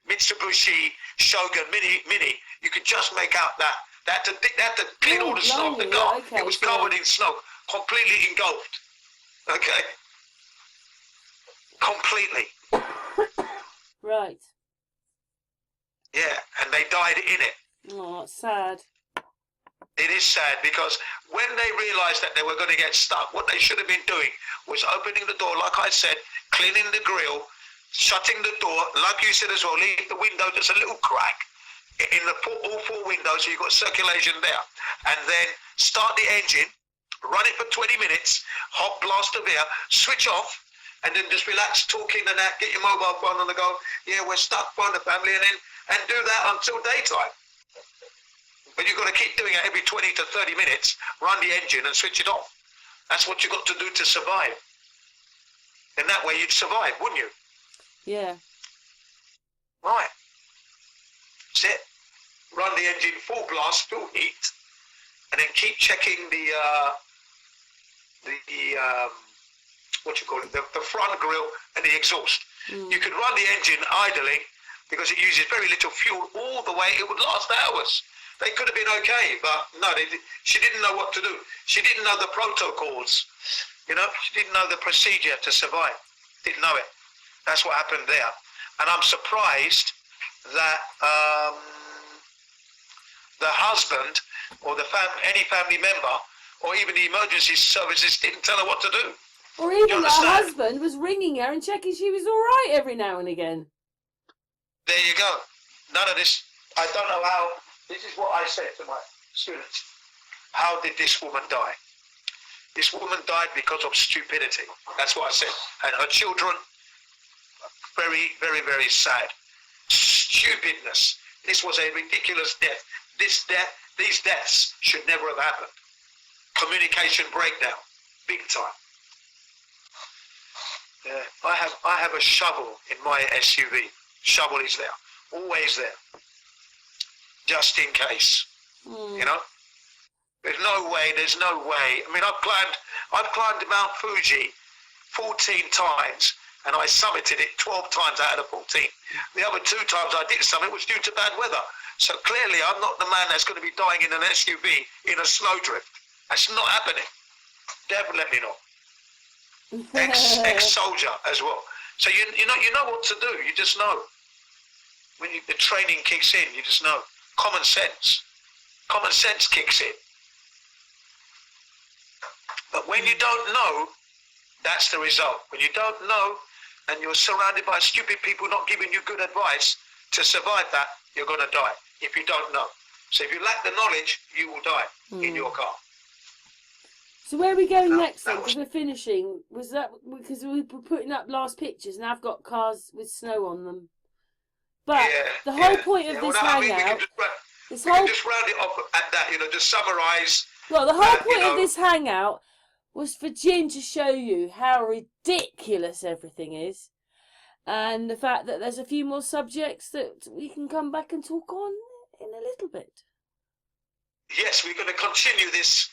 Mitsubishi Shogun Mini. You could just make out that. They had to clean all the snow off the car. Yeah, okay, it was covered in snow, completely engulfed. Okay, completely. Right. Yeah, and they died in it. Oh, that's sad. It is sad because when they realised that they were going to get stuck, what they should have been doing was opening the door, like I said, cleaning the grill, shutting the door, like you said as well, leave the window just a little crack in all four windows so you've got circulation there. And then start the engine, run it for 20 minutes, hot blast of air, switch off, and then just relax, talking and that, get your mobile phone on the go, yeah, we're stuck, phone the family, and do that until daytime. But you've got to keep doing it every 20 to 30 minutes, run the engine and switch it off. That's what you've got to do to survive. And that way you'd survive, wouldn't you? Yeah. Right. That's it. Run the engine full blast, full heat, and then keep checking the front grille and the exhaust. You could run the engine idling because it uses very little fuel all the way. It would last hours. They could have been okay, but no, she didn't know what to do. She didn't know the protocols, you know. She didn't know the procedure to survive. Didn't know it. That's what happened there. And I'm surprised that the husband or any family member or even the emergency services didn't tell her what to do. Or even her husband was ringing her and checking she was all right every now and again. There you go. None of this. I don't know how. This is what I said to my students. How did this woman die? This woman died because of stupidity. That's what I said. And her children, very, very, very sad. Stupidness. This was a ridiculous death. These deaths should never have happened. Communication breakdown, big time. Yeah, I have a shovel in my SUV. Shovel is there, always there, just in case. You know, there's no way. I mean, I've climbed Mount Fuji 14 times, and I summited it 12 times out of the 14. The other 2 times I did summit was due to bad weather. So clearly, I'm not the man that's going to be dying in an SUV in a snowdrift. That's not happening. Definitely not. Ex-soldier as well. So you know what to do. You just know. When the training kicks in, you just know. Common sense. Common sense kicks in. But when you don't know, that's the result. When you don't know, and you're surrounded by stupid people not giving you good advice to survive that, you're going to die if you don't know. So if you lack the knowledge, you will die in your car. So where are we going next then? Because we're finishing. Was that because we were putting up last pictures and I've got cars with snow on them? But the whole point of this hangout... We can just round it off at that, just summarise... Well, the whole point of this hangout was for Jin to show you how ridiculous everything is. And the fact that there's a few more subjects that we can come back and talk on in a little bit. Yes, we're going to continue this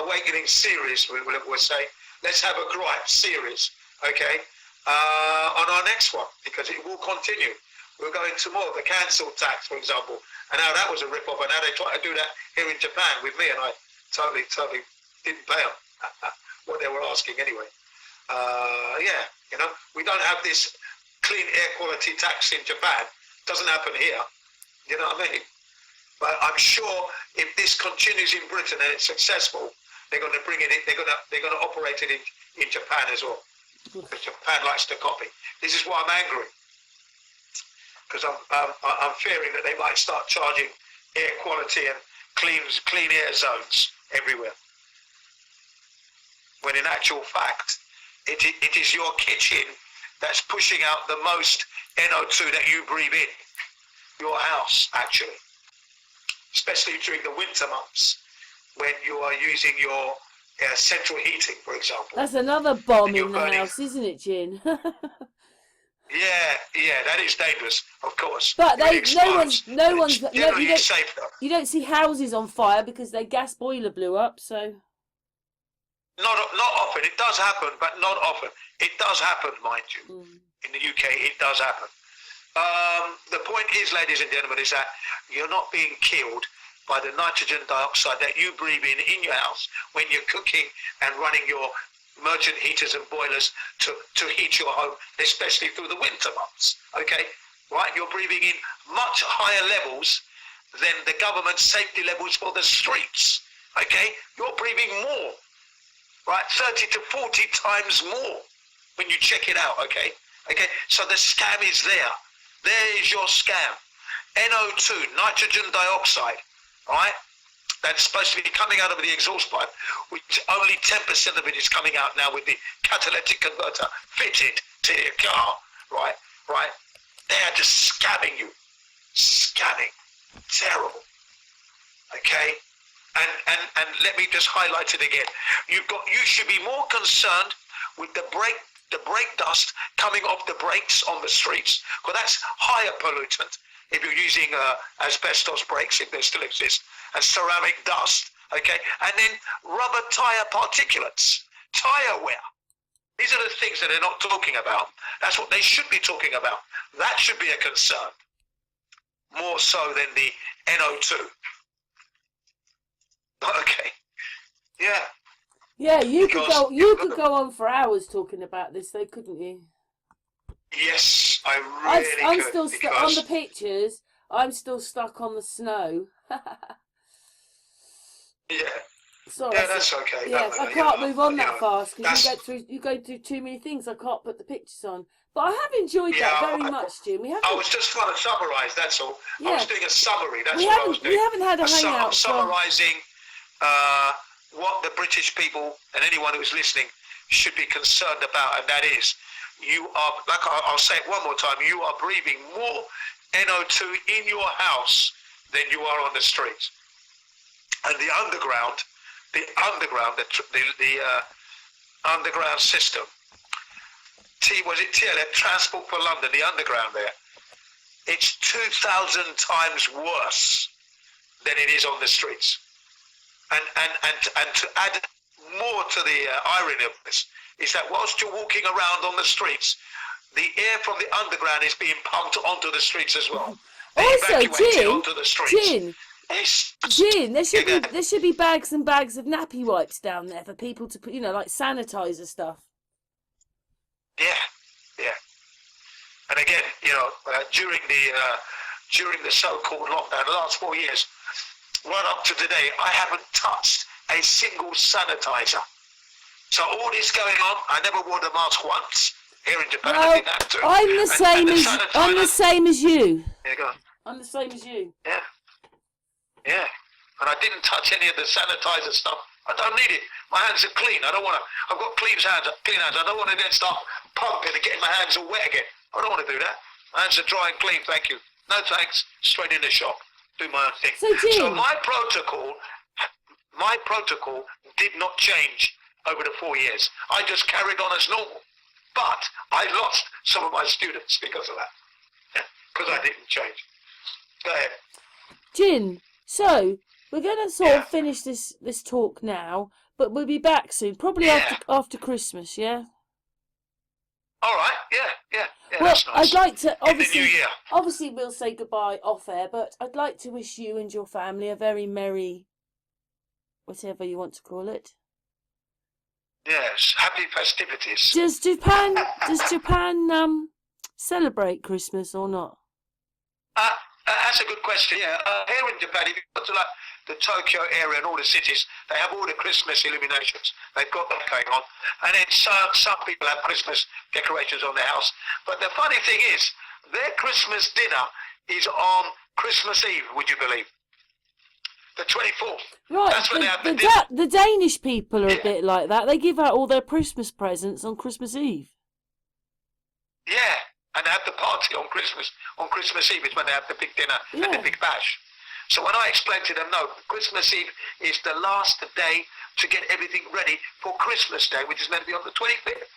Awakening series, we'll say. Let's have a Gripe series, okay, on our next one, because it will continue. We'll go into more of the cancel tax, for example, and how that was a rip-off, and how they try to do that here in Japan with me, and I totally didn't pay them what they were asking anyway. We don't have this clean air quality tax in Japan. Doesn't happen here. You know what I mean? But I'm sure if this continues in Britain and it's successful, they're going to bring it in. They're going to operate it in Japan as well. Because Japan likes to copy. This is why I'm angry. Because I'm fearing that they might start charging air quality and clean air zones everywhere. When in actual fact, it is your kitchen that's pushing out the most NO2 that you breathe in. Your house, actually. Especially during the winter months when you are using your central heating, for example. That's another bomb in the house, isn't it, Jin? Yeah, that is dangerous, of course. But you don't see houses on fire because their gas boiler blew up, so... Not often. It does happen, but not often. It does happen, mind you. In the UK, it does happen. The point is, ladies and gentlemen, is that you're not being killed by the nitrogen dioxide that you breathe in your house when you're cooking and running your merchant heaters and boilers to heat your home, especially through the winter months. Okay, right? You're breathing in much higher levels than the government safety levels for the streets. Okay, you're breathing more, right? 30 to 40 times more when you check it out. Okay, so the scam is there. There is your scam. NO2, nitrogen dioxide, right? That's supposed to be coming out of the exhaust pipe, which only 10% of it is coming out now with the catalytic converter fitted to your car, right? They are just scamming you. Scamming. Terrible. Okay? And let me just highlight it again. You should be more concerned with the brake dust coming off the brakes on the streets, because that's higher pollutant if you're using asbestos brakes, if they still exist, and ceramic dust, okay? And then rubber tire particulates, tire wear. These are the things that they're not talking about. That's what they should be talking about. That should be a concern, more so than the NO2. Okay, yeah. Yeah, you could go on for hours talking about this, though, couldn't you? Yes, I really I'm could. still stuck on the pictures. I'm still stuck on the snow. Yeah. Sorry, Yeah, that's okay. Yeah, I can't move on that fast because you go through too many things. I can't put the pictures on. But I have enjoyed that very much, Jim. I was just trying to summarise. That's all. Yeah. I was doing a summary. That's what I was doing. We haven't had a hangout. I'm summarising what the British people and anyone who's listening should be concerned about, and that is, you are, like I'll say it one more time, you are breathing more NO2 in your house than you are on the streets. And the underground system, Transport for London, the underground there, it's 2,000 times worse than it is on the streets. And to add more to the irony of this is that whilst you're walking around on the streets, the air from the underground is being pumped onto the streets as well. Also, Jin, Jin, there should be bags and bags of nappy wipes down there for people to put, like sanitizer stuff. Yeah. And again, during the so-called lockdown, the last 4 years, right up to today, I haven't touched a single sanitizer. So all this going on, I never wore the mask once. Here in Japan, I didn't have to. I'm the same as you. Yeah, go on. I'm the same as you. Yeah. And I didn't touch any of the sanitizer stuff. I don't need it. My hands are clean. I don't want to. I've got clean hands. I don't want to then start pumping and getting my hands all wet again. I don't want to do that. My hands are dry and clean. Thank you. No thanks. Straight in the shop. Do my own thing. So my protocol did not change over the 4 years. I just carried on as normal. But I lost some of my students because of that. Because I didn't change. Go ahead. Jin, so we're going to sort of finish this talk now, but we'll be back soon, probably after Christmas, yeah? All right, yeah, well, that's nice. I'd like to, in the new year. Obviously we'll say goodbye off air, but I'd like to wish you and your family a very merry, whatever you want to call it. Yes, happy festivities. Does Japan celebrate Christmas or not? That's a good question. Yeah, here in Japan, if you go to like the Tokyo area and all the cities, they have all the Christmas illuminations. They've got that going on, and then some people have Christmas decorations on their house. But the funny thing is, their Christmas dinner is on Christmas Eve. Would you believe? The 24th. Right. That's when they have the dinner. The Danish people are a bit like that. They give out all their Christmas presents on Christmas Eve. Yeah. And they have the party on Christmas. On Christmas Eve is when they have the big dinner and the big bash. So when I explained to them, no, Christmas Eve is the last day to get everything ready for Christmas Day, which is meant to be on the 25th.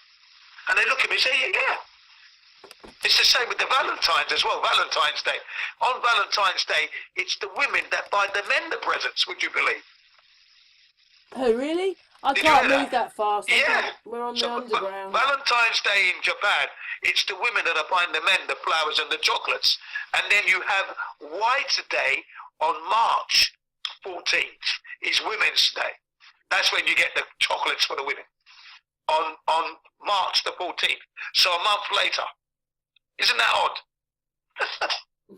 And they look at me and say, yeah. It's the same with the Valentine's as well, Valentine's Day. On Valentine's Day, it's the women that buy the men the presents, would you believe? Oh, really? I Did you can't hear move that fast. Yeah. We're on the So, underground. Valentine's Day in Japan, it's the women that are buying the men the flowers and the chocolates. And then you have White Day on March 14th is Women's Day. That's when you get the chocolates for the women. On March the 14th. So a month later. Isn't that odd?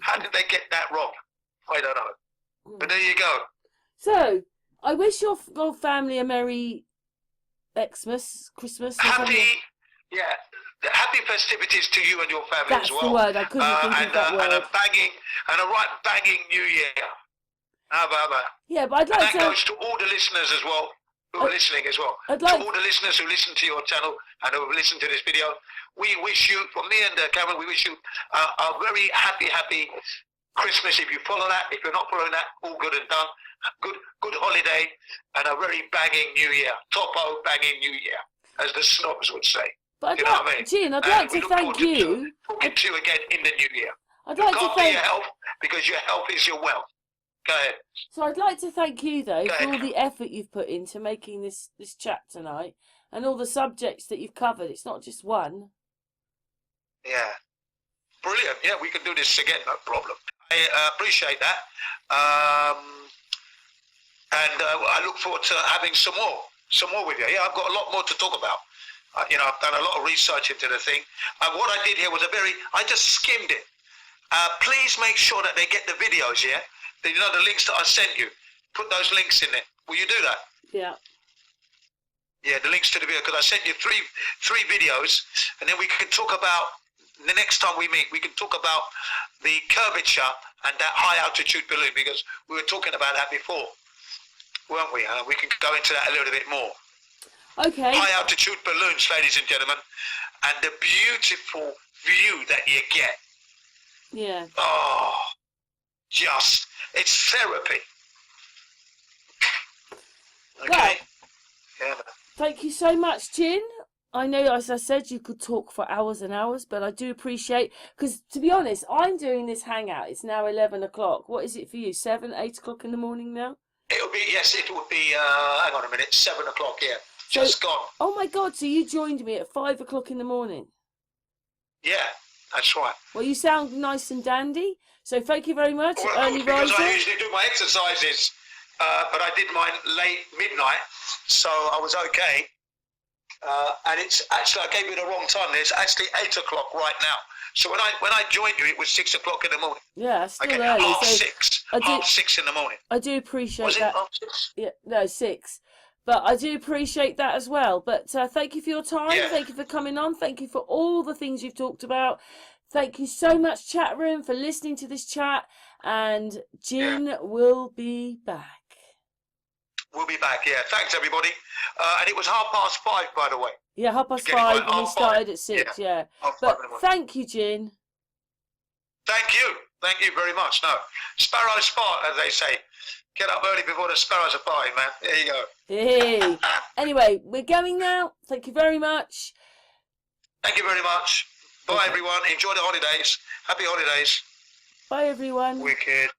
How did they get that wrong? I don't know. But there you go. So, I wish your family a Merry Xmas, Christmas. Or Happy, something. yeah. Happy festivities to you and your family That's as well. the word. I couldn't think of that word. And a right banging New Year. How about that? Yeah, but I'd And like that to. goes to all the listeners as well, who are listening as well. I'd like to all the listeners who listen to your channel and who have listened to this video, we wish you, from me and Cameron, we wish you a very happy Christmas if you follow that. If you're not following that, all good and done. Good holiday and a very banging New Year. Topo banging New Year, as the snobs would say. But You know what I mean? Jin, I'd And like we to look thank forward you. talking to you again in the new year. I'd like to Look after thank. your health, because your health is your wealth. Go ahead. So I'd like to thank you though Go for ahead. all the effort you've put into making this chat tonight and all the subjects that you've covered. It's not just one. Yeah. Brilliant. Yeah, we can do this again, no problem. I appreciate that. And I look forward to having some more with you. Yeah, I've got a lot more to talk about. I've done a lot of research into the thing. What I did here was I just skimmed it. Please make sure that they get the videos, yeah? The links that I sent you. Put those links in there. Will you do that? Yeah. Yeah, the links to the video, because I sent you three videos, and then we can talk about, the next time we meet, we can talk about the curvature and that high altitude balloon, because we were talking about that before, weren't we? We can go into that a little bit more. Okay. High altitude balloons, ladies and gentlemen, and the beautiful view that you get. Yeah. Oh, it's therapy. Okay. Well, Yeah. thank you so much, Jin. I know, as I said, you could talk for hours and hours, but I do appreciate, because to be honest, I'm doing this hangout. It's now 11 o'clock. What is it for you? 7, 8 o'clock in the morning now? It would be, hang on a minute, 7 o'clock here. Just gone. Oh my God, so you joined me at 5 o'clock in the morning? Yeah, that's right. Well, you sound nice and dandy, so thank you very much. Well, Early because riser. I usually do my exercises, but I did mine late midnight, so I was okay. And it's actually, I gave you the wrong time. It's actually 8 o'clock right now. So when I joined you, it was 6 o'clock in the morning. Yeah, still Okay, early. half So half six in the morning. I do appreciate Was it that. half 6? Yeah, no, 6. But I do appreciate that as well. But thank you for your time. Yeah. Thank you for coming on. Thank you for all the things you've talked about. Thank you so much, chat room, for listening to this chat. And Jin will be back. We'll be back, yeah. Thanks, everybody. And it was 5:30, by the way. Yeah, 5:30, Getting and we 5:30. started at 6, yeah. 5:30 But in the morning. thank you, Jin. Thank you. Thank you very much. No, sparrows fart, as they say. Get up early before the sparrows are farting, man. There you go. Hey. Anyway, we're going now. Thank you very much. Thank you very much. Bye, everyone. Enjoy the holidays. Happy holidays. Bye, everyone. Wicked.